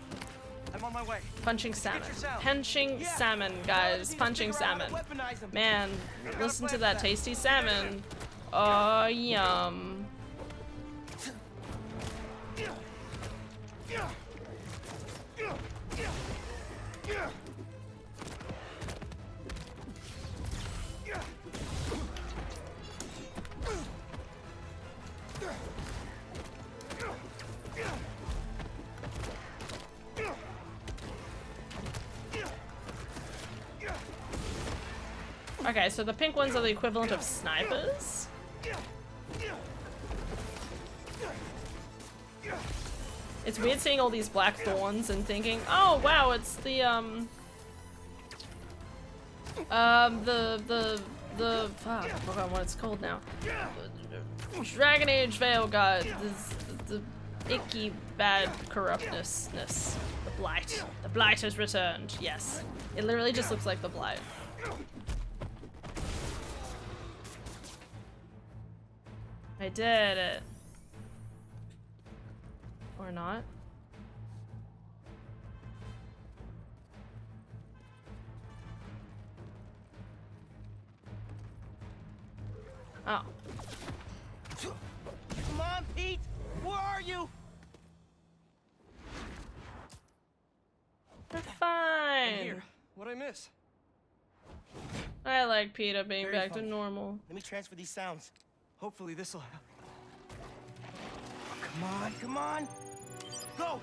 I'm on my way. Punching salmon. Get your sound. Punching Yeah. salmon, guys. Punching salmon. Weaponize them. Man, listen to that tasty salmon. Oh, yum. Okay, so the pink ones are the equivalent of snipers. It's weird seeing all these black thorns and thinking, oh wow, it's the fuck, I forgot what it's called now. Dragon Age Veil God, the icky bad corruptness. The blight. The blight has returned, yes. It literally just looks like the blight. I did it. Or not. Oh. Come on, Pete! Where are you? We're fine. I'm here. What'd I miss? I like Peter being Very back to funny. normal. Let me transfer these sounds. Hopefully this'll help. Come on, come on! Go!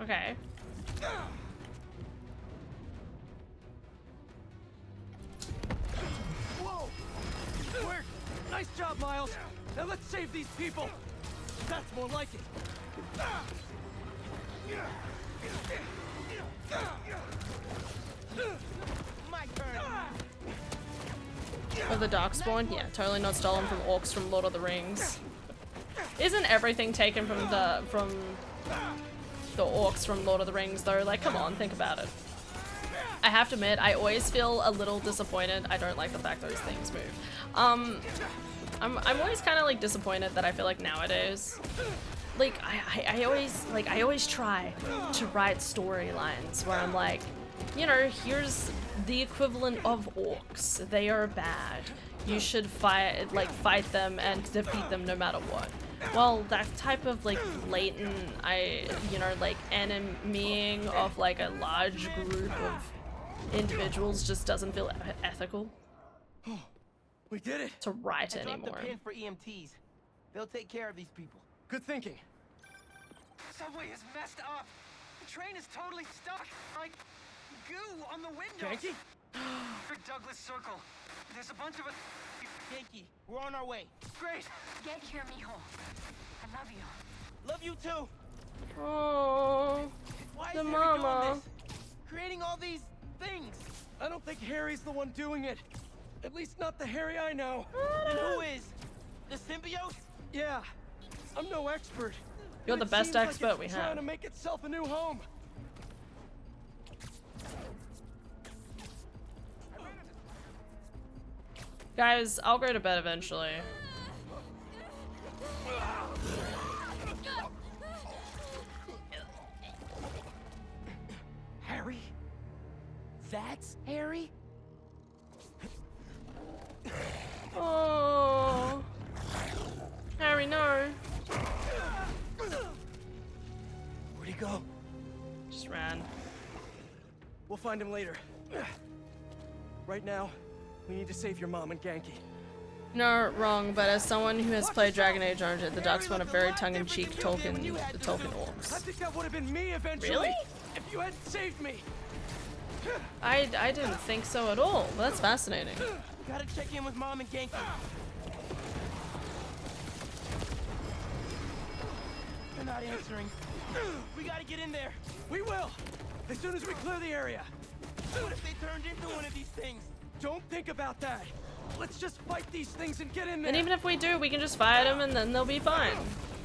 Okay. Whoa! Work! Nice job, Miles! Now let's save these people! That's more like it! My turn! Of the Darkspawn? Yeah, totally not stolen from orcs from Lord of the Rings. Isn't everything taken from the orcs from Lord of the Rings though? Like, come on, think about it. I have to admit, I always feel a little disappointed. I don't like the fact those things move. I'm always kind of like disappointed that I feel like nowadays, like I always try to write storylines where I'm like, you know, here's the equivalent of orcs. They are bad. You should fight them and defeat them no matter what. Well, that type of like blatant, like enemying of like a large group of individuals just doesn't feel ethical. Oh, we did it! To write I dropped anymore. the pin for EMTs. They'll take care of these people. Good thinking. Subway is messed up. The train is totally stuck. Like goo on the windows. Yankee? For Douglas Circle. There's a bunch of us. Yankee, we're on our way. Great. Get here, mijo. I love you. Love you too. Oh, Why the is Harry mama. doing this? Creating all these things. I don't think Harry's the one doing it. At least not the Harry I know. Then who is? The symbiote? Yeah. I'm no expert. You're but the it best seems like expert it's we trying have. to make itself a new home. Guys, I'll go to bed eventually. Harry? That's Harry? Oh, Harry, no. Where'd he go? Just ran. We'll find him later. Right now, we need to save your mom and Genki. No, wrong, but as someone who has played Dragon Age Origin, the Darkspawn are very tongue-in-cheek the Tolkien orcs. I think that would have been me eventually. Really? If you hadn't saved me. I didn't think so at all. Well, that's fascinating. Gotta check in with Mom and Genki. They're not answering. We gotta get in there. We will. As soon as we clear the area. What if they turned into one of these things? Don't think about that. Let's just fight these things and get in there. And even if we do, we can just fight them and then they'll be fine.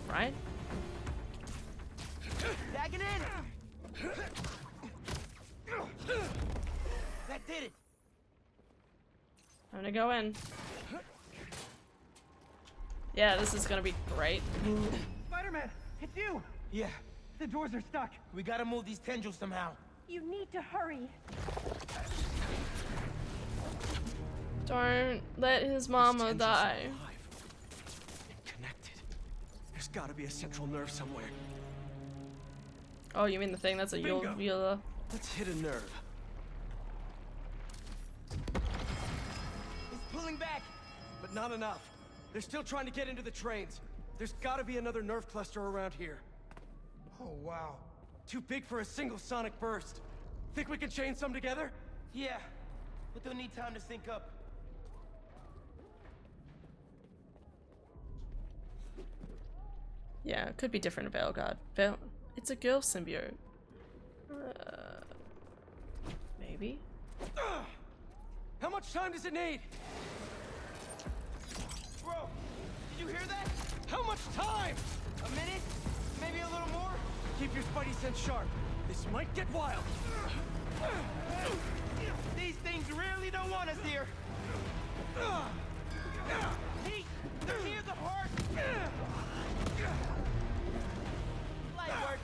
Right? Bagging in. That did it. I'm gonna go in. Yeah, this is gonna be great. Spider-Man, it's you. Yeah. The doors are stuck. We gotta move these tendrils somehow. You need to hurry. Don't let his mama die. Connected. There's gotta be a central nerve somewhere. Oh, you mean the thing that's a Bingo. uvula? Let's hit a nerve. It's pulling back. But not enough. They're still trying to get into the trains. There's gotta be another nerve cluster around here. Oh, wow. Too big for a single sonic burst. Think we can chain some together? Yeah, but they'll need time to sync up. Yeah, it could be different in Veilguard. It's a girl symbiote. Maybe? How much time does it need? Bro, did you hear that? How much time? A minute? Maybe a little more? Keep your spidey sense sharp. This might get wild. These things really don't want us here. Heat! They're near the heart! Light work.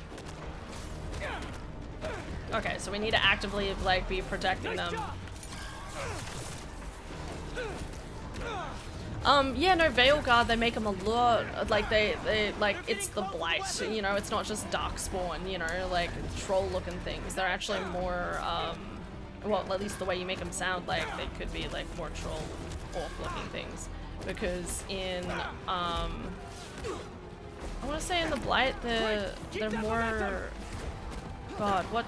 Okay, so we need to actively, like, be protecting them. Yeah, no, Veilguard, they make them a lot, like, they like, it's the Blight, you know, it's not just Darkspawn, you know, like, troll-looking things. They're actually more, well, at least the way you make them sound like they could be, like, more troll-orc-looking things. Because in, I want to say in the Blight, they're more, God, what?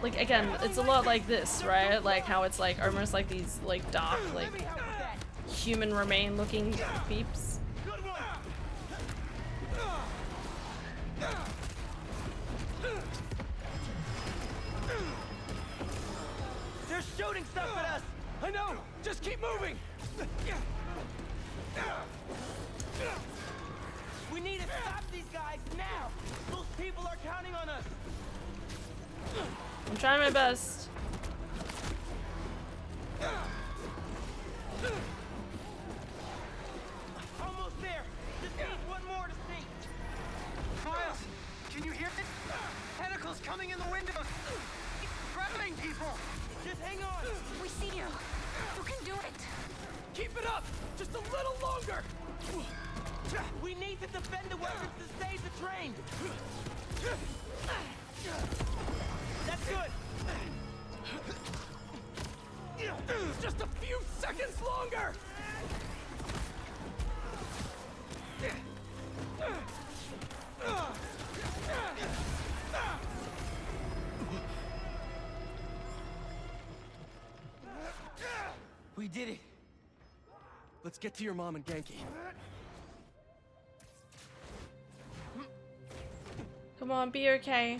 Like, again, it's a lot like this, right? Like how it's like almost like these like dark, like human remain looking peeps. They're shooting stuff at us! I know! Just keep moving! We need to stop these guys now! Those people are counting on us! I'm trying my best. Almost there! Just need one more to see! Miles, can you hear it? Tentacles coming in the windows! It's grabbing people! Just hang on! We see you. You can do it. Keep it up! Just a little longer! We need to defend the weapons to save the train! That's good! Just a few seconds longer! We did it! Let's get to your mom and Genki. Come on, be okay.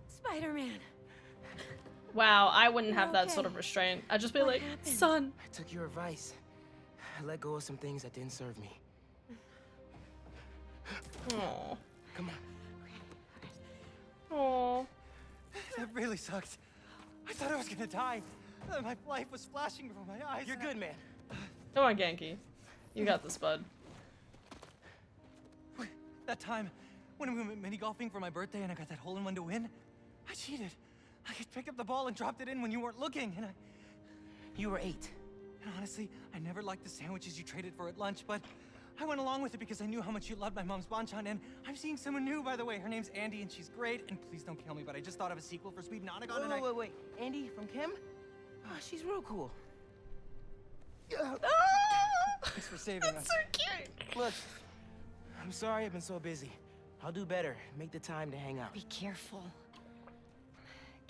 Spider-Man. Wow, I wouldn't have that sort of restraint. I'd just be like, son. I took your advice. I let go of some things that didn't serve me. Aww. Come on. Aww. That really sucked. I thought I was gonna die. My life was flashing before my eyes. You're good, man. Come on, Genki. You got this, bud. That time when we went mini golfing for my birthday and I got that hole-in-one to win, I cheated. I could pick up the ball and dropped it in when you weren't looking, and You were 8. And honestly, I never liked the sandwiches you traded for at lunch, but I went along with it because I knew how much you loved my mom's banchan, and I'm seeing someone new, by the way. Her name's Andy, and she's great, and please don't kill me, but I just thought of a sequel for Speed Nonagon, and Wait. Andy from Kim? Oh, she's real cool. Thanks for saving us. That's so cute. Look, I'm sorry I've been so busy. I'll do better. Make the time to hang out. Be careful.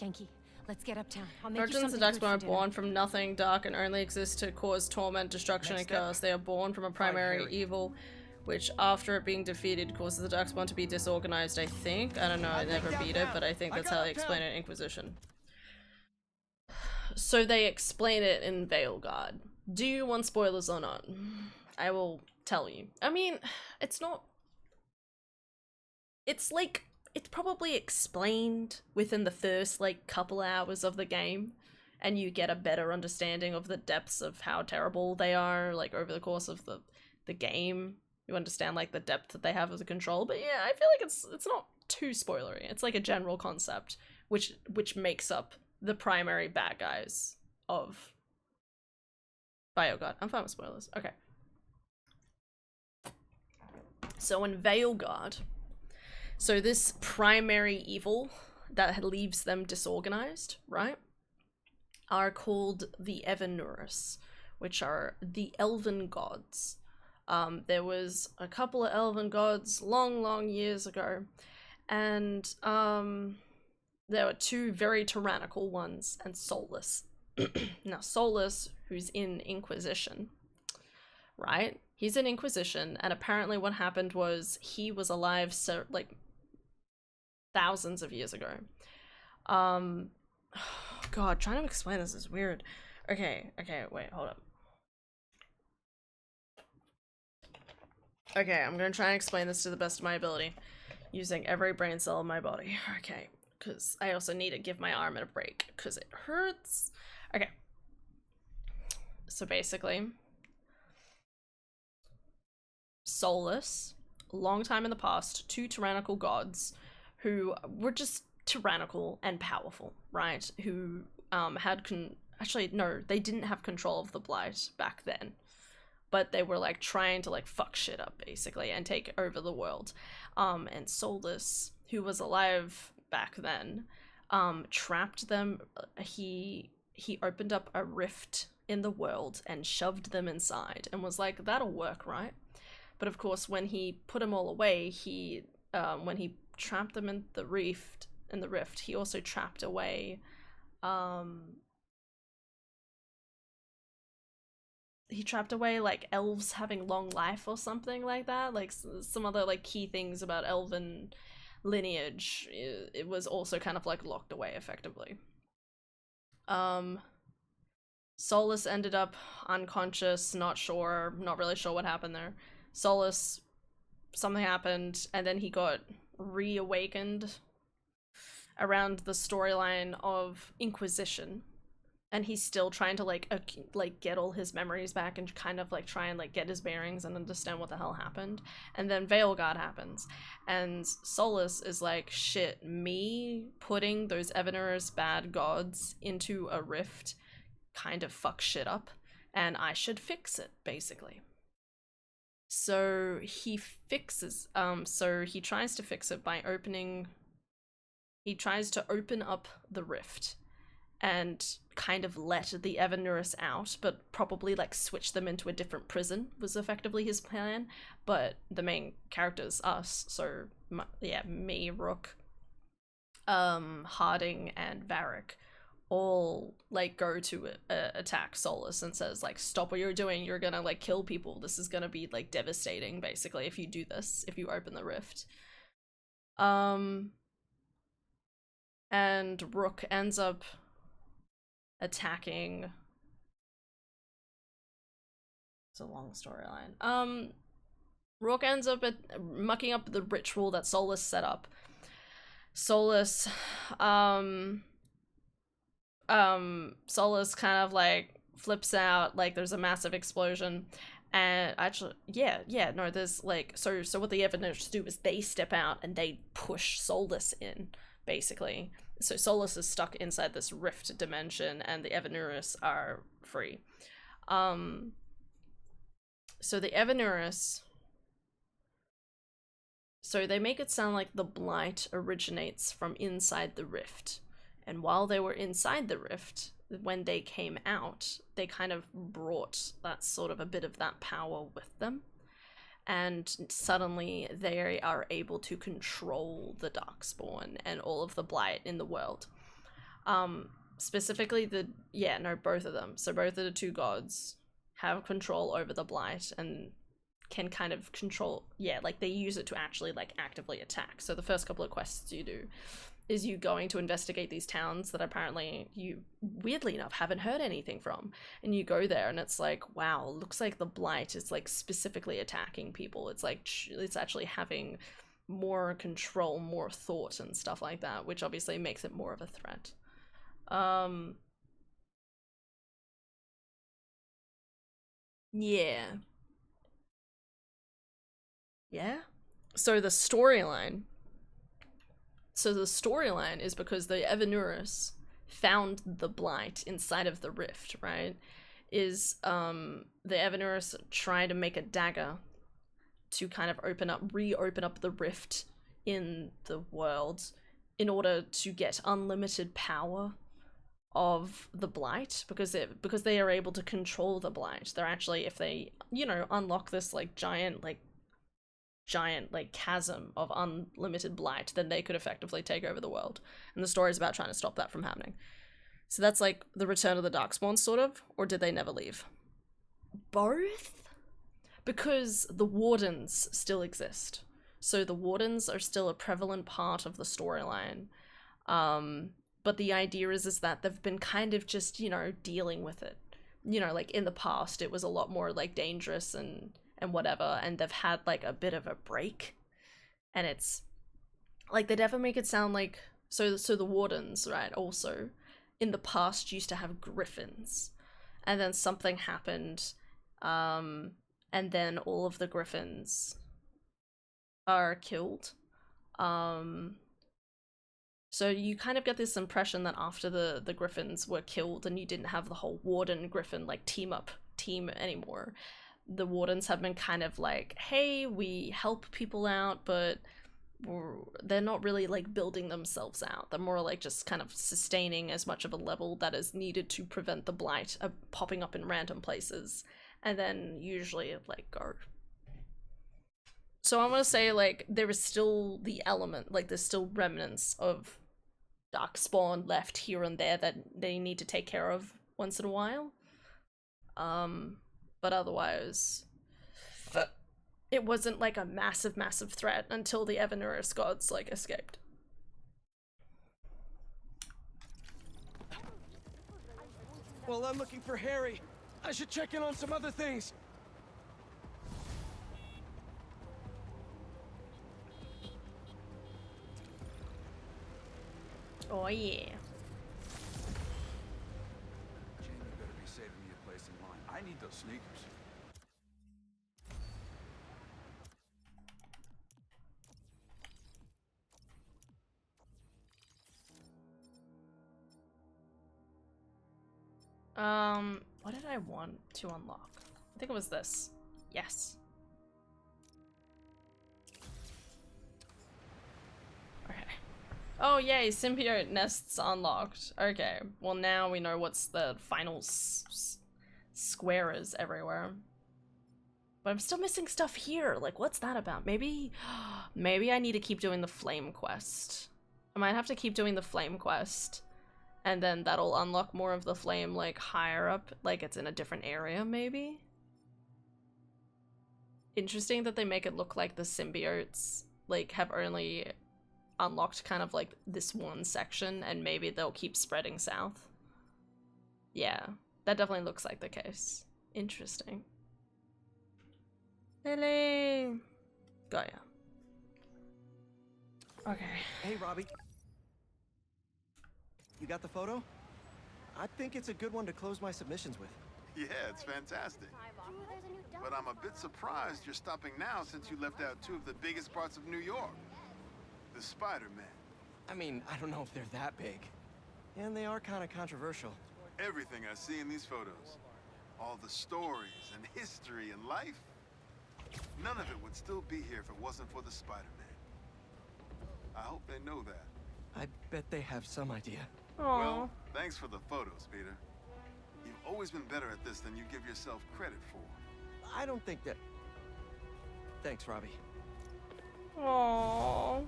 Genki, let's get uptown. I'll make you Virgins something and good Darkspawn for are dinner. born from nothing dark and only exist to cause torment, destruction, and chaos. They are born from a primary evil, which after it being defeated causes the Darkspawn to be disorganized, I think. I don't know, I never beat it, but I think that's how they explain it in Inquisition. So they explain it in Veilguard. Do you want spoilers or not? I will tell you. I mean, it's not... It's like... It's probably explained within the first, like, couple hours of the game, and you get a better understanding of the depths of how terrible they are, like, over the course of the game. You understand, like, the depth that they have of the control, but yeah, I feel like it's not too spoilery. It's like a general concept, which makes up the primary bad guys of Veilguard. I'm fine with spoilers. Okay. So in Veilguard, so this primary evil that leaves them disorganized, right, are called the Evanurus, which are the elven gods. There was a couple of elven gods long years ago, and there were two very tyrannical ones, and Solus. Now Solus, who's in Inquisition, right? He's in Inquisition, and apparently what happened was he was alive so like thousands of years ago. God, trying to explain this is weird. Okay, wait, hold up. Okay, I'm gonna try and explain this to the best of my ability, using every brain cell in my body. Okay, because I also need to give my arm a break, because it hurts. Okay. So basically, Solus, long time in the past, two tyrannical gods who were just tyrannical and powerful, right? Who actually, no, they didn't have control of the Blight back then, but they were like trying to like fuck shit up basically and take over the world. And Solus, who was alive back then, trapped them. He opened up a rift in the world and shoved them inside and was like, that'll work, right? But of course, when he put them all away, when he trapped them in the rift, he also trapped away like elves having long life or something like that, like some other like key things about elven lineage. It was also kind of like locked away effectively. Solus ended up unconscious, not really sure what happened there. Solus, something happened, and then he got reawakened around the storyline of Inquisition, and he's still trying to like get all his memories back and kind of like try and like get his bearings and understand what the hell happened. And then Veilguard happens, and Solus is like, shit, me putting those Evanurus bad gods into a rift kind of fucks shit up, and I should fix it, basically. So he fixes, so he tries to fix it by he tries to open up the rift and kind of let the Evanurus out, but probably like switch them into a different prison was effectively his plan. But the main characters, us, so me, Rook, Harding, and Varric, all like go to attack Solus and says like, stop what you're doing, you're gonna like kill people, this is gonna be like devastating basically if you do this, if you open the rift. And Rook ends up attacking. It's a long storyline. Rook ends up mucking up the ritual that Solus set up. Solus Solus kind of like flips out, like there's a massive explosion, and actually there's like, so what the Evanurus do is they step out and they push Solus in, basically. So Solus is stuck inside this rift dimension and the Evanurus are free. So the Evanurus, so they make it sound like the Blight originates from inside the rift. And while they were inside the rift, when they came out, they kind of brought that sort of a bit of that power with them. And suddenly they are able to control the Darkspawn and all of the Blight in the world. Specifically both of them. So both of the two gods have control over the Blight and can kind of control, like they use it to actually like actively attack. So the first couple of quests you do is you going to investigate these towns that apparently you, weirdly enough, haven't heard anything from. And you go there and it's like, wow, looks like the Blight is like specifically attacking people. It's like, it's actually having more control, more thought and stuff like that, which obviously makes it more of a threat. Yeah. So the storyline is because the Evanurus found the Blight inside of the rift, right? Is the Evanurus trying to make a dagger to kind of reopen up the rift in the world in order to get unlimited power of the blight because they are able to control the blight. They're actually, if they, you know, unlock this like giant chasm of unlimited blight, then they could effectively take over the world. And the story is about trying to stop that from happening. So that's like the return of the Darkspawn, sort of, or did they never leave? Both? Because the Wardens still exist. So the Wardens are still a prevalent part of the storyline. But the idea is that they've been kind of just, you know, dealing with it. You know, like in the past, it was a lot more like dangerous and whatever, and they've had like a bit of a break. And it's like they never make it sound like so the Wardens, right, also in the past used to have griffins. And then something happened, and then all of the griffins are killed. So you kind of get this impression that after the griffins were killed and you didn't have the whole Warden Griffin like team anymore, the Wardens have been kind of like, hey, we help people out, but they're not really like building themselves out. They're more like just kind of sustaining as much of a level that is needed to prevent the blight popping up in random places, and then usually like go. So I'm gonna say like there is still the element, like there's still remnants of Darkspawn left here and there that they need to take care of once in a while. But otherwise, it wasn't like a massive threat until the Evanurus gods like escaped. Well, I'm looking for Harry. I should check in on some other things. Oh yeah. Jamie better be saving me a place in line. I need those sneakers. What did I want to unlock? I think it was this. Yes. Okay. Oh yay, symbiote nests unlocked. Okay, well now we know what's the final square is everywhere. But I'm still missing stuff here. Like, what's that about? Maybe I need to keep doing the flame quest. I might have to keep doing the flame quest. And then that'll unlock more of the flame, like, higher up. Like, it's in a different area, maybe? Interesting that they make it look like the symbiotes, like, have only unlocked kind of, like, this one section, and maybe they'll keep spreading south. Yeah, that definitely looks like the case. Interesting. Lily! Got ya. Okay. Hey, Robbie. You got the photo? I think it's a good one to close my submissions with. Yeah, it's fantastic. But I'm a bit surprised you're stopping now since you left out two of the biggest parts of New York. The Spider-Man. I mean, I don't know if they're that big. And they are kind of controversial. Everything I see in these photos. All the stories and history and life. None of it would still be here if it wasn't for the Spider-Man. I hope they know that. I bet they have some idea. Aww. Well, thanks for the photos, Peter. You've always been better at this than you give yourself credit for. I don't think that... Thanks, Robbie. Aww.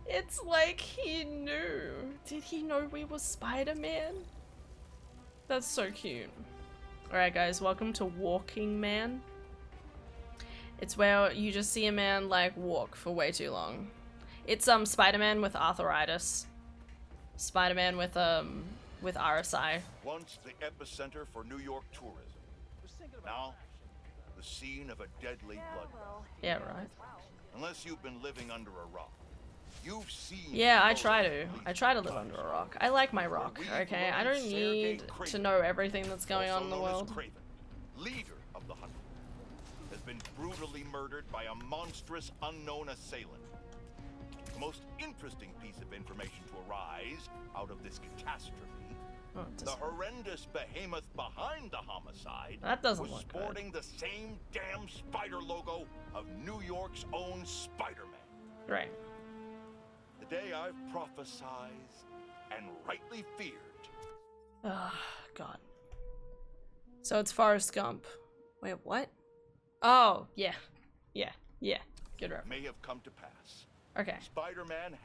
It's like he knew. Did he know we were Spider-Man? That's so cute. Alright guys, welcome to Walking Man. It's where you just see a man like walk for way too long. It's Spider-Man with arthritis. Spider-Man with RSI. Once the epicenter for New York tourism. Now, the scene of a deadly bloodbath. Yeah, right. Unless you've been living under a rock. You've seen. Yeah, I try to live under a rock. I like my rock, okay? I don't need to know everything that's going on in the world. Craven, leader of the Hunters, has been brutally murdered by a monstrous unknown assailant. The most interesting piece of information to arise out of this catastrophe, the horrendous behemoth behind the homicide was sporting the same damn spider logo of New York's own Spider-Man. Right. The day I've prophesied and rightly feared Oh, God. So it's Forrest Gump. Wait, what? Oh, yeah. Yeah. Yeah. Good reference. May have come to pass. Okay. Spider-Man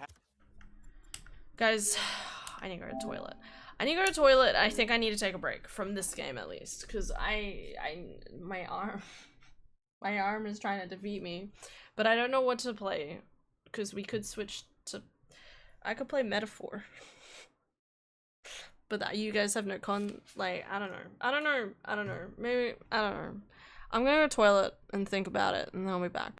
Guys, I need to go to the toilet. I need to go to the toilet. I think I need to take a break from this game at least. Because my arm is trying to defeat me. But I don't know what to play. Because we could switch to... I could play Metaphor. But that you guys have no like, I don't know. Maybe, I don't know. I'm gonna go to the toilet and think about it, and then I'll be back.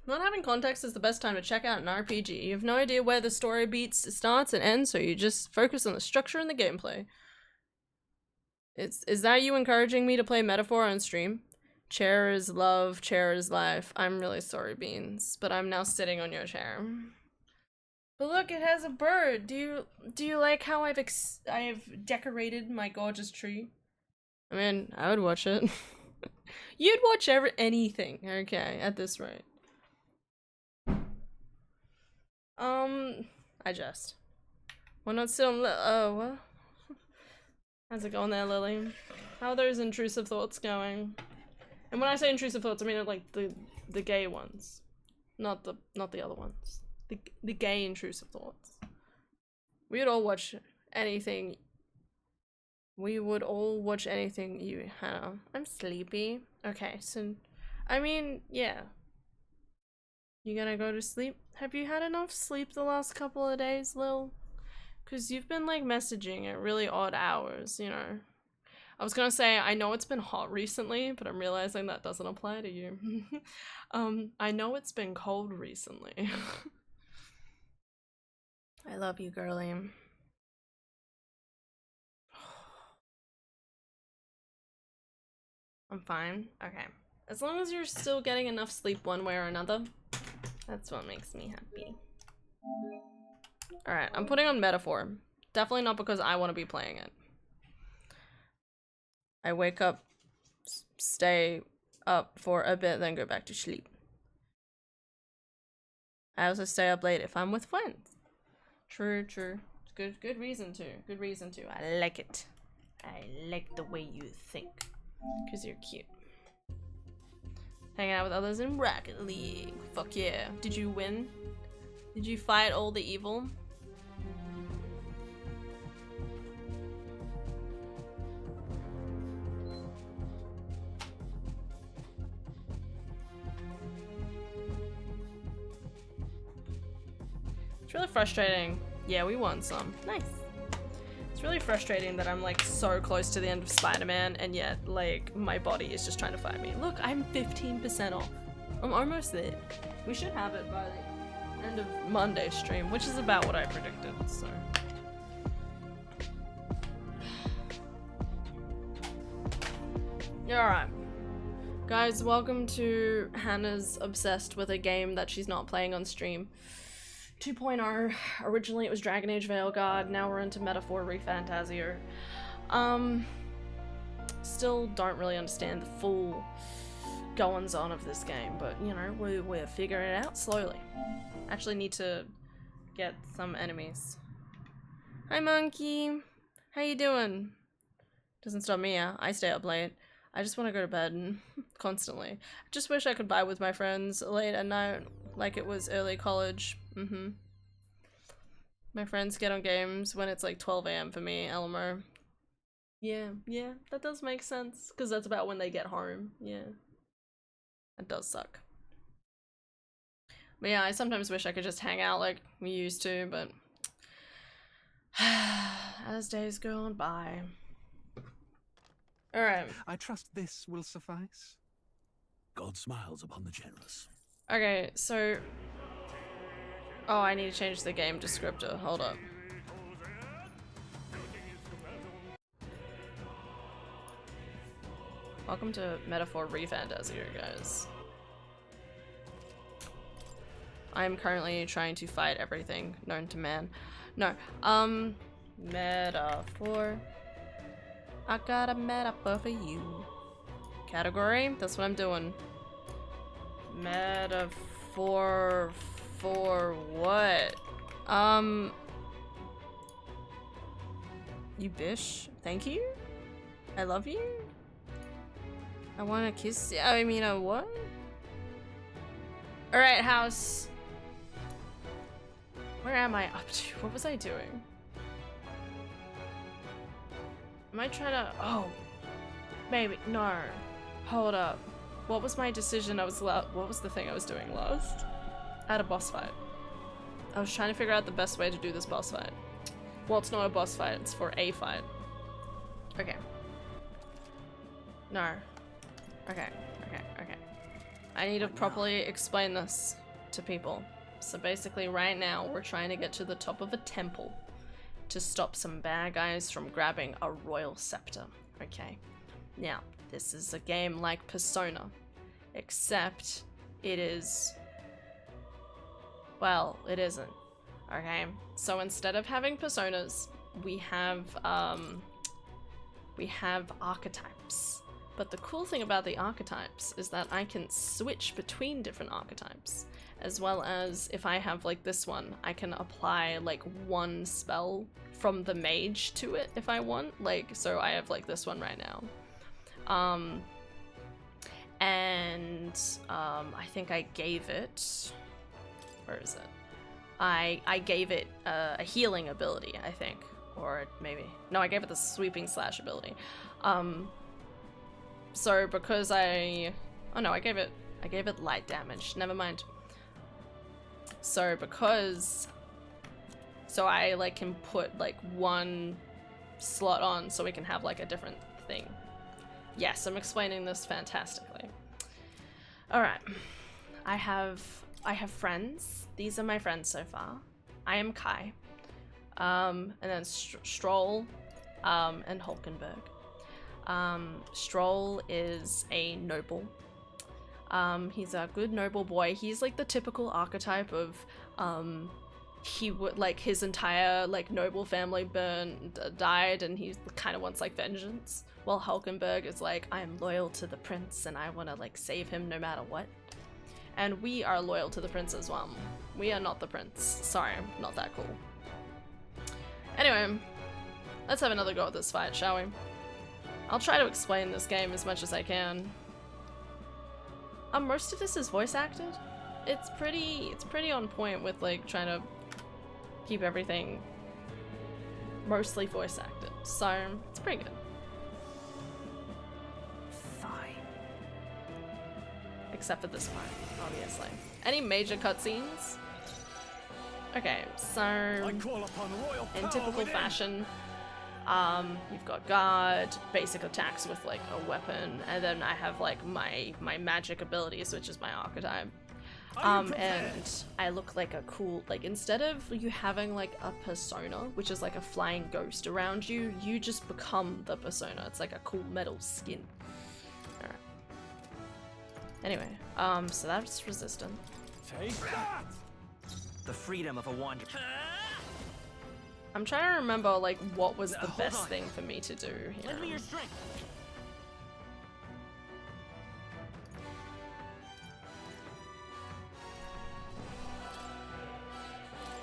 Not having context is the best time to check out an RPG. You have no idea where the story beats starts and ends, so you just focus on the structure and the gameplay. Is that you encouraging me to play Metaphor on stream? Chair is love, chair is life. I'm really sorry, Beans, but I'm now sitting on your chair. But look, it has a bird. Do you like how I've decorated my gorgeous tree? I mean, I would watch it. You'd watch anything, okay, at this rate. I just. Why not sit on what? How's it going there, Lily? How are those intrusive thoughts going? And when I say intrusive thoughts, I mean like the gay ones. Not the other ones. The gay intrusive thoughts. We would all watch anything. We would all watch anything you have. I'm sleepy. Okay, so I mean, yeah. You gonna go to sleep? Have you had enough sleep the last couple of days, Lil? Cause you've been like messaging at really odd hours, you know. I was gonna say, I know it's been hot recently, but I'm realizing that doesn't apply to you. I know it's been cold recently. I love you, girly. I'm fine. Okay. As long as you're still getting enough sleep one way or another, that's what makes me happy. Alright, I'm putting on Metaphor. Definitely not because I want to be playing it. I wake up, stay up for a bit, then go back to sleep. I also stay up late if I'm with friends. True, true. Good reason to. Good reason to. I like it. I like the way you think. Because you're cute. Hanging out with others in Rocket League. Fuck yeah. Did you win? Did you fight all the evil? It's really frustrating. Yeah, we won some. Nice. It's really frustrating that I'm like so close to the end of Spider-Man and yet like my body is just trying to fight me. Look, I'm 15% off. I'm almost there. We should have it by the end of Monday's stream, which is about what I predicted, so. Alright. Guys, welcome to Hannah's obsessed with a game that she's not playing on stream. 2.0. Originally it was Dragon Age Veilguard, now we're into Metaphor Refantasio. Still don't really understand the full goings-on of this game, but you know, we're figuring it out slowly. Actually need to get some enemies. Hi Monkey! How you doing? Doesn't stop me, yeah. I stay up late. I just want to go to bed constantly. I just wish I could buy with my friends late at night like it was early college. My friends get on games when it's like 12 AM for me, Elmo. Yeah, that does make sense, because that's about when they get home, yeah. That does suck. But yeah, I sometimes wish I could just hang out like we used to, but as days go on by. Alright. I trust this will suffice. God smiles upon the generous. Okay, so... Oh, I need to change the game descriptor. Hold up. Welcome to Metaphor Refantasio, guys. I'm currently trying to fight everything known to man. No, Metaphor. I got a metaphor for you. Category? That's what I'm doing. Metaphor for what? You bish? Thank you? I love you? I wanna kiss you? I mean, a what? Alright, house. Where am I up to? What was I doing? Am I trying to... Oh. Maybe. No. Hold up. What was my decision? What was the thing I was doing last? I had a boss fight. I was trying to figure out the best way to do this boss fight. Well, it's not a boss fight. It's for a fight. Okay. No. Okay. I need to properly explain this to people. So basically right now we're trying to get to the top of a temple to stop some bad guys from grabbing a royal scepter. Okay. Now, this is a game like Persona, except it is, well, it isn't. Okay, so instead of having personas, we have archetypes. But the cool thing about the archetypes is that I can switch between different archetypes, as well as if I have like this one, I can apply like one spell from the mage to it if I want. Like, so I have like this one right now. I think I gave it, where is it? I gave it a healing ability, I think, or maybe, no, I gave it the sweeping slash ability. So because oh no, I gave it light damage, never mind. So I like can put like one slot on so we can have like a different thing. Yes, I'm explaining this fantastically. All right, I have friends. These are my friends so far. I am Kai, and then Stroll, and Hulkenberg. Stroll is a noble. He's a good noble boy. He's like the typical archetype of, he would like his entire like noble family died, and he kind of wants like vengeance. While Hulkenberg is like, I am loyal to the prince and I want to like save him no matter what. And we are loyal to the prince as well. We are not the prince. Sorry, not that cool. Anyway, let's have another go at this fight, shall we? I'll try to explain this game as much as I can. Most of this is voice acted. It's pretty on point with like trying to keep everything mostly voice acted. So it's pretty good. Fine. Except for this part, obviously. Any major cutscenes? Okay, so in typical fashion, you've got guard, basic attacks with like a weapon, and then I have like my magic abilities, which is my archetype. And I look like a cool, like instead of you having like a persona, which is like a flying ghost around you, you just become the persona. It's like a cool metal skin. Alright. Anyway, so that's resistant. Take that! The freedom of a wanderer. I'm trying to remember like what was the best thing for me to do here. Lend me your strength.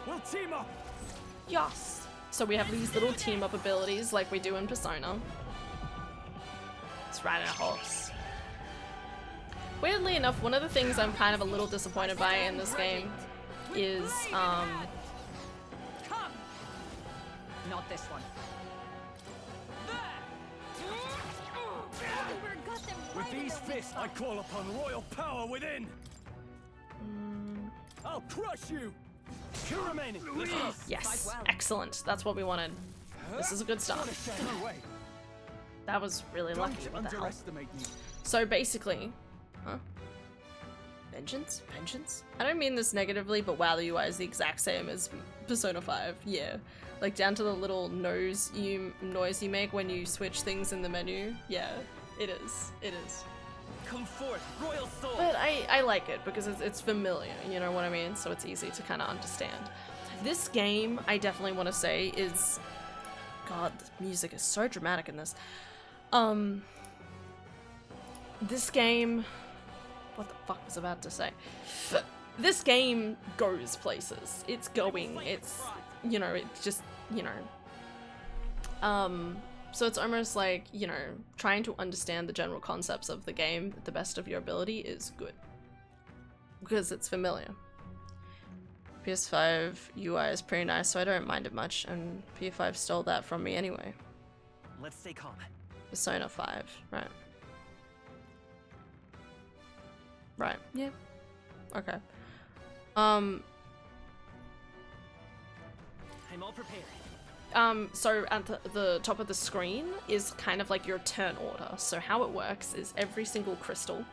We'll team up. Yes. So we have these little team up abilities like we do in Persona. Let's ride in a horse. Weirdly enough, one of the things I'm kind of a little disappointed by in this game is Not this one. With these fists, I call upon royal power within. I'll crush you. Two remaining. Yes, excellent. That's what we wanted. This is a good start. That was really lucky. What the hell? So basically, huh? Vengeance? Vengeance? I don't mean this negatively, but wow, the UI is the exact same as Persona 5. Yeah. Like down to the little noise you make when you switch things in the menu. Yeah, it is. It is. Come forth, royal soul. But I like it because it's familiar, you know what I mean? So it's easy to kind of understand. This game, I definitely want to say, is... God, the music is so dramatic in this. This game... What the fuck was I about to say? This game goes places. It's going, it's... You know, it's just, you know... So it's almost like, you know, trying to understand the general concepts of the game at the best of your ability is good. Because it's familiar. PS5 UI is pretty nice, so I don't mind it much, and PS5 stole that from me anyway. Let's stay calm. Persona 5, right. Right, yeah. Okay. I'm all prepared. So at the top of the screen is kind of like your turn order. So how it works is every single crystal,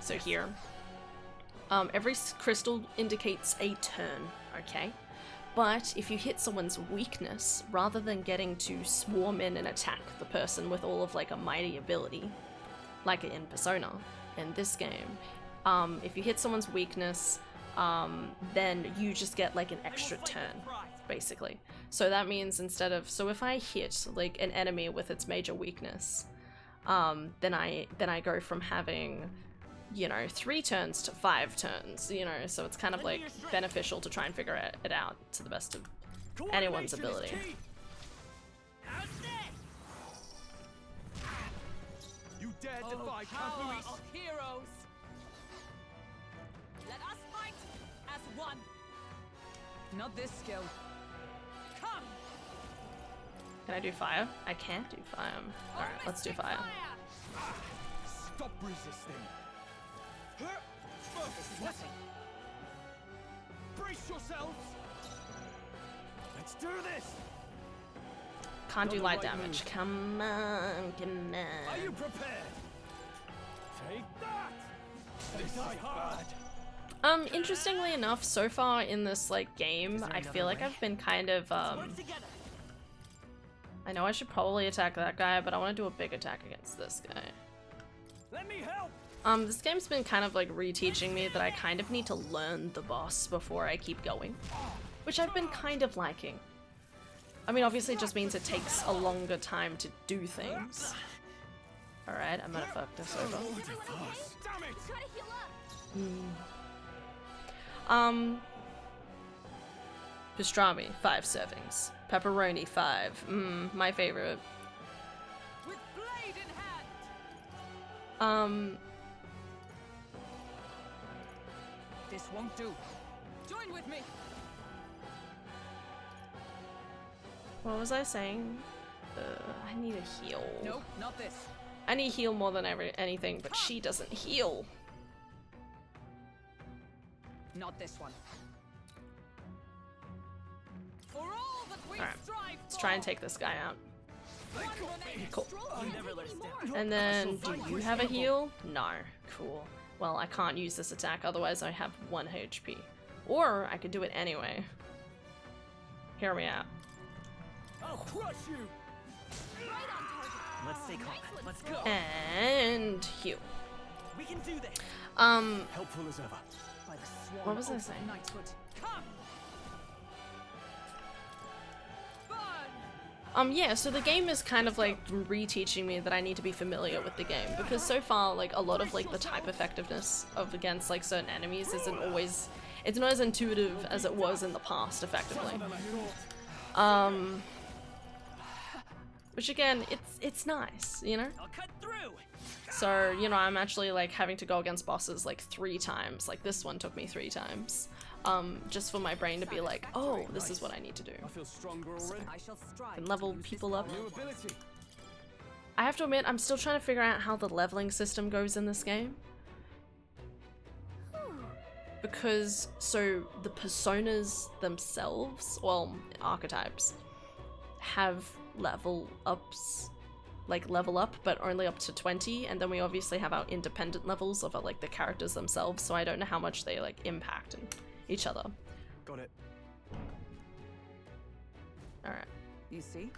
so here, every crystal indicates a turn, okay? But if you hit someone's weakness, rather than getting to swarm in and attack the person with all of like a mighty ability, like in Persona. In this game, if you hit someone's weakness, then you just get like an extra turn, basically. So that means instead of, so if I hit like an enemy with its major weakness, then I go from having, you know, 3 turns to 5 turns, you know, so it's kind of like beneficial to try and figure it out to the best of anyone's ability. You dare defy power of heroes! Let us fight as one! Not this skill. Come! Can I do fire? I can't do fire. Alright, let's do fire. Stop resisting. This is nothing. Brace yourselves. Let's do this. Can't do light damage. Come on, come on. Are you prepared? Take that. This is bad. Interestingly enough, so far in this like game, I feel like I've been kind of I know I should probably attack that guy, but I want to do a big attack against this guy. Let me help. This game's been kind of like reteaching me that I kind of need to learn the boss before I keep going, which I've been kind of liking. I mean, obviously it just means it takes a longer time to do things. Alright, I'm gonna fuck this over. Pastrami, 5 servings. Pepperoni, 5. My favorite. With blade in hand. This won't do. Join with me. What was I saying? I need a heal. Nope, not this. I need heal more than anything, but she doesn't heal. Not this one. For all that we strive Let's try and take this guy out. Cool. for. And then, do you have a heal? No. Cool. Well, I can't use this attack, otherwise I have 1 HP. Or I could do it anyway. Hear me out. I'll crush you. Let's stay calm. Let's go. And heal. We can do this. Helpful as ever. By the sworn What was I oath of saying? knighthood. Come. Yeah, so the game is kind of like reteaching me that I need to be familiar with the game, because so far, like, a lot of like the type effectiveness of against like certain enemies isn't always, it's not as intuitive as it was in the past, effectively. Which again, it's nice, you know? So, you know, I'm actually like having to go against bosses like 3 times, like this one took me 3 times. Just for my brain to be like, oh, this is what I need to do. I feel stronger already. I shall strive. And level people up. New ability. I have to admit, I'm still trying to figure out how the leveling system goes in this game. Because, so, the personas themselves, well, archetypes, have level ups, like level up, but only up to 20, and then we obviously have our independent levels of like the characters themselves, so I don't know how much they like impact each other. Got it. Alright. You see?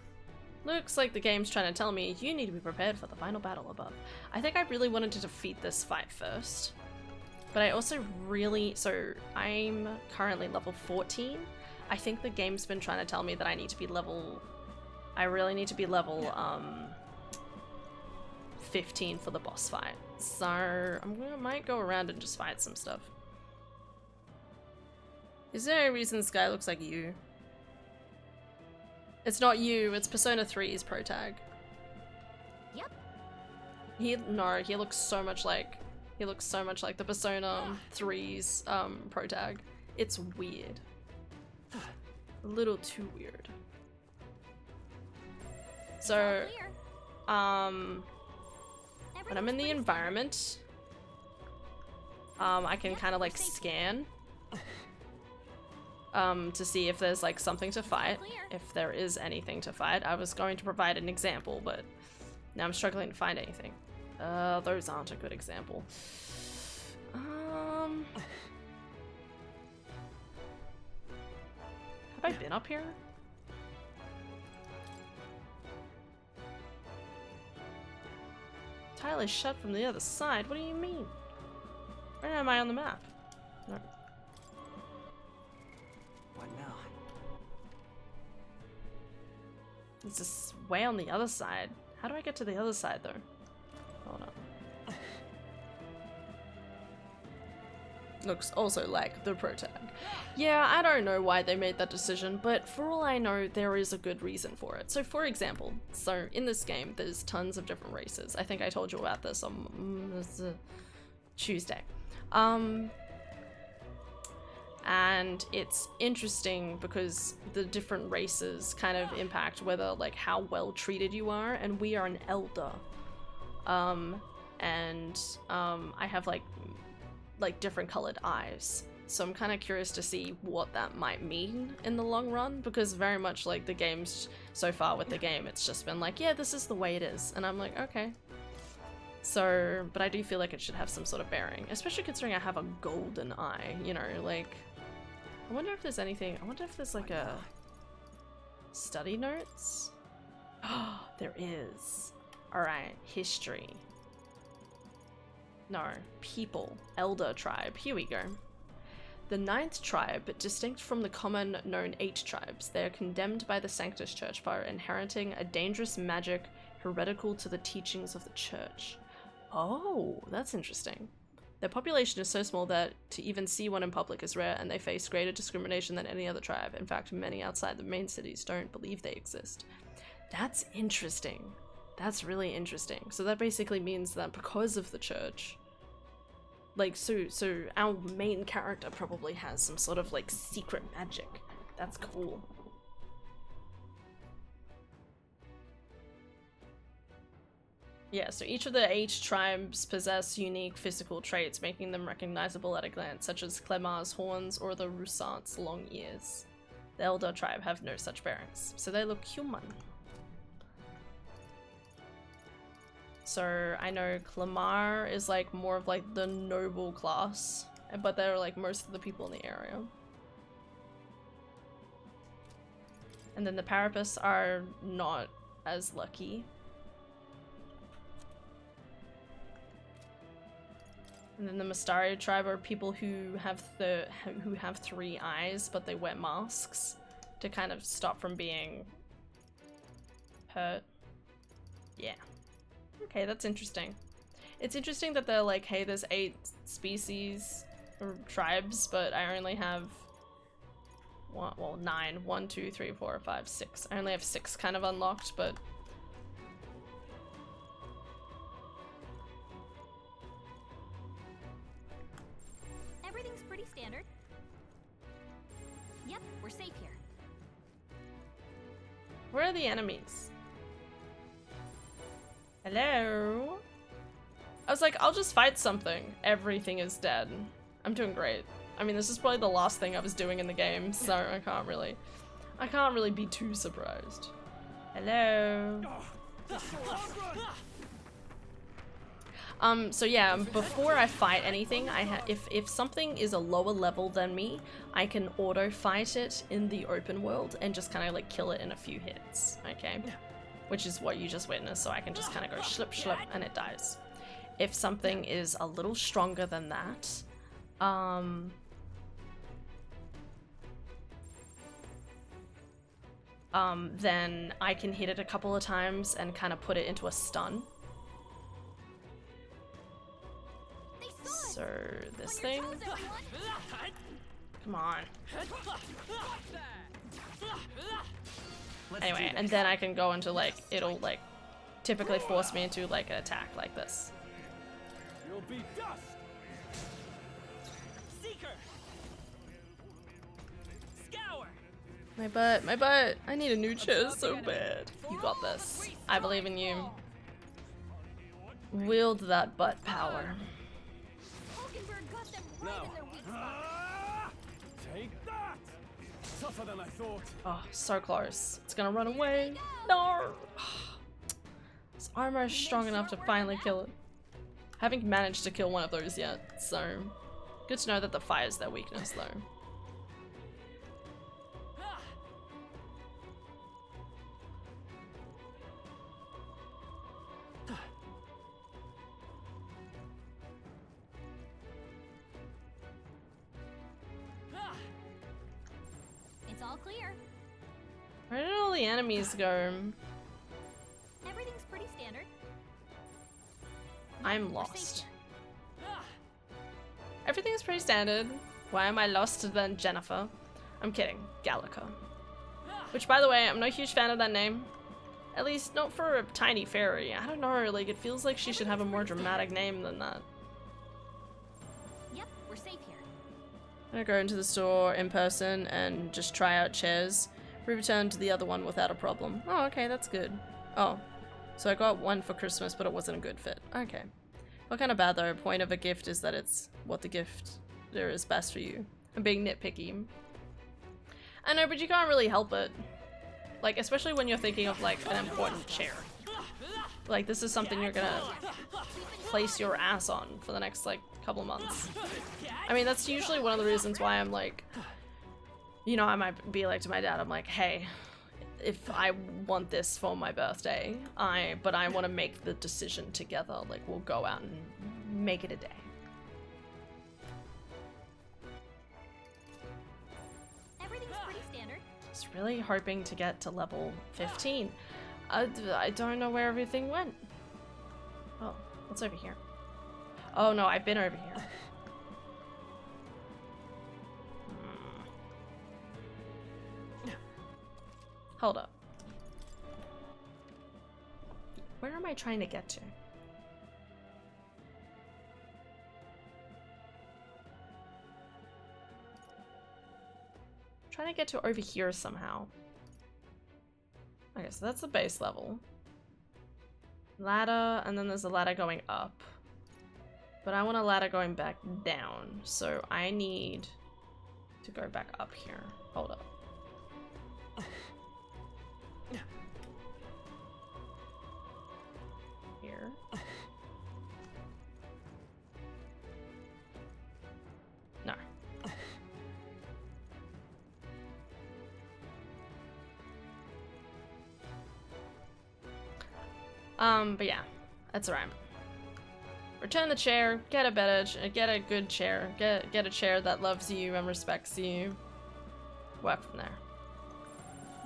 Looks like the game's trying to tell me you need to be prepared for the final battle above. I think I really wanted to defeat this fight first. But I also really, so I'm currently level 14. I think the game's been trying to tell me that I need to be level, I really need to be level 15 for the boss fight. So might go around and just fight some stuff. Is there a reason this guy looks like you? It's not you, it's Persona 3's pro tag. Yep. He looks so much like the Persona 3's pro tag. It's weird. A little too weird. So when I'm in the environment, I can kind of like scan to see if there's like something to fight, if there is anything to fight. I was going to provide an example, but now I'm struggling to find anything. Those aren't a good example. Have I been up here? Tile is shut from the other side. What do you mean? Where am I on the map? No. What now? It's just way on the other side. How do I get to the other side though? Hold on. Looks also like the pro tag. Yeah, I don't know why they made that decision, but for all I know, there is a good reason for it. So for example, in this game, there's tons of different races. I think I told you about this on Tuesday. And it's interesting because the different races kind of impact whether, like, how well treated you are, and we are an elder. I have like different colored eyes. So I'm kind of curious to see what that might mean in the long run, because very much like the games so far with the game, it's just been like, yeah, this is the way it is. And I'm like, okay. So, but I do feel like it should have some sort of bearing, especially considering I have a golden eye, you know, like, I wonder if there's anything, I wonder if there's like a study notes? Oh, there is. All right, history. No, people, elder tribe, here we go. The 9th tribe, distinct from the common known 8 tribes, they are condemned by the Sanctus Church for inheriting a dangerous magic heretical to the teachings of the church. Oh, that's interesting. Their population is so small that to even see one in public is rare, and they face greater discrimination than any other tribe. In fact, many outside the main cities don't believe they exist. That's interesting. That's really interesting. So that basically means that because of the church, like, so our main character probably has some sort of like secret magic. That's cool. Yeah, so each of the 8 tribes possess unique physical traits, making them recognizable at a glance, such as Clemar's horns or the Roussant's long ears. The Elder tribe have no such bearings, so they look human. So I know Clemar is like more of like the noble class, but they're like most of the people in the area. And then the Parapus are not as lucky. And then the Mystari tribe are people who have 3 eyes, but they wear masks to kind of stop from being hurt. Yeah. Okay, that's interesting. It's interesting that they're like, hey, there's 8 species or tribes, but I only have 9. 1, 2, 3, 4, 5, 6. I only have 6 kind of unlocked, but Everything's pretty standard. Yep, we're safe here. where are the enemies? Hello? I was like, I'll just fight something. Everything is dead. I'm doing great. I mean, this is probably the last thing I was doing in the game, so I can't really be too surprised. Hello? So yeah, before I fight anything, if something is a lower level than me, I can auto fight it in the open world and just kind of like kill it in a few hits, okay? Which is what you just witnessed, so I can just kind of go slip slip and it dies. If something is a little stronger than that, then I can hit it a couple of times and kind of put it into a stun. So this thing, come on. Anyway, and then I can go into like, it'll like typically force me into like an attack like this. You'll be dust. Seeker. Scour. My butt. I need a new chair so bad. You got this. I believe in you. Wield that butt power. Take that. Tougher than I thought. Oh, so close. It's gonna run away. No! This armor is strong enough to finally kill it. Haven't managed to kill one of those yet, so good to know that the fire's their weakness though. clear. Where did all the enemies go? Everything's pretty standard. I'm We're safe lost. here. Everything's pretty standard. Why am I lost than Jennifer? I'm kidding. Gallica. Which, by the way, I'm not a huge fan of that name. At least not for a tiny fairy. I don't know, like, it feels like she should have a more dramatic name than that. Yep, we're safe here. I'm gonna go into the store in person and just try out chairs. We return to the other one without a problem. Oh, okay, that's good. Oh, so I got one for Christmas, but it wasn't a good fit. Okay. What kind of bad though? Point of a gift is that it's what the gift there is best for you. I'm being nitpicky. I know, but you can't really help it. Like, especially when you're thinking of like an important chair. Like, this is something you're gonna place your ass on for the next like couple months. I mean, that's usually one of the reasons why I'm like, you know, I might be like to my dad, I'm like, hey, if I want this for my birthday, but I want to make the decision together, like we'll go out and make it a day. Everything's pretty standard. Just really hoping to get to level 15. I don't know where everything went. Oh, what's over here? Oh no, I've been over here. Hold up. Where am I trying to get to? Trying to get to over here somehow. Okay, so that's the base level. Ladder, and then there's a ladder going up. But I want a ladder going back down, so I need to go back up here. Hold up. Here. No. But yeah, that's alright. Return the chair, get a good chair, get a chair that loves you and respects you. Work from there.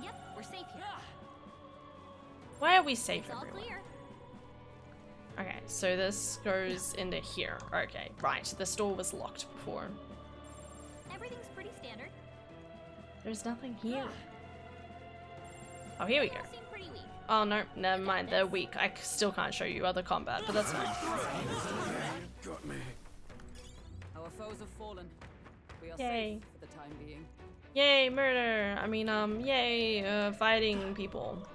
Yep, we're safe here. Why are we safe It's all everywhere? clear. Okay, so this goes into here. Okay, right. The store was locked before. Everything's pretty standard. There's nothing here. Oh, here we go. They all seem pretty weak. Oh, no, never mind. They're weak. I still can't show you other combat, but that's fine. Got me. Our foes have fallen. We are Yay. safe for the time being. Yay, murder! I mean, yay, fighting people.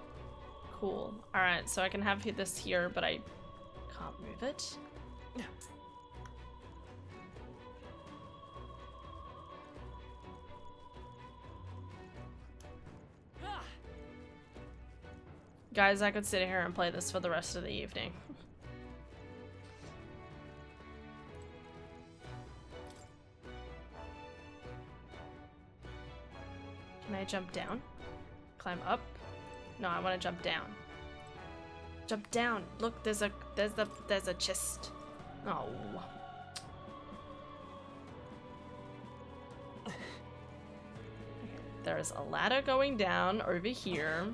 Cool. Alright, so I can have this here, but I can't move it. Guys, I could sit here and play this for the rest of the evening. Can I jump down? Climb up? No, I want to jump down. Jump down. Look, there's a chest. Oh. There is a ladder going down over here.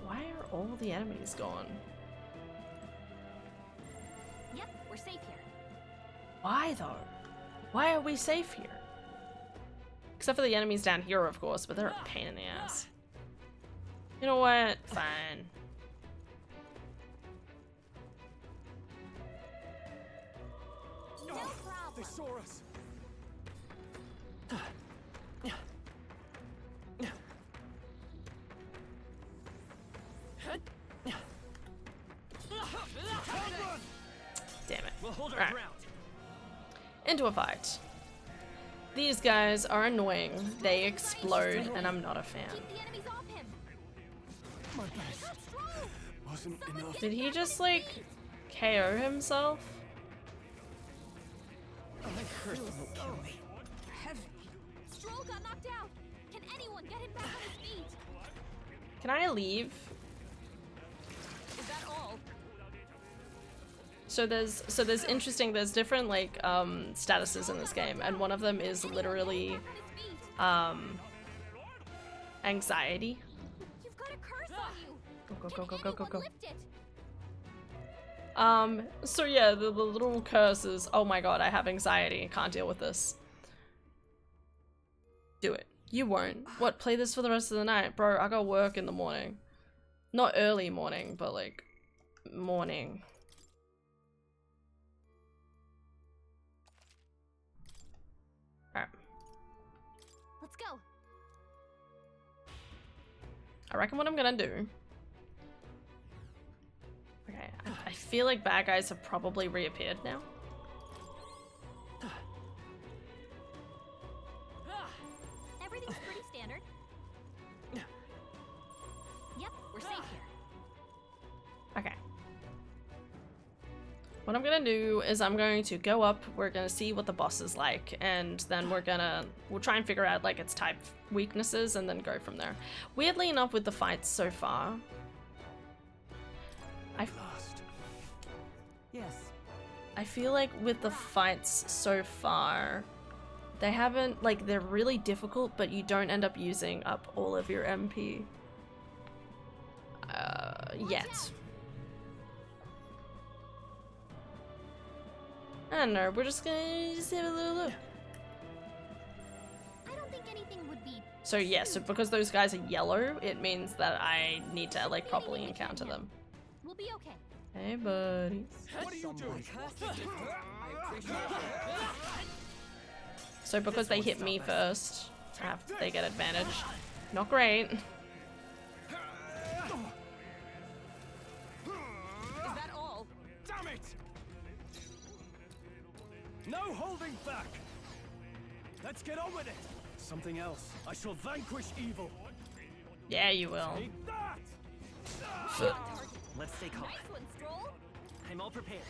Why are all the enemies gone? Yep, we're safe here. Why though? Why are we safe here? Except for the enemies down here, of course, but they're a pain in the ass. You know what? Fine. No problem. They saw us. Damn it. We'll hold our Alright. ground. Into a fight. These guys are annoying. They explode, and I'm not a fan. Keep the enemies off him. My best wasn't enough. Did he just, like, KO himself? I hurt them will kill me. Stroll got knocked out. Can anyone get him back on his feet? Can I leave? Is that all? So there's interesting, there's different, like, statuses in this game, and one of them is literally, Anxiety. You've got a curse on you. Go, go, go, go, go, go. Lift it. So yeah, the little curses. Oh my god, I have anxiety. Can't deal with this. Do it. You won't. What, play this for the rest of the night? Bro, I got work in the morning. Not early morning, but like, morning. Alright. Let's go. I reckon what I'm gonna do. Okay, I feel like bad guys have probably reappeared now. Everything's pretty standard. Yep, we're safe here. Okay. What I'm gonna do is I'm going to go up, we're gonna see what the boss is like, and then we'll try and figure out like its type weaknesses and then go from there. Weirdly enough with the fights so far, I feel like with the fights so far, they haven't, like, they're really difficult, but you don't end up using up all of your MP. Yet. I don't know, we're just gonna have a little look. I don't think anything would be. So yeah, so because those guys are yellow, it means that I need to, like, properly encounter them. We'll be okay. Hey, buddies. What are you doing? So because they hit me first, they get advantage. Not great. Is that all? Damn it! No holding back! Let's get on with it! Something else. I shall vanquish evil. Yeah, you will. Take that! Let's stay calm. Nice one, Stroll. I'm all prepared.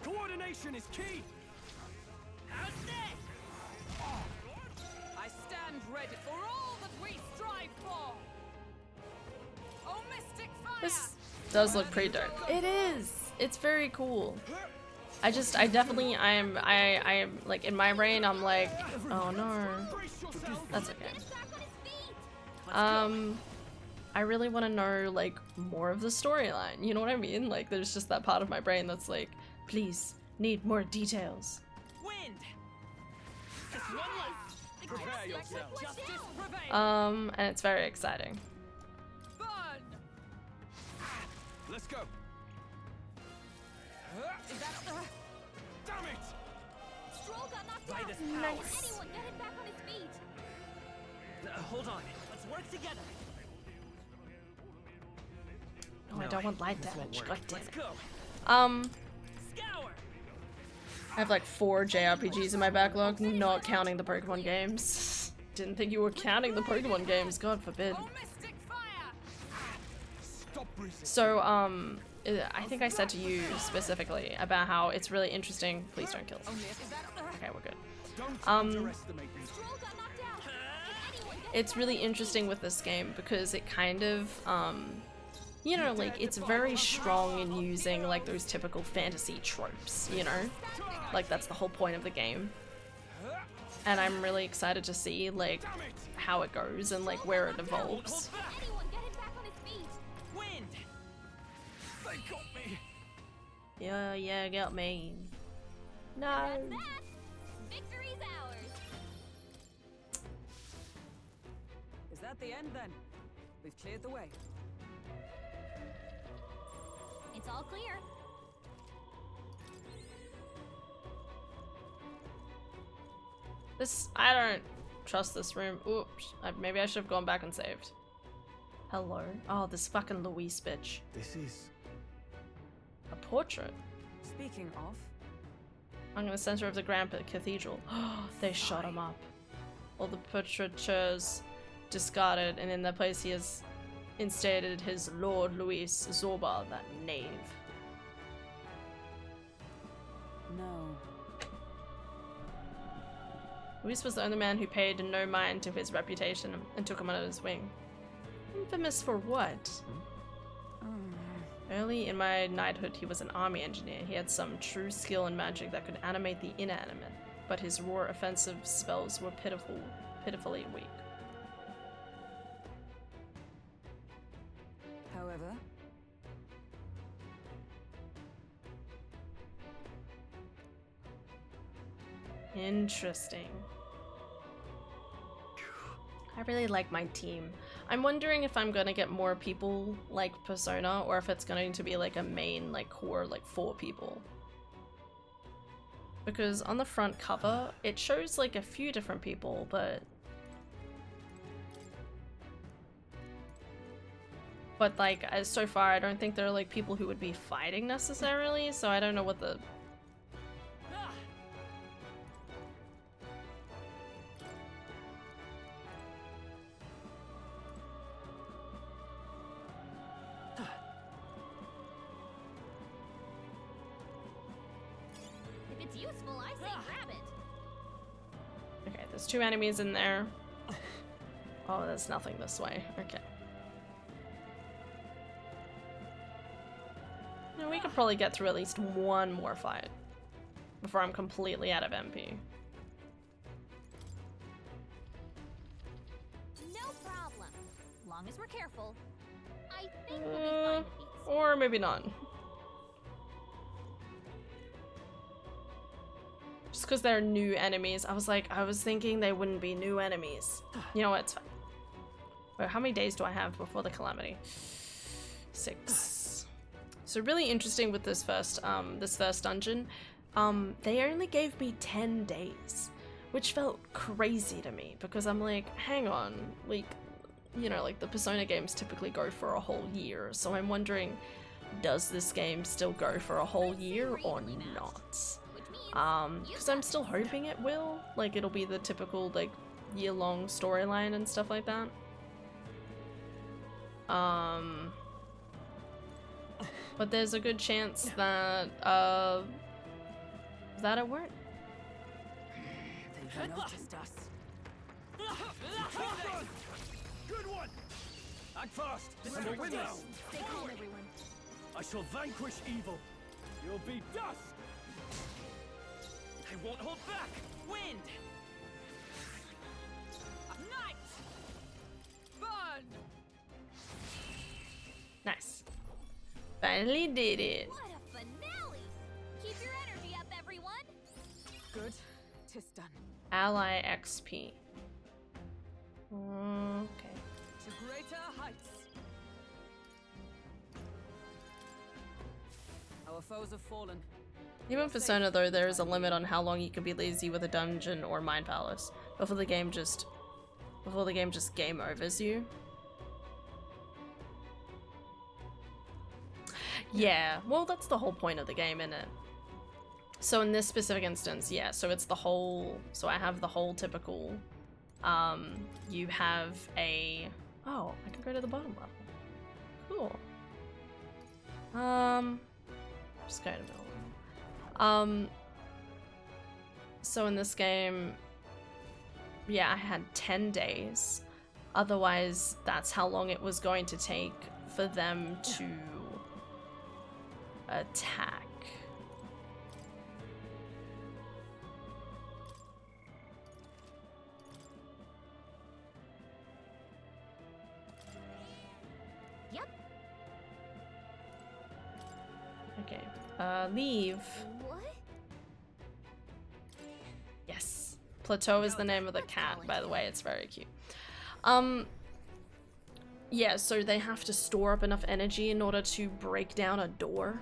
Coordination is key! How's this? I stand ready for all that we strive for. Oh, mystic fire! This does look pretty dope. It is. It's very cool. I am like in my brain. I'm like, oh no, that's okay. I really want to know like more of the storyline. You know what I mean? Like, there's just that part of my brain that's like, please, need more details. Wind. Just one less. Prepare yourself. Justice prevail. And it's very exciting. Burn. Let's go. Is that Damn it! Stroll got knocked By out. this Can power. anyone get him back on his feet? Hold on. Let's work together. Oh, I don't want light damage. God damn Let's it. go. Scour. I have like 4 JRPGs in my backlog, not counting the Pokemon games. Didn't think you were counting the Pokemon games, God forbid. Oh, mystic fire. Stop resisting. So, I think I said to you specifically about how it's really interesting. Please don't kill us. Okay, we're good. Don't underestimate me. Stroll got knocked out. Can anyone get It's really interesting with this game because it kind of, you know, like, it's very strong in using, like, those typical fantasy tropes, you know? Like, that's the whole point of the game. And I'm really excited to see, like, how it goes and, like, where it evolves. anyone get him back on his feet? Wind. They got me. Yeah, got me. No. That's that. Victory's ours. Is that the end then? We've cleared the way. It's all clear. I don't trust this room. Oops. Maybe I should have gone back and saved. Hello. Oh, this fucking Louise bitch. This is... A portrait. Speaking of, I'm in the center of the Grand Cathedral. They shot him up. All the portraitures discarded, and in their place he has instated his Lord Luis Zorba, that knave. no. Luis was the only man who paid no mind to his reputation and took him under his wing. Infamous for what? Early in my knighthood, he was an army engineer. He had some true skill in magic that could animate the inanimate, but his raw offensive spells were pitifully weak. However, interesting. I really like my team. I'm wondering if I'm gonna get more people like Persona, or if it's going to be like a main like core like 4 people. Because on the front cover it shows like a few different people, but like as so far I don't think there are like people who would be fighting necessarily, so I don't know what the If it's useful, I say grab it. Okay, there's 2 enemies in there. Oh, there's nothing this way. Okay. Yeah, we could probably get through at least 1 more fight before I'm completely out of MP. No problem. Long as we're careful. I think we'll be fine with these. Or maybe not. Just because they're new enemies. I was thinking they wouldn't be new enemies. You know what, it's fine. Wait, how many days do I have before the calamity? 6. So really interesting with this first dungeon. They only gave me 10 days, which felt crazy to me because I'm like, hang on, like, you know, like the Persona games typically go for a whole year. So I'm wondering, does this game still go for a whole year or not? Because I'm still hoping it will. Like, it'll be the typical, like, year-long storyline and stuff like that. But there's a good chance that, that it won't. they've noticed us. Good one! Act fast, and we'll win this! Stay calm, everyone. I shall vanquish evil. You'll be dust! I won't hold back! Wind! Night! Burn! Nice. Finally did it. What a finale! Keep your energy up, everyone. Good. 'Tis done. Ally XP. Okay. To greater heights. Our foes have fallen. Even Persona though, there is a limit on how long you can be lazy with a dungeon or Mind Palace before the game just game overs you. Yeah, well that's the whole point of the game, isn't it? So in this specific instance, yeah, so it's the whole, so I have the whole typical, you have a, oh, I can go to the bottom level. Cool. Just go to the middle. So in this game, yeah, I had 10 days. Otherwise, that's how long it was going to take for them to attack. Yep. Okay. Leave. What? Yes. Plateau is the name of the cat, by the way. It's very cute. Yeah, so they have to store up enough energy in order to break down a door.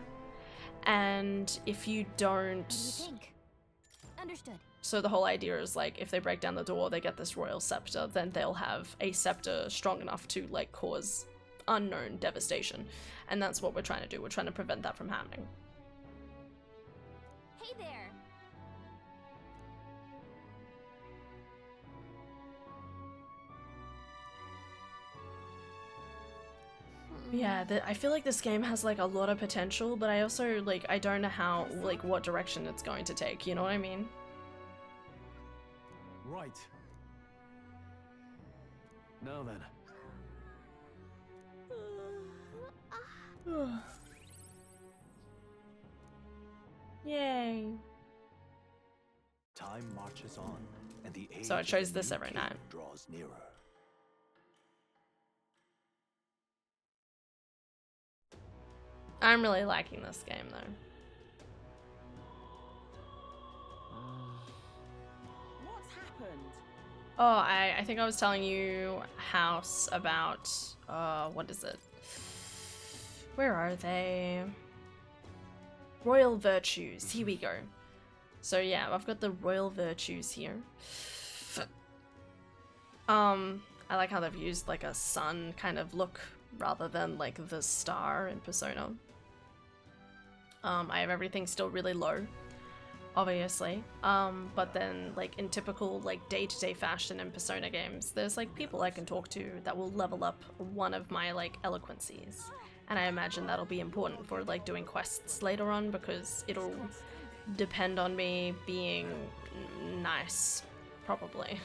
And if you don't... What do you think? Understood. So the whole idea is, like, if they break down the door, they get this royal scepter, then they'll have a scepter strong enough to, like, cause unknown devastation. And that's what we're trying to do. We're trying to prevent that from happening. Hey there. Yeah, I feel like this game has, like, a lot of potential, but I also, like, I don't know how, like, what direction it's going to take, you know what I mean? Right. Now then. Yay. Time marches on, and the age So it of shows the this new every king night. draws nearer. I'm really liking this game though. What's happened? Oh, I think I was telling you, House, about, what is it? Where are they? Royal Virtues, here we go. So yeah, I've got the Royal Virtues here. I like how they've used like a sun kind of look rather than like the star in Persona. I have everything still really low, obviously. But then like in typical like day-to-day fashion in Persona games, there's like people I can talk to that will level up one of my like eloquencies. And I imagine that'll be important for like doing quests later on because it'll depend on me being nice, probably.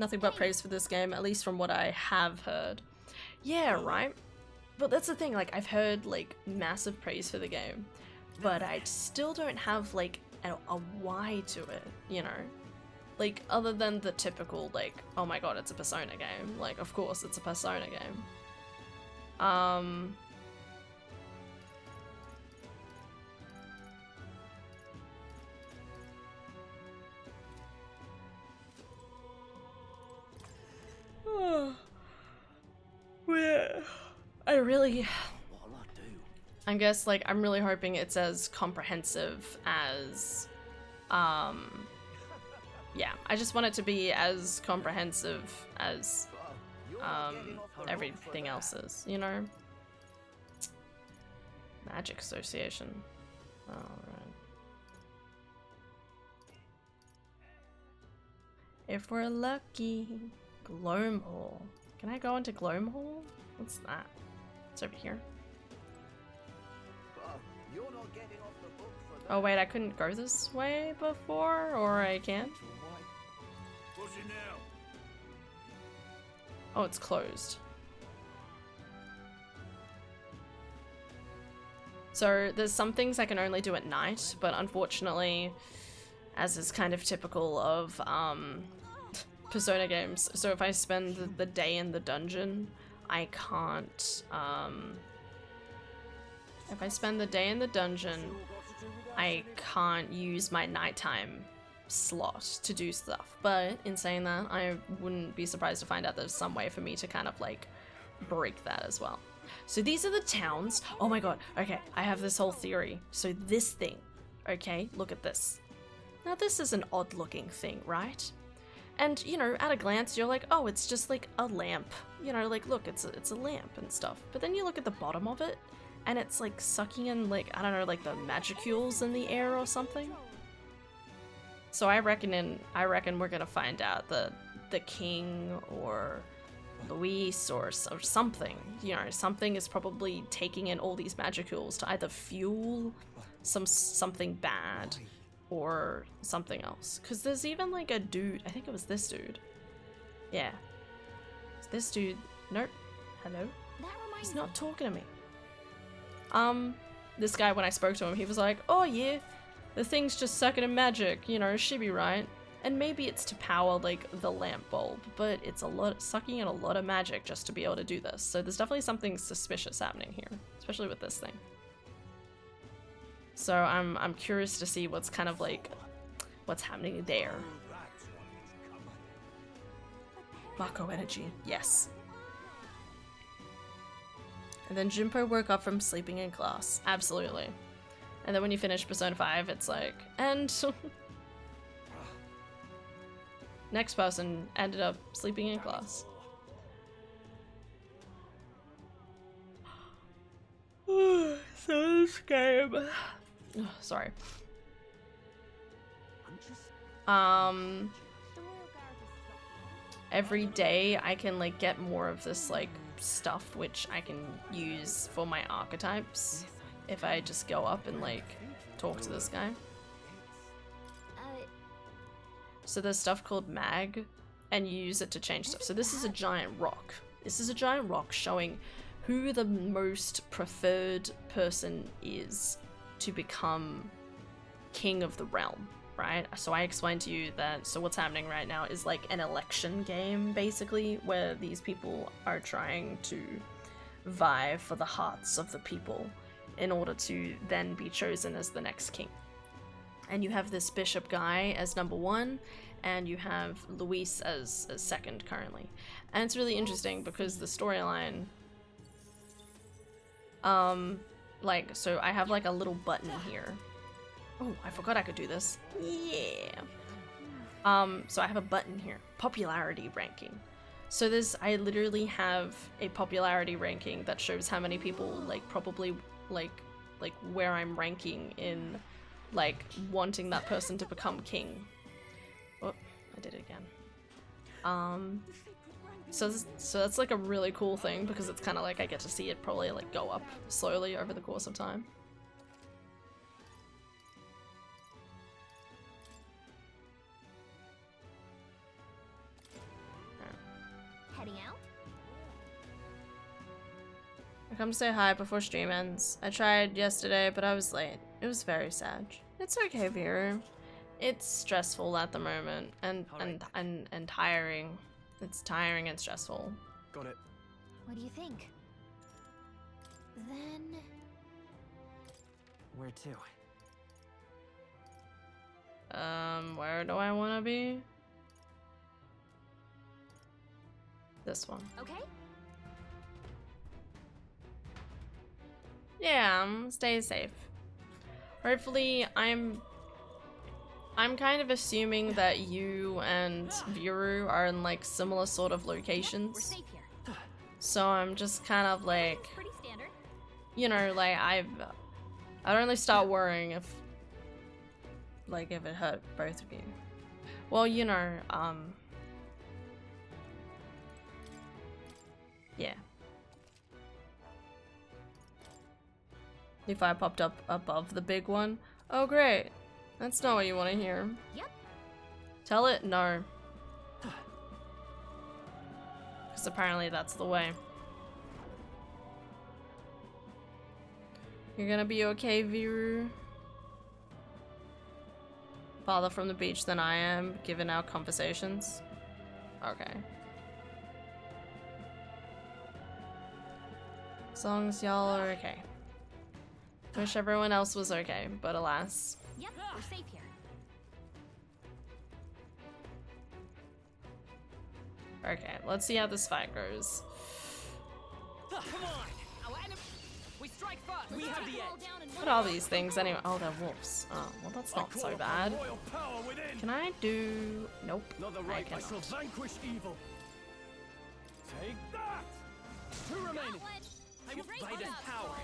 Nothing but praise for this game, at least from what I have heard. Yeah, right? But that's the thing, like, I've heard, like, massive praise for the game, but I still don't have, like, a why to it, you know? Like, other than the typical, like, oh my god, it's a Persona game. Like, of course, it's a Persona game. I guess, like, I'm really hoping it's as comprehensive as, yeah, I just want it to be as comprehensive as, everything else is, you know? Magic Association. Alright. If we're lucky. Gloam Hall. Can I go into Gloam Hall? What's that? It's over here. Oh wait, I couldn't go this way before, or I can? Oh, it's closed. So there's some things I can only do at night, but unfortunately, as is kind of typical of Persona games, so if I spend the day in the dungeon, I can't, if I spend the day in the dungeon, I can't use my nighttime slot to do stuff. But in saying that, I wouldn't be surprised to find out there's some way for me to kind of like break that as well. So these are the towns. Oh my god, okay, I have this whole theory. So this thing, okay, look at this. Now this is an odd looking thing, right? And, you know, at a glance, you're like, oh, it's just like a lamp. You know, like, look, it's a lamp and stuff. But then you look at the bottom of it, and it's like sucking in, like, I don't know, like the magicules in the air or something. So I reckon we're gonna find out the king or Luis or something. You know, something is probably taking in all these magicules to either fuel something bad or something else. Because there's even like a dude, I think it was this dude. Yeah. This dude, nope. Hello? He's not talking to me. This guy, when I spoke to him, he was like, oh yeah, the thing's just sucking in magic, you know, she be right. And maybe it's to power like the lamp bulb, but it's sucking in a lot of magic just to be able to do this. So there's definitely something suspicious happening here, especially with this thing. So I'm curious to see what's kind of like, what's happening there. Mako energy, yes. And then Junpei woke up from sleeping in class, absolutely. And then when you finish Persona 5, it's like, and next person ended up sleeping in class. So this game. Oh, sorry. Every day I can like get more of this like stuff which I can use for my archetypes if I just go up and like talk to this guy. So there's stuff called mag, and you use it to change stuff. So this is a giant rock. This is a giant rock showing who the most preferred person is to become king of the realm, right? So I explained to you that, so what's happening right now is like an election game, basically, where these people are trying to vie for the hearts of the people in order to then be chosen as the next king. And you have this bishop guy as number 1, and you have Luis as second currently. And it's really interesting because the storyline, like, so I have like a little button here. Oh, I forgot I could do this. Yeah. So I have a button here, popularity ranking. So I literally have a popularity ranking that shows how many people, like, probably, like where I'm ranking in, like, wanting that person to become king. Oh, I did it again. So that's like a really cool thing because it's kind of like I get to see it probably like go up slowly over the course of time. Heading out? I come to say hi before stream ends. I tried yesterday, but I was late. It was very sad. It's okay, Vera. It's stressful at the moment and tiring. It's tiring and stressful. Got it. What do you think? Then... Where to? Where do I want to be? This one. Okay. Yeah, stay safe. Hopefully, I'm kind of assuming that you and Viru are in like similar sort of locations. We're safe here. So I'm just kind of like, Pretty standard. you know, like I'd only start worrying if it hurt both of you. Well, you know, yeah. If I popped up above the big one. Oh great. That's not what you want to hear. Yep. Tell it no. Because apparently that's the way. You're gonna be okay, Viru? Farther from the beach than I am, given our conversations. Okay. As long as y'all are okay. Wish everyone else was okay, but alas. Yep, we're safe here. Okay, let's see how this fight goes. Come on! Our enemy. We strike first. We have the edge. What are these things anyway? Oh, they're wolves. Oh, well that's not so bad. Can I do... Nope, I cannot. I shall vanquish evil. Take that! 2 remaining. I will bite his power.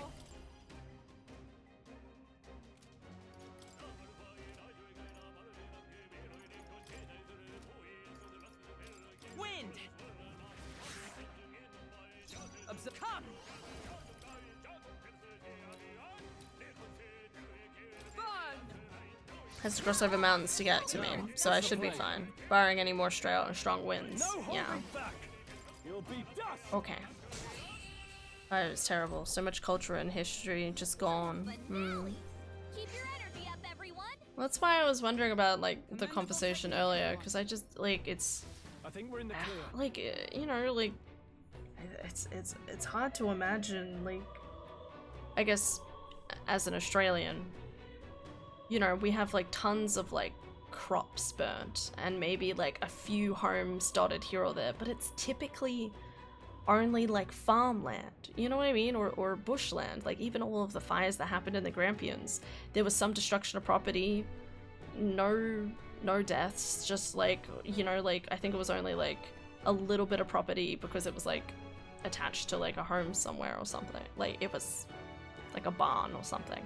Wind! Come! Has to cross over mountains to get to me, so I should be fine. Barring any more strong winds. Yeah. Okay. That was terrible. So much culture and history just gone. Keep your energy up, everyone. That's why I was wondering about like the conversation earlier, because I just like it's I think we're in the clear. like you know, like it's hard to imagine, like, I guess as an Australian, you know, we have like tons of like crops burnt and maybe like a few homes dotted here or there, but it's typically only like farmland, you know what I mean, or bushland. Like even all of the fires that happened in the Grampians, there was some destruction of property, no deaths, just like, you know, like I think it was only like a little bit of property because it was like attached to like a home somewhere or something, like it was like a barn or something.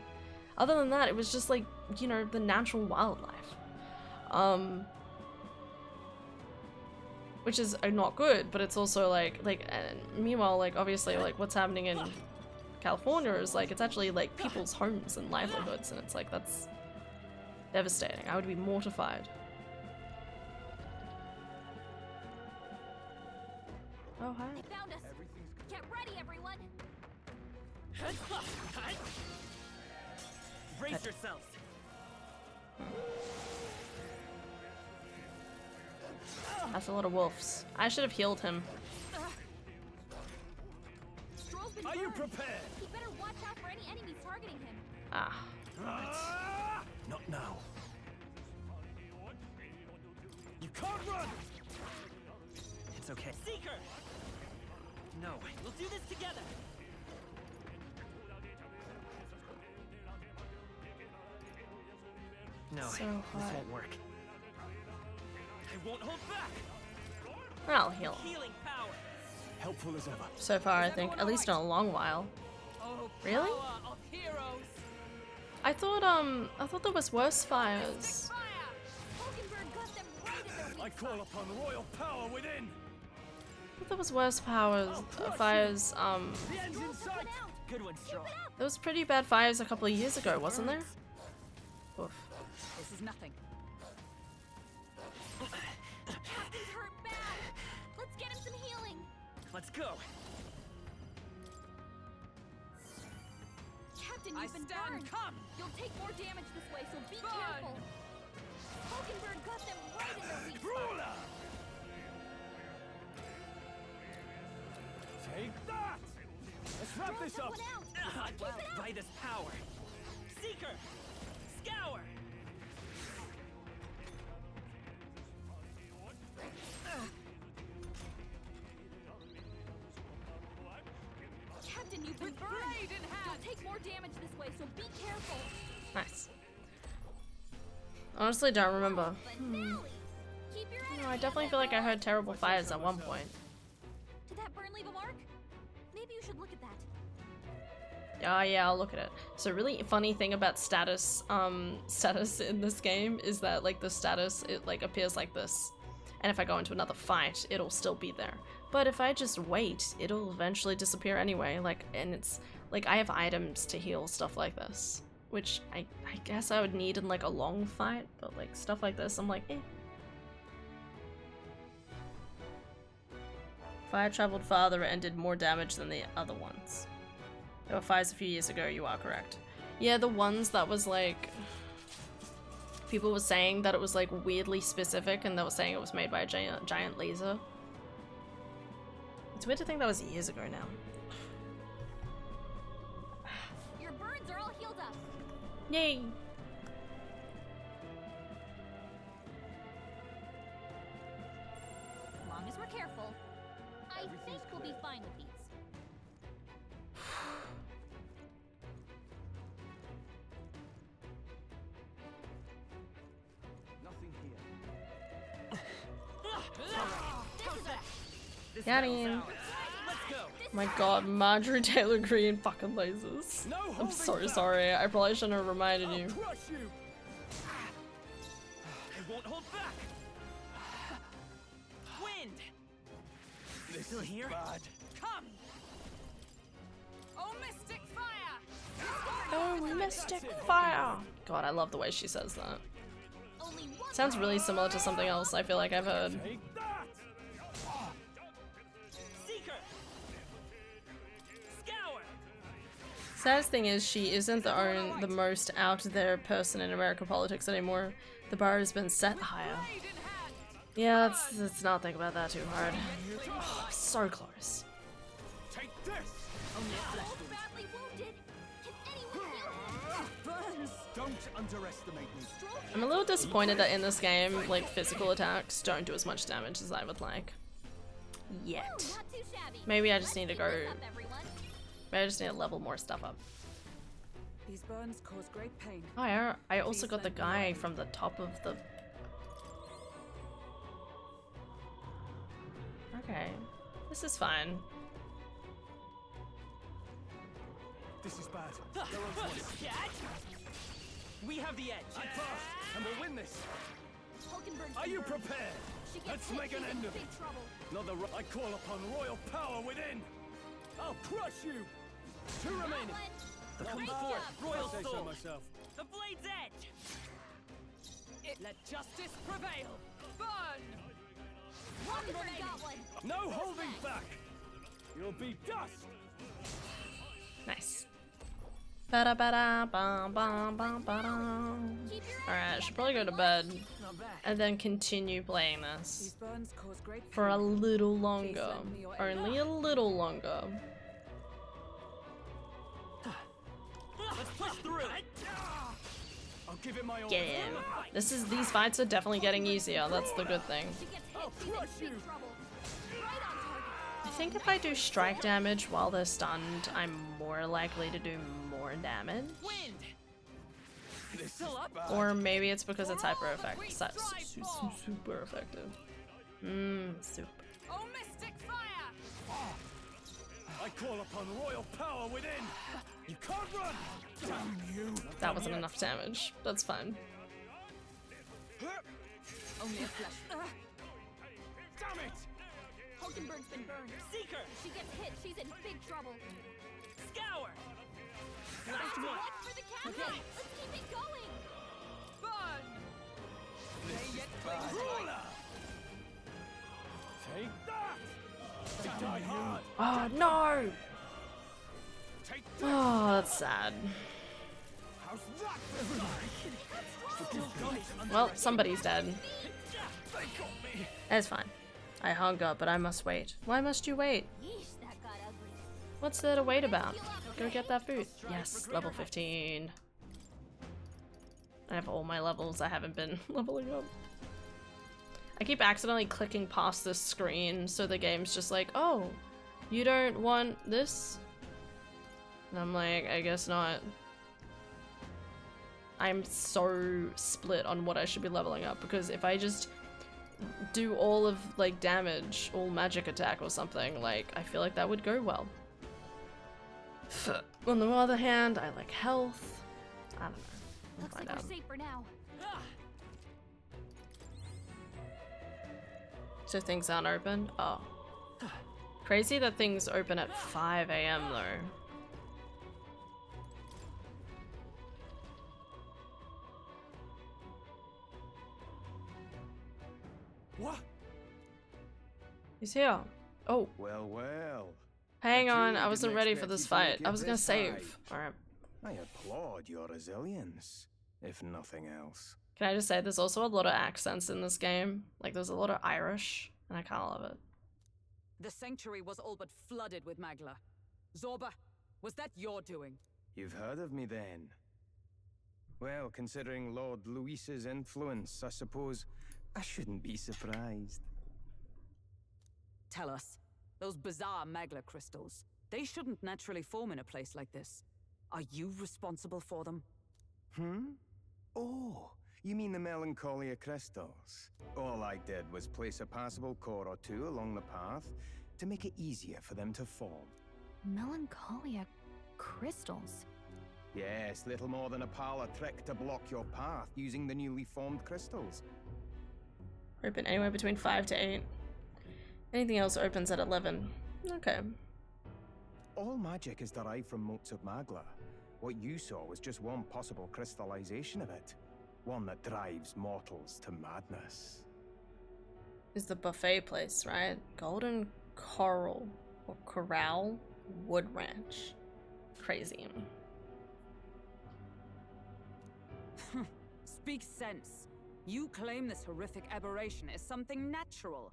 Other than that, it was just like, you know, the natural wildlife, which is not good, but it's also like and meanwhile, like obviously like what's happening in California is like it's actually like people's homes and livelihoods, and it's like that's devastating. I would be mortified. Oh, hi. They found us. Get ready, everyone. Brace yourselves. That's a lot of wolves. I should have healed him. Stroll's been Are you burned. prepared? He better watch out for any enemies targeting him. Ah. Not now. You can't run! It's okay. Seeker! No, we'll do this together! No, So this hot. won't work. I won't hold back! I'll heal him. Healing power! Helpful as ever. So far, I think. At least in a long while. Oh, Really? power of heroes. I thought there was worse fires. Hulkenberg got them right in their weak I call upon royal power within. I thought there was worse fires. Fires. The end's in sight! Good one, Stroll. There was pretty bad fires a couple of years ago, wasn't there? Oof. This is nothing. Captain's hurt bad. Let's get him some healing. Let's go! Captain, I you've been stand. burned. Come. You'll take more damage this way, so be Burn. careful. Hulkenberg got them right in their weak spot. Ruler! Take that! Let's wrap this up! Someone out. Keep it up. By this power! Seeker! Scour! Captain, you've been With burned. blade in You'll hand. take more damage this way, so be careful. Nice. Honestly, don't remember. Finale. Keep your No, energy I up, definitely feel like I everyone. heard terrible fires at one point. Did that burn leave a mark? Maybe you should look at that. Oh yeah, I'll look at it. So really funny thing about status in this game is that like the status, it like appears like this. And if I go into another fight, it'll still be there. But if I just wait, it'll eventually disappear anyway. Like, and it's like I have items to heal stuff like this, which I guess I would need in like a long fight, but like stuff like this, I'm like, eh. Fire traveled farther and did more damage than the other ones. There were fires a few years ago, you are correct. Yeah, the ones that was like... People were saying that it was like weirdly specific and they were saying it was made by a giant laser. It's weird to think that was years ago now. Your burns are all healed up. Yay! As long as we're careful, I think we'll be fine with these. Nothing here. Got him. Let's go! My god, Marjorie Taylor Greene fucking lasers. No I'm holding so back. sorry. I probably shouldn't have reminded you. Crush you! I won't hold back! Wind! They're still here? Bad. Come. Oh, mystic fire. Oh, mystic fire! God, I love the way she says that. Only one Sounds really similar to something else I feel like I've heard. Take that! Seeker! Scour! Saddest thing is she isn't the most out there person in American politics anymore. The bar has been set higher. Blade in hand. Yeah, let's not think about that too hard. Oh, so close. Take this! both badly wounded. Can anyone heal him? Burns. Don't underestimate me. I'm a little disappointed that in this game, like, physical attacks don't do as much damage as I would like. Yet. Not too shabby. Maybe I just need to Keep go... this up, everyone. Maybe I just need to level more stuff up. These burns cause great pain. Oh, I also got the guy from the top of the... Okay. This is fine. This is bad. We have the edge! I pass, and we'll win this! Hulkenberg's Are been you burned. prepared? She gets Let's hit, make an she's in end of big it. trouble. I call upon royal power within! I'll crush you! Two remaining! Come Great forth, job. royal Say so soul! myself. The blade's edge! Let justice prevail. Burn. No holding back! You'll be dust! Nice. Ba-da-ba-da, ba-ba-ba-ba-da. Alright, I should probably go to bed and then continue playing this for a little longer. Only a little longer. Let's push through! I'll give it my all. Get in. These fights are definitely getting easier, that's the good thing. I'll crush you! I think if I do strike damage while they're stunned, I'm more likely to do more damage. Or maybe it's because it's hyper effective. Super effective. Super. Oh, mystic fire! I call upon royal power within! You can't run! Damn you! That wasn't enough damage. That's fine. Only a flesh. Damn it! Hulkenberg's been burned. Seeker! She gets hit, she's in big trouble. Scour! Last one for the captain! Okay. Let's keep it going! Burn! Take that! To die hard! Oh no! Oh, that's sad. How's that? Well, somebody's dead. It's fine. I hung up, but I must wait. Why must you wait? Yeesh, that got ugly. What's there to wait about? Go get that food. Yes, level 15. I have all my levels. I haven't been leveling up. I keep accidentally clicking past this screen, so the game's just like, oh, you don't want this? And I'm like, I guess not. I'm so split on what I should be leveling up, because if I just do all of like damage, all magic attack or something, like I feel like that would go well. On the other hand, I like health. I don't know. We'll Looks like find out. we're safe for now. So things aren't open? Oh. Crazy that things open at 5 AM though. What? He's here. Oh. Well, well. Hang on, truly I wasn't didn't ready expect for this you to fight. make I it was gonna this save. high. Alright. I applaud your resilience, if nothing else. Can I just say there's also a lot of accents in this game. Like there's a lot of Irish, and I kinda love it. The sanctuary was all but flooded with Magla. Zorba, was that your doing? You've heard of me then? Well, considering Lord Luis's influence, I suppose I shouldn't be surprised. Tell us, those bizarre Magla crystals, they shouldn't naturally form in a place like this. Are you responsible for them? Oh, you mean the Melancholia crystals? All I did was place a passable core or two along the path to make it easier for them to form. Melancholia crystals. Yes, little more than a parlor trick to block your path using the newly formed crystals. Open anywhere between 5 to 8. Anything else opens at 11. Okay. All magic is derived from motes of Magla. What you saw was just one possible crystallization of it. One that drives mortals to madness. Is the buffet place, right? Golden Coral or Corral Wood Ranch. Crazy. Speak sense. You claim this horrific aberration is something natural.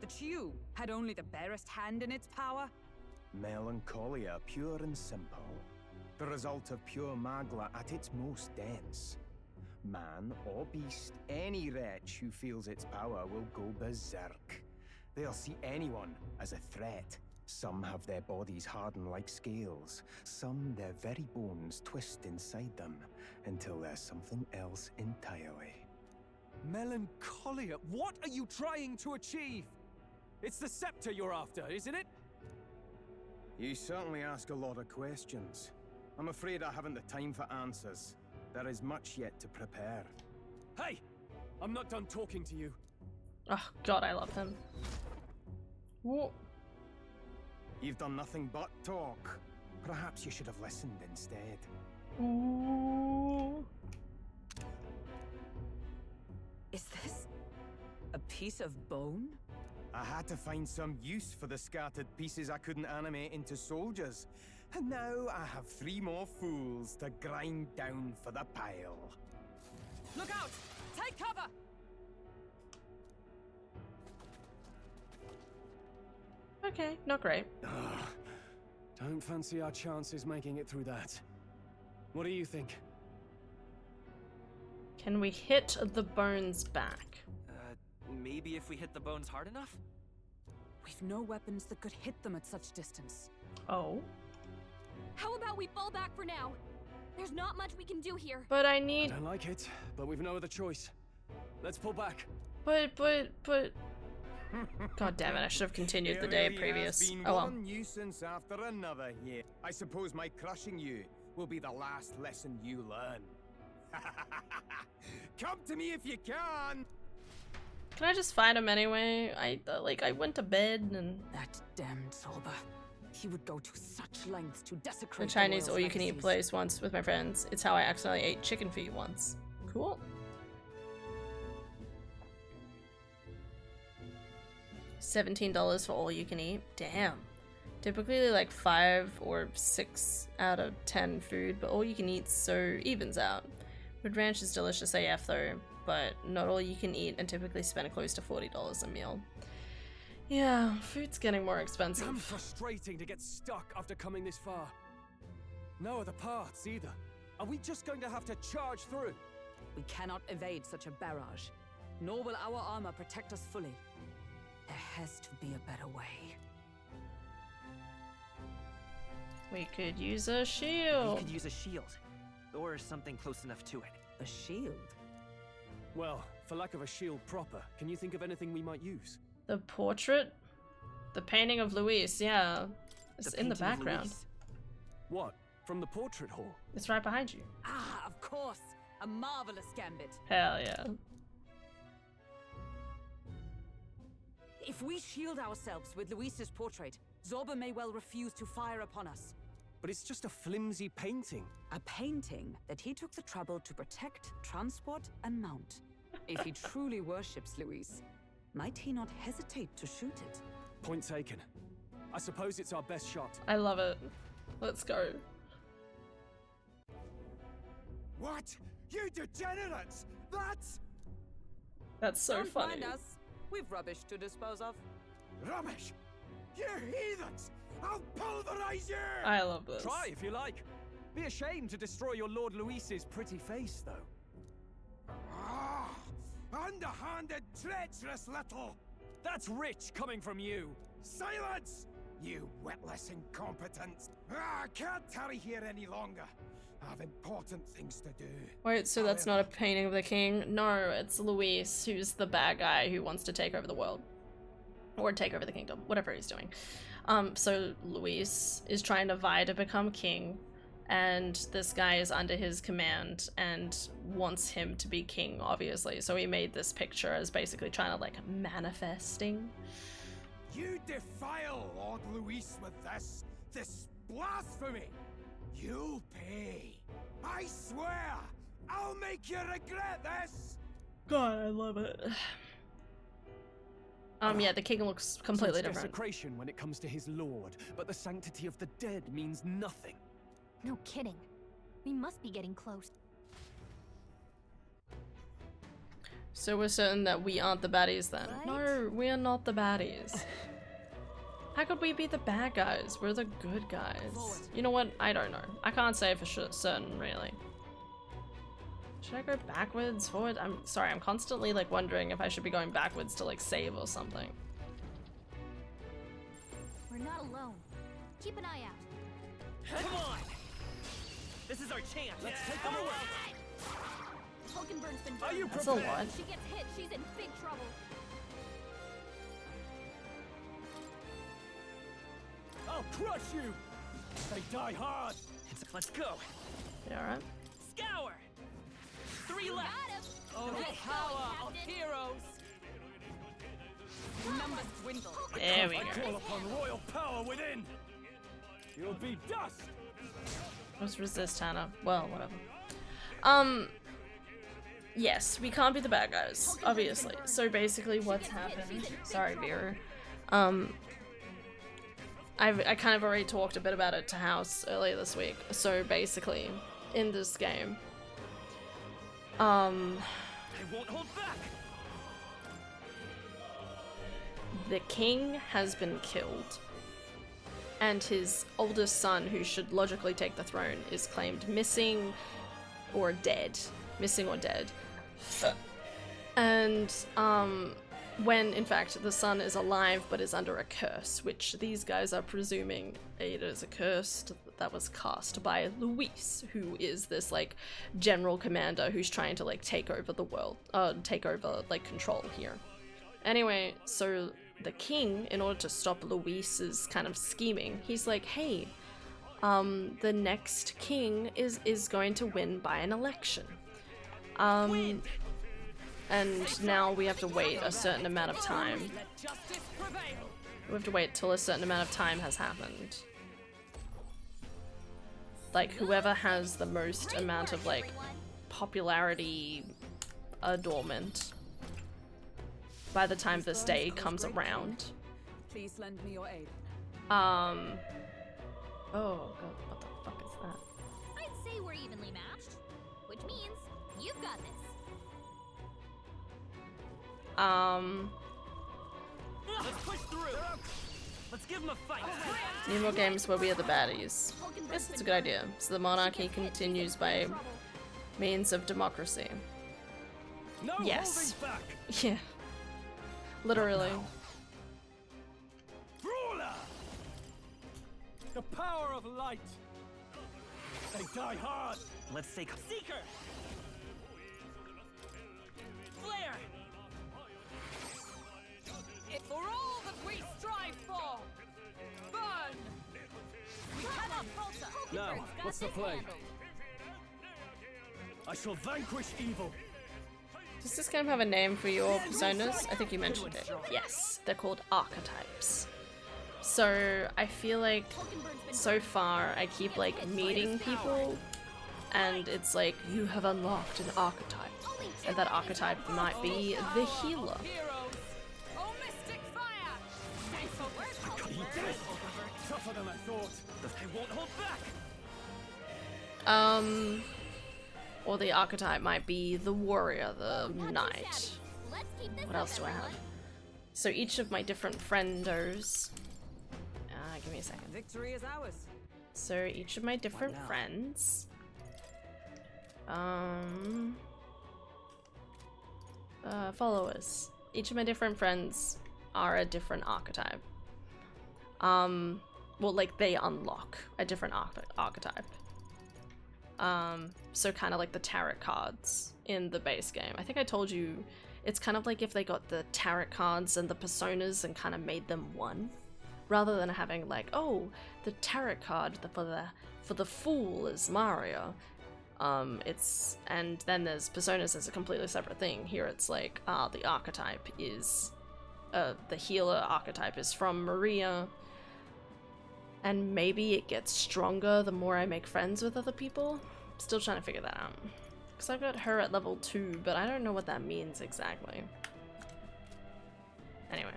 That you had only the barest hand in its power? Melancholia, pure and simple. The result of pure Magla at its most dense. Man or beast, any wretch who feels its power will go berserk. They'll see anyone as a threat. Some have their bodies harden like scales. Some their very bones twist inside them until there's something else entirely. Melancholia? What are you trying to achieve? It's the scepter you're after, isn't it? You certainly ask a lot of questions. I'm afraid I haven't the time for answers. There is much yet to prepare. Hey! I'm not done talking to you. Oh god, I love him. Whoa. You've done nothing but talk. Perhaps you should have listened instead. Ooh. Is this a piece of bone? I had to find some use for the scattered pieces I couldn't animate into soldiers. And now I have 3 more fools to grind down for the pile. Look out! Take cover! Okay, not great. Don't fancy our chances making it through that. What do you think? Can we hit the bones back? Maybe if we hit the bones hard enough? We've no weapons that could hit them at such distance. Oh. How about we fall back for now? There's not much we can do here. But I need... I don't like it, but we've no other choice. Let's pull back. But... God damn it, I should have continued the day previous. Oh well. One nuisance after another here. I suppose my crushing you will be the last lesson you learn. Come to me if you can! Can I just fight him anyway? I went to bed and... That damned Zorba. He would go to such lengths to desecrate the Chinese royal all-you-can-eat legacies. place once with my friends. It's how I accidentally ate chicken feet once. Cool. $17 for all-you-can-eat? Damn. Typically like 5 or 6 out of 10 food, but all-you-can-eat so evens out. Red Ranch is delicious AF though, but not all you can eat and typically spend close to $40 a meal. Yeah, food's getting more expensive. Damn frustrating to get stuck after coming this far. No other paths either. Are we just going to have to charge through? We cannot evade such a barrage, nor will our armor protect us fully. There has to be a better way. We could use a shield. We could use a shield. Or something close enough to it. A shield? Well, for lack of a shield proper, can you think of anything we might use? The portrait? The painting of Luis, yeah. It's in the background. What? From the portrait hall? It's right behind you. Ah, of course! A marvelous gambit. Hell yeah. If we shield ourselves with Luis's portrait, Zorba may well refuse to fire upon us. But it's just a flimsy painting. A painting that he took the trouble to protect, transport, and mount. If he truly worships Luis, might he not hesitate to shoot it? Point taken. I suppose it's our best shot. I love it. Let's go. What? You degenerates! That's so Don't funny. mind us. We've rubbish to dispose of. Rubbish! You heathens! I'll pulverize you! I love this. Try if you like. Be ashamed to destroy your Lord Luis's pretty face, though. Ah! Underhanded, treacherous little! That's rich coming from you. Silence! You witless incompetents! I can't tarry here any longer. I have important things to do. Wait, so that's not a painting of the king? No, it's Luis, who's the bad guy who wants to take over the world. Or take over the kingdom, whatever he's doing. So Luis is trying to vie to become king, and this guy is under his command and wants him to be king, obviously. So he made this picture as basically trying to, like, manifesting. You defile Lord Luis with this blasphemy! You'll pay! I swear! I'll make you regret this! God, I love it. Yeah, the king looks completely So it's different. desecration when it comes to his lord, but the sanctity of the dead means nothing. No kidding. We must be getting close. So we're certain that we aren't the baddies then? Right? No, we are not the baddies. How could we be the bad guys? We're the good guys. You know what? I don't know. I can't say for certain, really. Should I go backwards, forward? I'm sorry, I'm constantly like wondering if I should be going backwards to like save or something. We're not alone. Keep an eye out. Come on! This is our chance. Let's take them away. Hulkenberg's been Are you That's a prepared? lot. She gets hit, she's in big trouble. I'll crush you! They die hard! Let's go. You alright? Scour! 3 left! Oh, the power of heroes! Numbers dwindle. There we I go. call upon royal power within! You'll be dust! Let's resist Hannah. Well, whatever. yes, we can't be the bad guys, obviously. So basically what's happened, sorry Vera, I kind of already talked a bit about it to House earlier this week. So basically, in this game, I won't hold back. the king has been killed, and his oldest son, who should logically take the throne, is claimed missing or dead. Missing or dead. And, when in fact the son is alive but is under a curse, which these guys are presuming it is a curse that was cast by Luis, who is this like general commander who's trying to like take over the world, take over like control here. Anyway, so the king, in order to stop Luis's kind of scheming, he's like, hey, the next king is going to win by an election. And now we have to wait a certain amount of time. We have to wait till a certain amount of time has happened. Like, whoever has the most amount of, like, popularity adornment by the time this day comes around. Please lend me your aid. Oh god, what the fuck is that? I'd say we're evenly matched, which means you've got this. Let's push through. Let's give him a fight. Need more games where we are the baddies. Yes, it's a good idea. So the monarchy continues by means of democracy. No yes. holding back. Yeah. Literally. Brawler. The power of light. They die hard. Let's take Seeker. Flare. It's for all that we strive for! Burn! Now, what's the play? I shall vanquish evil. Does this game have a name for your personas? I think you mentioned it. Yes, they're called archetypes. So I feel like so far I keep like meeting people and it's like, you have unlocked an archetype. And that archetype might be the healer. Tougher than I thought. I won't hold back. Or the archetype might be the warrior, the knight. What else do I have? So each of my different friendos. Give me a second. Victory is ours. So each of my different friends. Followers. Each of my different friends are a different archetype. Well, like, they unlock a different archetype. So kind of like the tarot cards in the base game. I think I told you, it's kind of like if they got the tarot cards and the personas and kind of made them one. Rather than having like, oh, the tarot card for the fool is Mario. And then there's personas as a completely separate thing. Here it's like, the archetype is, the healer archetype is from Maria. And maybe it gets stronger the more I make friends with other people. Still trying to figure that out. Because I've got her at level 2, but I don't know what that means exactly. Anyway.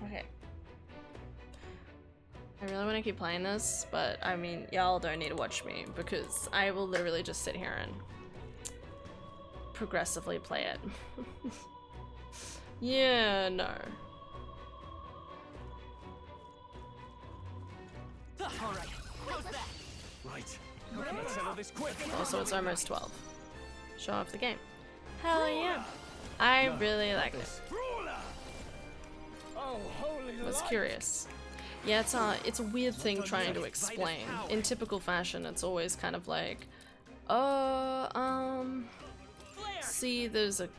Okay. I really want to keep playing this, but I mean, y'all don't need to watch me because I will literally just sit here and progressively play it. Yeah, no. Alright, how's that? Right. Okay, let's settle this quick. Also, it's almost 12. Show off the game. Hell yeah. I really like it. Was curious. Yeah, it's a weird thing trying to explain. In typical fashion, it's always kind of like, see, there's a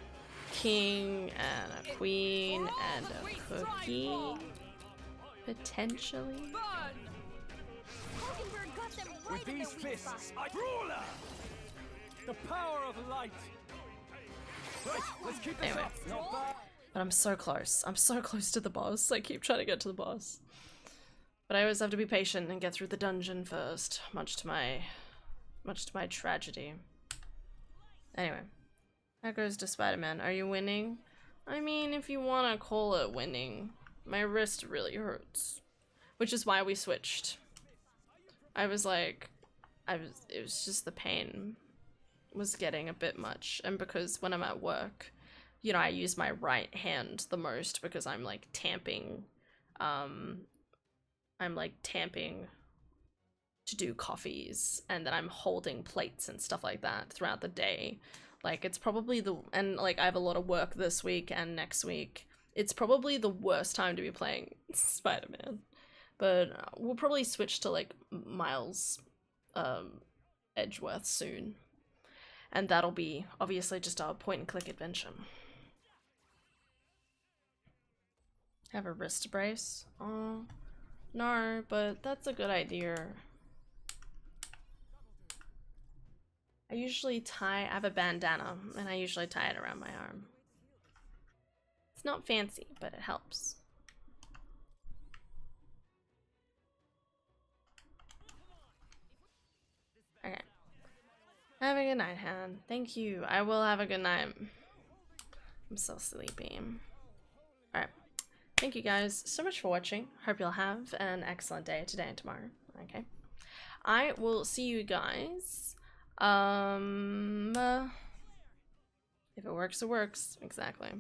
king and a queen and a cookie, potentially. With these fists, Brawler! The power of light! Right, let's keep this Anyway. up. Not bad. But I'm so close. I'm so close to the boss. I keep trying to get to the boss. But I always have to be patient and get through the dungeon first, much to my tragedy. Anyway, that goes to Spider-Man. Are you winning? I mean, if you want to call it winning, my wrist really hurts. Which is why we switched. I was like, it was just the pain was getting a bit much. And because when I'm at work, you know, I use my right hand the most because I'm like tamping, to do coffees, and then I'm holding plates and stuff like that throughout the day. Like, it's probably and like I have a lot of work this week and next week. It's probably the worst time to be playing Spider-Man. But we'll probably switch to like Miles Edgeworth soon. And that'll be obviously just our point and click adventure. Have a wrist brace? Oh, no, but that's a good idea. I have a bandana, and I usually tie it around my arm. It's not fancy, but it helps. Okay. Have a good night, Han. Thank you. I will have a good night. I'm so sleepy. Alright. Thank you guys so much for watching. Hope you'll have an excellent day today and tomorrow. Okay. I will see you guys. If it works, it works. Exactly.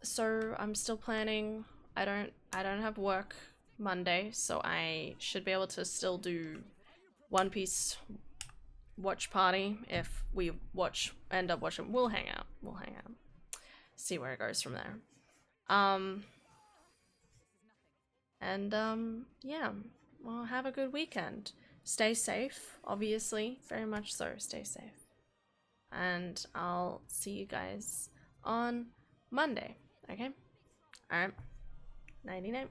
So I'm still planning. I don't have work Monday, so I should be able to still do One Piece watch party. If we end up watching, we'll hang out. See where it goes from there. Yeah, well, have a good weekend. Stay safe, obviously, very much so. Stay safe. And I'll see you guys on Monday, okay? Alright. Nighty-night.